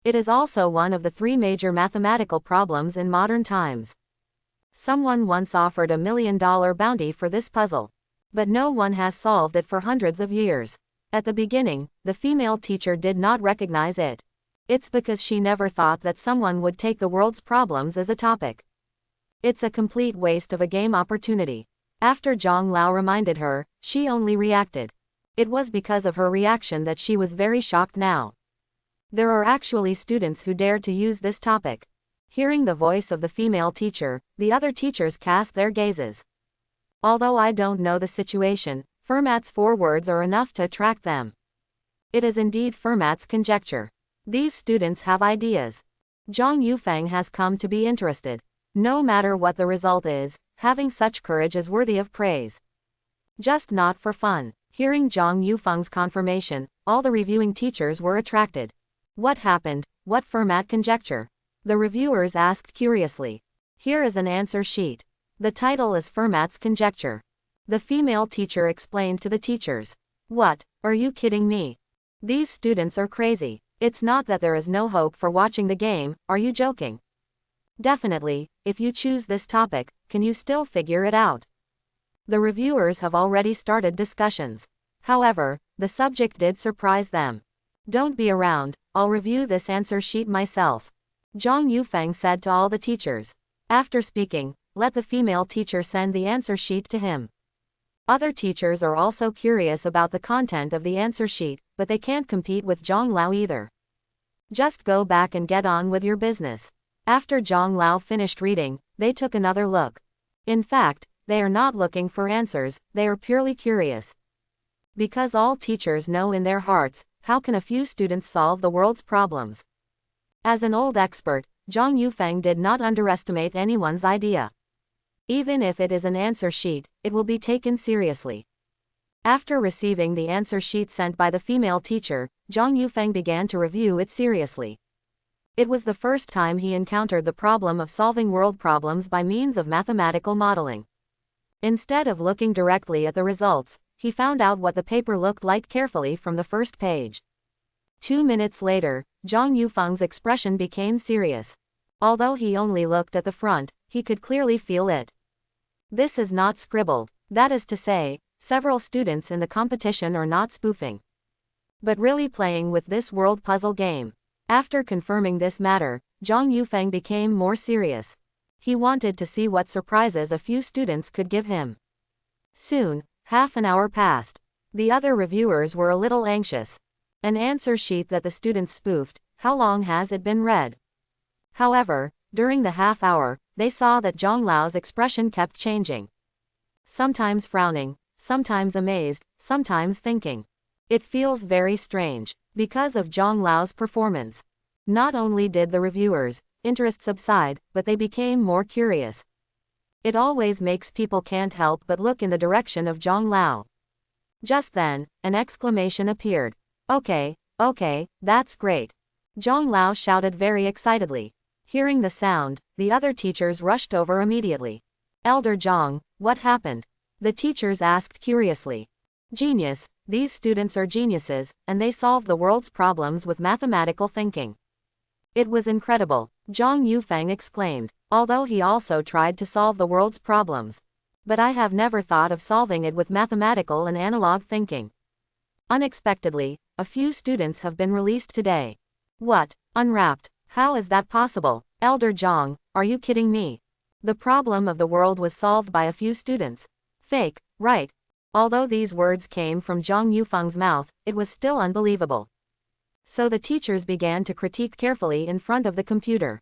It is also one of the 3 major mathematical problems in modern times. Someone once offered $1 million bounty for this puzzle. But no one has solved it for hundreds of years. At the beginning, the female teacher did not recognize it. It's because she never thought that someone would take the world's problems as a topic. It's a complete waste of a game opportunity. After Zhang Lao reminded her, she only reacted. It was because of her reaction that she was very shocked now. There are actually students who dared to use this topic. Hearing the voice of the female teacher, the other teachers cast their gazes. Although I don't know the situation, Fermat's 4 words are enough to attract them. It is indeed Fermat's conjecture. These students have ideas. Zhang Yufang has come to be interested. No matter what the result is, Having such courage is worthy of praise. Just not for fun. Hearing Zhang Yufeng's confirmation, all the reviewing teachers were attracted. What happened? What format conjecture? The reviewers asked curiously. Here is an answer sheet. The title is Fermat's Conjecture. The female teacher explained to the teachers. What? Are you kidding me? These students are crazy. It's not that there is no hope for watching the game, are you joking? Definitely, if you choose this topic, can you still figure it out? The reviewers have already started discussions. However, the subject did surprise them. Don't be around, I'll review this answer sheet myself. Zhang Yufeng said to all the teachers. After speaking, let the female teacher send the answer sheet to him. Other teachers are also curious about the content of the answer sheet, but they can't compete with Zhang Lao either. Just go back and get on with your business. After Zhang Lao finished reading, they took another look. In fact, they are not looking for answers, they are purely curious. Because all teachers know in their hearts, how can a few students solve the world's problems? As an old expert, Zhang Yufeng did not underestimate anyone's idea. Even if it is an answer sheet, it will be taken seriously. After receiving the answer sheet sent by the female teacher, Zhang Yufeng began to review it seriously. It was the first time he encountered the problem of solving world problems by means of mathematical modeling. Instead of looking directly at the results, he found out what the paper looked like carefully from the first page. 2 minutes later, Zhang Yufeng's expression became serious. Although he only looked at the front, he could clearly feel it. This is not scribbled. That is to say, several students in the competition are not spoofing, but really playing with this world puzzle game. After confirming this matter, Zhang Yufeng became more serious. He wanted to see what surprises a few students could give him. Soon, half an hour passed. The other reviewers were a little anxious. An answer sheet that the students spoofed, how long has it been read? However, during the half hour, they saw that Zhang Lao's expression kept changing. Sometimes frowning, sometimes amazed, sometimes thinking. It feels very strange, because of Zhang Lao's performance. Not only did the reviewers' interest subside, but they became more curious. It always makes people can't help but look in the direction of Zhang Lao. Just then, an exclamation appeared. Okay, that's great. Zhang Lao shouted very excitedly. Hearing the sound, the other teachers rushed over immediately. Elder Zhang, what happened? The teachers asked curiously. Genius, these students are geniuses, and they solve the world's problems with mathematical thinking. It was incredible, Zhang Yufeng exclaimed, although he also tried to solve the world's problems. But I have never thought of solving it with mathematical and analog thinking. Unexpectedly, a few students have been released today. What? Unwrapped? How is that possible? Elder Zhang, are you kidding me? The problem of the world was solved by a few students. Fake, right? Although these words came from Zhang Yufeng's mouth, it was still unbelievable. So the teachers began to critique carefully in front of the computer.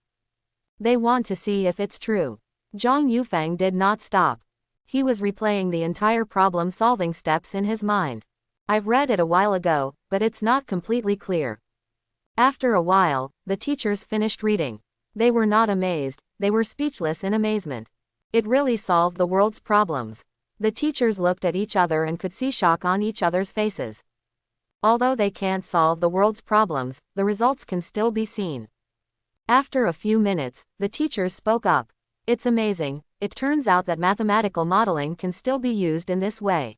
They want to see if it's true. Zhang Yufeng did not stop. He was replaying the entire problem-solving steps in his mind. I've read it a while ago, but it's not completely clear. After a while, the teachers finished reading. They were not amazed, they were speechless in amazement. It really solved the world's problems. The teachers looked at each other and could see shock on each other's faces. Although they can't solve the world's problems, the results can still be seen. After a few minutes, the teachers spoke up. It's amazing, it turns out that mathematical modeling can still be used in this way.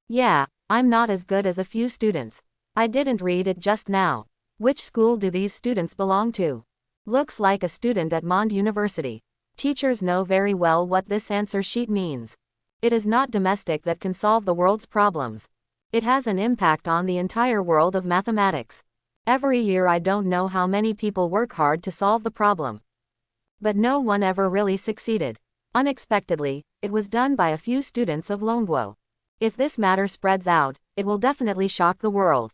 Yeah, I'm not as good as a few students. I didn't read it just now. Which school do these students belong to? Looks like a student at Mond University. Teachers know very well what this answer sheet means. It is not domestic that can solve the world's problems. It has an impact on the entire world of mathematics. Every year I don't know how many people work hard to solve the problem. But no one ever really succeeded. Unexpectedly, it was done by a few students of Longguo. If this matter spreads out, it will definitely shock the world.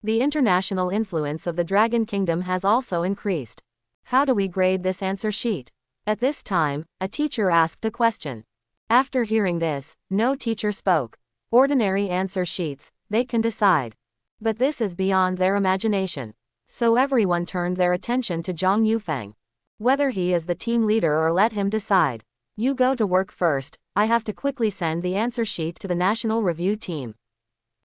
The international influence of the Dragon Kingdom has also increased. How do we grade this answer sheet? At this time, a teacher asked a question. After hearing this, no teacher spoke. Ordinary answer sheets, they can decide. But this is beyond their imagination. So everyone turned their attention to Zhang Yufeng. Whether he is the team leader or let him decide. You go to work first, I have to quickly send the answer sheet to the national review team.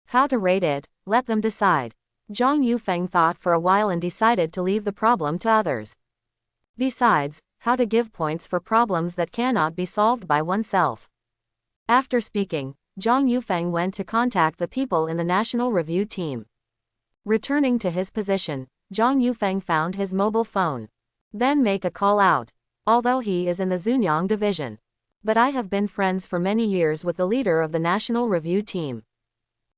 How to rate it, let them decide. Zhang Yufeng thought for a while and decided to leave the problem to others. Besides, how to give points for problems that cannot be solved by oneself. After speaking, Zhang Yufeng went to contact the people in the national review team. Returning to his position, Zhang Yufeng found his mobile phone. Then make a call out. Although he is in the Zunyang division. But I have been friends for many years with the leader of the national review team.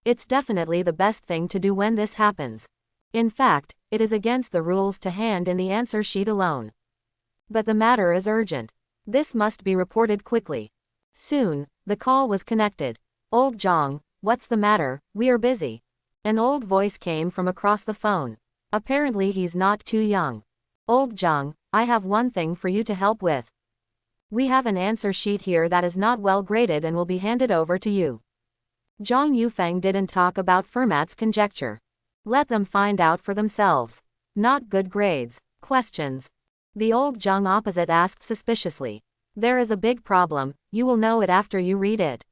It's definitely the best thing to do when this happens. In fact, it is against the rules to hand in the answer sheet alone. But the matter is urgent. This must be reported quickly. Soon, the call was connected. Old Zhang, what's the matter, we are busy. An old voice came from across the phone. Apparently he's not too young. Old Zhang, I have one thing for you to help with. We have an answer sheet here that is not well graded and will be handed over to you. Zhang Yufeng didn't talk about Fermat's conjecture. Let them find out for themselves. Not good grades. Questions. The old Zhang opposite asked suspiciously. There is a big problem, you will know it after you read it.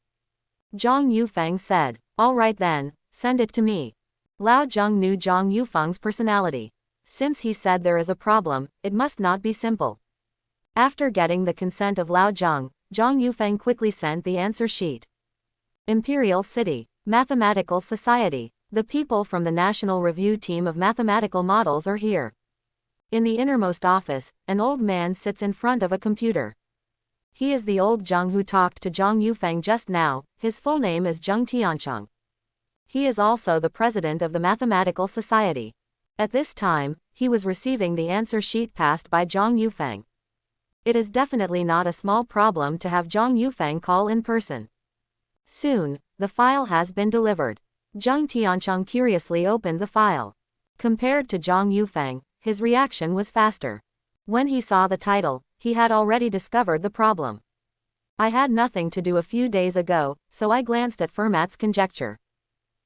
Zhang Yufeng said, all right then, send it to me. Lao Zhang knew Zhang Yufeng's personality. Since he said there is a problem, it must not be simple. After getting the consent of Lao Zhang, Zhang Yufeng quickly sent the answer sheet. Imperial City, Mathematical Society. The people from the National Review team of mathematical models are here. In the innermost office, an old man sits in front of a computer. He is the old Zhang who talked to Zhang Yufeng just now. His full name is Zheng Tiancheng. He is also the president of the Mathematical Society. At this time, he was receiving the answer sheet passed by Zhang Yufeng. It is definitely not a small problem to have Zhang Yufeng call in person. Soon, the file has been delivered. Zheng Tiancheng curiously opened the file. Compared to Zhang Yufeng, his reaction was faster. When he saw the title, he had already discovered the problem. I had nothing to do a few days ago, so I glanced at Fermat's conjecture.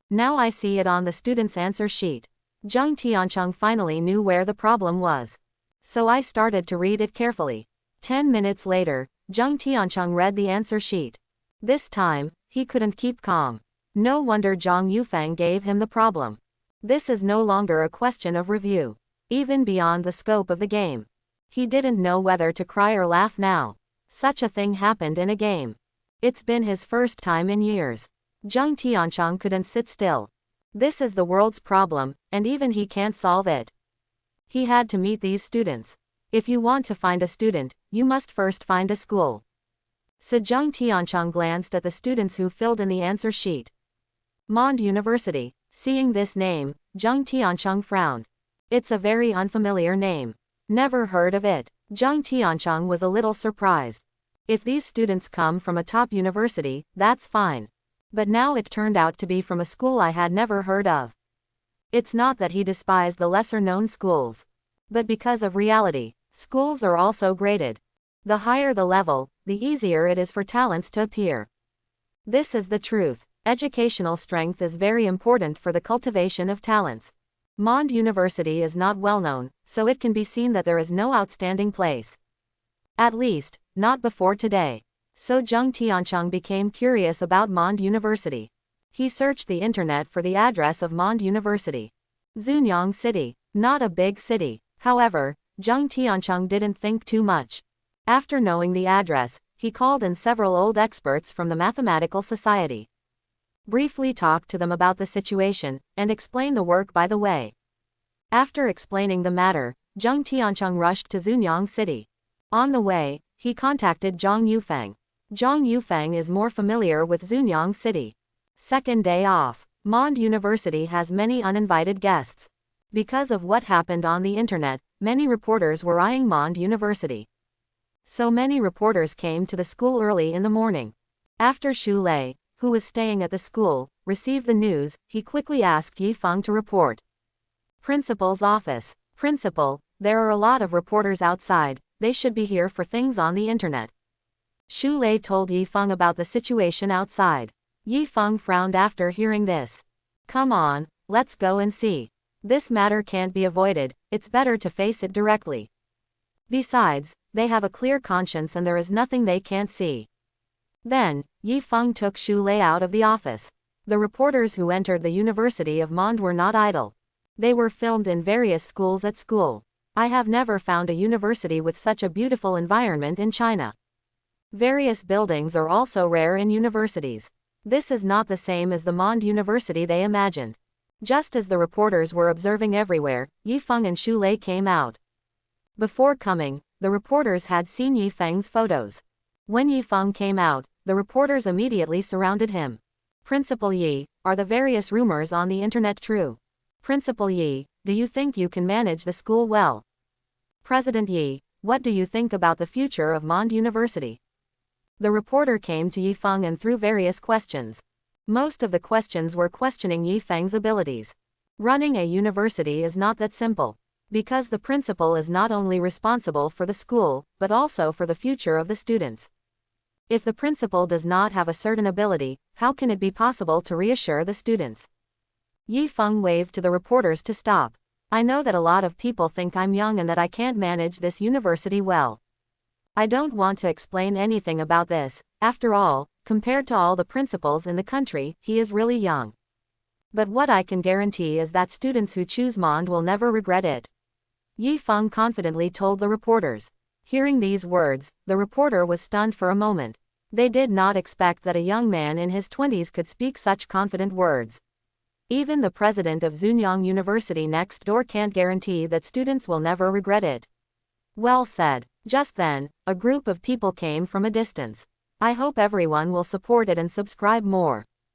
Now I see it on the student's answer sheet. Zheng Tiancheng finally knew where the problem was. So I started to read it carefully. 10 minutes later, Zheng Tiancheng read the answer sheet. This time, he couldn't keep calm. No wonder Zhang Yufeng gave him the problem. This is no longer a question of review. Even beyond the scope of the game. He didn't know whether to cry or laugh now. Such a thing happened in a game. It's been his first time in years. Zheng Tiancheng couldn't sit still. This is the world's problem, and even he can't solve it. He had to meet these students. If you want to find a student, you must first find a school. So Zheng Tiancheng glanced at the students who filled in the answer sheet. Mond University. Seeing this name, Zheng Tiancheng frowned. It's a very unfamiliar name. Never heard of it. Zheng Tiancheng was a little surprised. If these students come from a top university, that's fine. But now it turned out to be from a school I had never heard of. It's not that he despised the lesser-known schools. But because of reality, schools are also graded. The higher the level, the easier it is for talents to appear. This is the truth. Educational strength is very important for the cultivation of talents. Mond University is not well known, so it can be seen that there is no outstanding place. At least, not before today. So Zheng Tiancheng became curious about Mond University. He searched the internet for the address of Mond University. Zunyang City, not a big city. However, Zheng Tiancheng didn't think too much. After knowing the address, he called in several old experts from the Mathematical Society. Briefly talked to them about the situation, and explained the work by the way. After explaining the matter, Zheng Tiancheng rushed to Zunyang City. On the way, he contacted Zhang Yufeng. Zhang Yufeng is more familiar with Zunyang City. Second day off. Mond University has many uninvited guests. Because of what happened on the internet, many reporters were eyeing Mond University. So many reporters came to the school early in the morning. After Xu Lei, who was staying at the school, received the news, he quickly asked Yi Feng to report. Principal's office. Principal, there are a lot of reporters outside, they should be here for things on the internet. Xu Lei told Yi Feng about the situation outside. Yi Feng frowned after hearing this. Come on, let's go and see. This matter can't be avoided, it's better to face it directly. Besides, They have a clear conscience and there is nothing they can't see. Then, Yifeng took Xu Lei out of the office. The reporters who entered the University of Mond were not idle. They were filmed in various schools at school. I have never found a university with such a beautiful environment in China. Various buildings are also rare in universities. This is not the same as the Mond University they imagined. Just as the reporters were observing everywhere, Yifeng and Xu Lei came out. Before coming, the reporters had seen Yifeng's photos. When Yifeng came out, the reporters immediately surrounded him. Principal Yi, are the various rumors on the internet true? Principal Yi, do you think you can manage the school well? President Yi, what do you think about the future of Mond University? The reporter came to Yifeng and threw various questions. Most of the questions were questioning Yifeng's abilities. Running a university is not that simple, because the principal is not only responsible for the school, but also for the future of the students. If the principal does not have a certain ability, how can it be possible to reassure the students? Yifeng waved to the reporters to stop. I know that a lot of people think I'm young and that I can't manage this university well. I don't want to explain anything about this. After all, compared to all the principals in the country, he is really young. But what I can guarantee is that students who choose Mond will never regret it. Yifeng confidently told the reporters. Hearing these words, the reporter was stunned for a moment. They did not expect that a young man in his 20s could speak such confident words. Even the president of Zunyang University next door can't guarantee that students will never regret it. Well said. Just then, a group of people came from a distance. I hope everyone will support it and subscribe more.